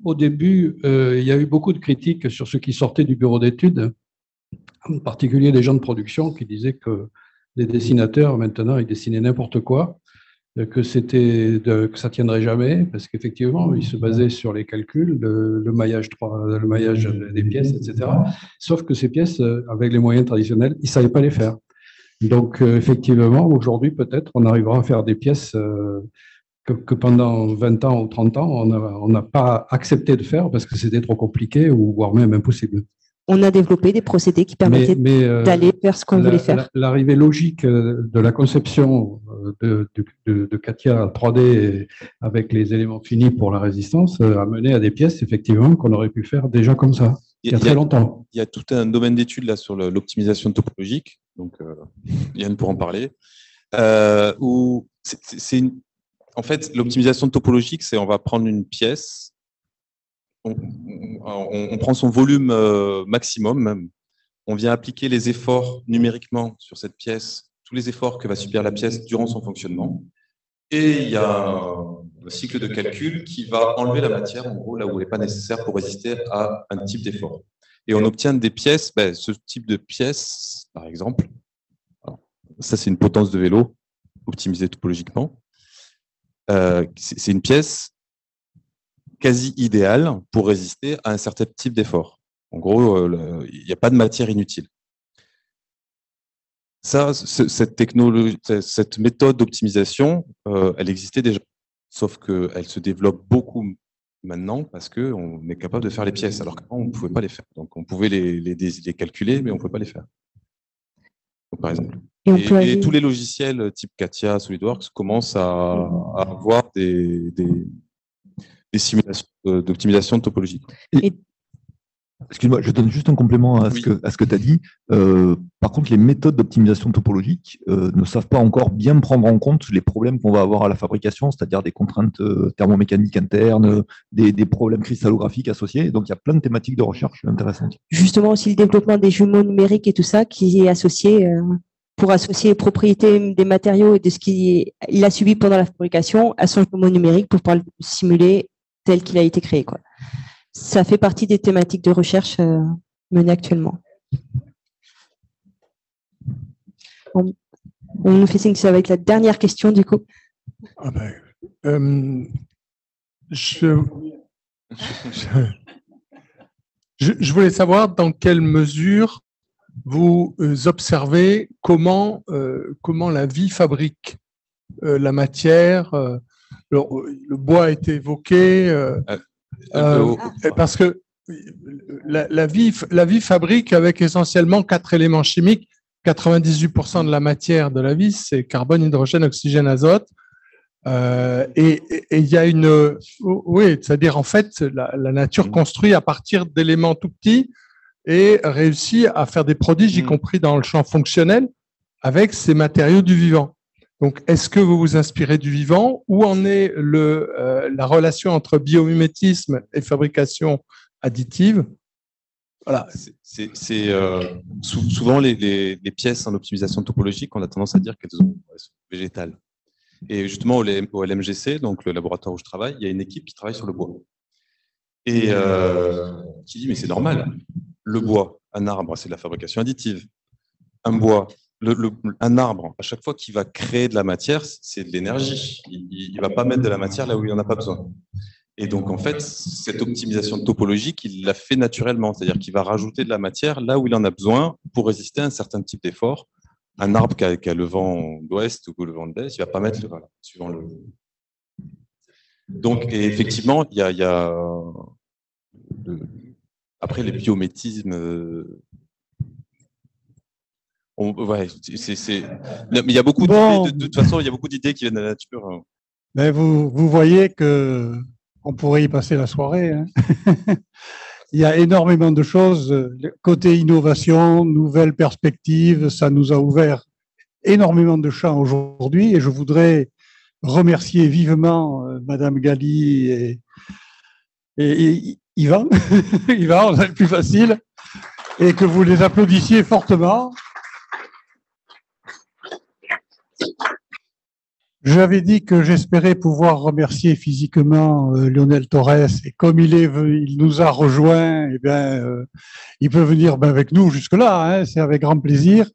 au début, il y a eu beaucoup de critiques sur ce qui sortait du bureau d'études, en particulier des gens de production qui disaient que les dessinateurs, maintenant, ils dessinaient n'importe quoi, que ça ne tiendrait jamais, parce qu'effectivement, ils se basaient sur les calculs, le maillage des pièces, etc. Sauf que ces pièces, avec les moyens traditionnels, ils ne savaient pas les faire. Donc, effectivement, aujourd'hui, peut-être, on arrivera à faire des pièces que pendant 20 ans ou 30 ans, on n'a pas accepté de faire parce que c'était trop compliqué ou voire même impossible. On a développé des procédés qui permettaient d'aller vers ce qu'on voulait faire. L'arrivée logique de la conception de CATIA 3D avec les éléments finis pour la résistance a mené à des pièces, effectivement, qu'on aurait pu faire déjà comme ça, il y a très longtemps. Il y a tout un domaine d'études là sur l'optimisation topologique, donc Yann pour en parler, où en fait, l'optimisation topologique, c'est on va prendre une pièce, on prend son volume maximum même, on vient appliquer les efforts numériquement sur cette pièce, tous les efforts que va subir la pièce durant son fonctionnement, et il y a un cycle de calcul qui va enlever la matière, en gros, là où elle n'est pas nécessaire pour résister à un type d'effort. Et on obtient des pièces, ce type de pièce, par exemple, alors, ça c'est une potence de vélo optimisée topologiquement. C'est une pièce quasi idéale pour résister à un certain type d'effort. En gros, il n'y a pas de matière inutile. Cette technologie, cette méthode d'optimisation, elle existait déjà, sauf qu'elle se développe beaucoup maintenant parce qu'on est capable de faire les pièces, alors qu'avant, on ne pouvait pas les faire. Donc, on pouvait les calculer, mais on ne pouvait pas les faire. Donc, par exemple. Et tous les logiciels type CATIA, SolidWorks commencent à avoir des simulations d'optimisation topologique. Excuse-moi, je donne juste un complément à ce que tu as dit. Par contre, les méthodes d'optimisation topologique ne savent pas encore bien prendre en compte les problèmes qu'on va avoir à la fabrication, c'est-à-dire des contraintes thermomécaniques internes, des problèmes cristallographiques associés. Donc, il y a plein de thématiques de recherche intéressantes. Justement, aussi le développement des jumeaux numériques et tout ça qui est associé pour associer les propriétés des matériaux et de ce qu'il a subi pendant la fabrication à son jumeau numérique pour pouvoir le simuler tel qu'il a été créé, quoi. Ça fait partie des thématiques de recherche menées actuellement. On nous fait signe que ça va être la dernière question, du coup. Ah ben, je voulais savoir dans quelle mesure vous observez comment la vie fabrique la matière. Le bois a été évoqué. Parce que la vie fabrique avec essentiellement 4 éléments chimiques. 98% de la matière de la vie, c'est carbone, hydrogène, oxygène, azote. Et il y a oui, c'est-à-dire en fait, la nature construit à partir d'éléments tout petits et réussit à faire des prodiges, y compris dans le champ fonctionnel, avec ces matériaux du vivant. Donc, est-ce que vous vous inspirez du vivant? Où en est la relation entre biomimétisme et fabrication additive? Voilà. Souvent, les pièces en optimisation topologique, on a tendance à dire qu'elles sont végétales. Et justement, au LMGC, donc le laboratoire où je travaille, il y a une équipe qui travaille sur le bois. Et qui dit, mais c'est normal. Le bois, un arbre, c'est de la fabrication additive. Un bois, un arbre, à chaque fois qu'il va créer de la matière, c'est de l'énergie. Il ne va pas mettre de la matière là où il n'en a pas besoin. Et donc, en fait, cette optimisation topologique, il la fait naturellement. C'est-à-dire qu'il va rajouter de la matière là où il en a besoin pour résister à un certain type d'effort. Un arbre qui a le vent d'ouest ou le vent d'est, il ne va pas mettre suivant le... Donc, et effectivement, il y a après les biométismes... Ouais, mais il y a beaucoup d'idées, de toute façon, il y a beaucoup d'idées qui viennent de la nature. Mais vous voyez que on pourrait y passer la soirée. Hein. Il y a énormément de choses. Côté innovation, nouvelles perspectives, ça nous a ouvert énormément de champs aujourd'hui. Et je voudrais remercier vivement Madame Galli et Yvan. Yvan, on a le plus facile. Et que vous les applaudissiez fortement. J'avais dit que j'espérais pouvoir remercier physiquement Lionel Torres et comme il nous a rejoints, eh bien, il peut venir avec nous jusque-là, hein, c'est avec grand plaisir.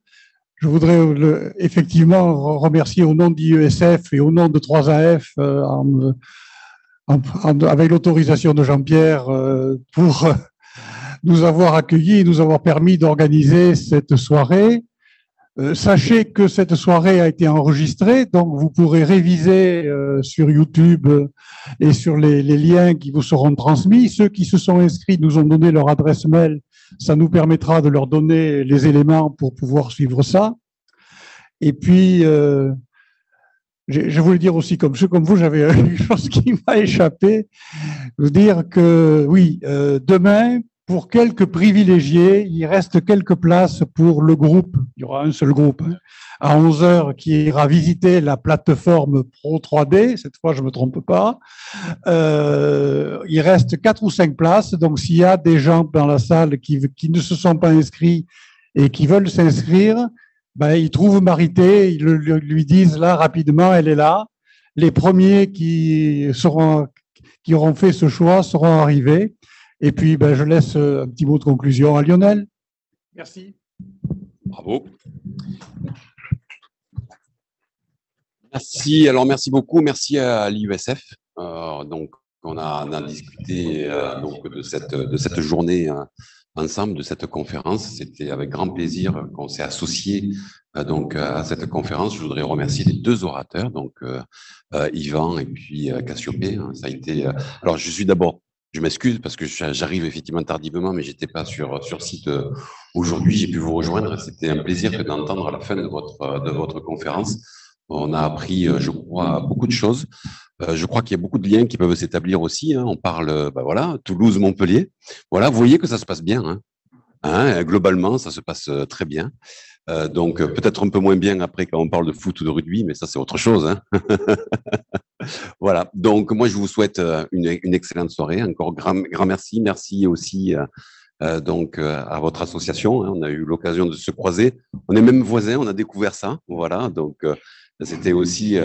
Je voudrais effectivement remercier au nom d'IESF et au nom de 3AF, avec l'autorisation de Jean-Pierre, pour nous avoir accueillis et nous avoir permis d'organiser cette soirée. Sachez que cette soirée a été enregistrée, donc vous pourrez réviser sur YouTube et sur les liens qui vous seront transmis. Ceux qui se sont inscrits nous ont donné leur adresse mail. Ça nous permettra de leur donner les éléments pour pouvoir suivre ça. Et puis, je voulais dire aussi, comme vous, j'avais une chose qui m'a échappé. Vous dire que, oui, demain, pour quelques privilégiés, il reste quelques places pour le groupe. Il y aura un seul groupe, hein, à 11h, qui ira visiter la plateforme Pro 3D. Cette fois, je ne me trompe pas. Il reste 4 ou 5 places. Donc, s'il y a des gens dans la salle qui ne se sont pas inscrits et qui veulent s'inscrire, ben, ils trouvent Marité, ils lui disent là, rapidement, elle est là. Les premiers qui auront fait ce choix seront arrivés. Et puis, ben, je laisse un petit mot de conclusion à Lionel. Merci. Bravo. Merci. Alors, merci beaucoup. Merci à l'IESF. Donc, on a discuté donc de cette journée ensemble, de cette conférence. C'était avec grand plaisir qu'on s'est associé donc à cette conférence. Je voudrais remercier les 2 orateurs, donc Yvan et puis Cassiopée. Ça a été. Alors, je m'excuse parce que j'arrive effectivement tardivement, mais j'étais pas sur site aujourd'hui. J'ai pu vous rejoindre. C'était un plaisir d'entendre à la fin de votre conférence. On a appris, je crois, beaucoup de choses. Je crois qu'il y a beaucoup de liens qui peuvent s'établir aussi. Hein. On parle, voilà, Toulouse-Montpellier. Voilà, vous voyez que ça se passe bien. Hein. Hein, globalement, ça se passe très bien. Donc, peut-être un peu moins bien après quand on parle de foot ou de rugby, mais ça, c'est autre chose. Hein. Voilà. Donc, moi, je vous souhaite une excellente soirée. Encore grand merci. Merci aussi donc à votre association. Hein. On a eu l'occasion de se croiser. On est même voisins. On a découvert ça. Voilà. Donc, c'était aussi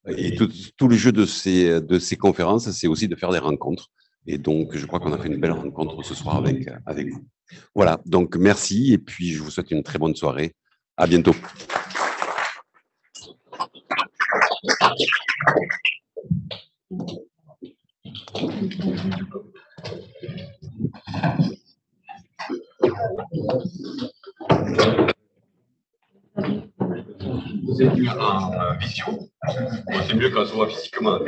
et tout le jeu de ces conférences, c'est aussi de faire des rencontres. Et donc, je crois qu'on a fait une belle rencontre ce soir avec vous. Voilà, donc merci et puis je vous souhaite une très bonne soirée. À bientôt. Vous êtes en vision. C'est mieux quand on se voit physiquement.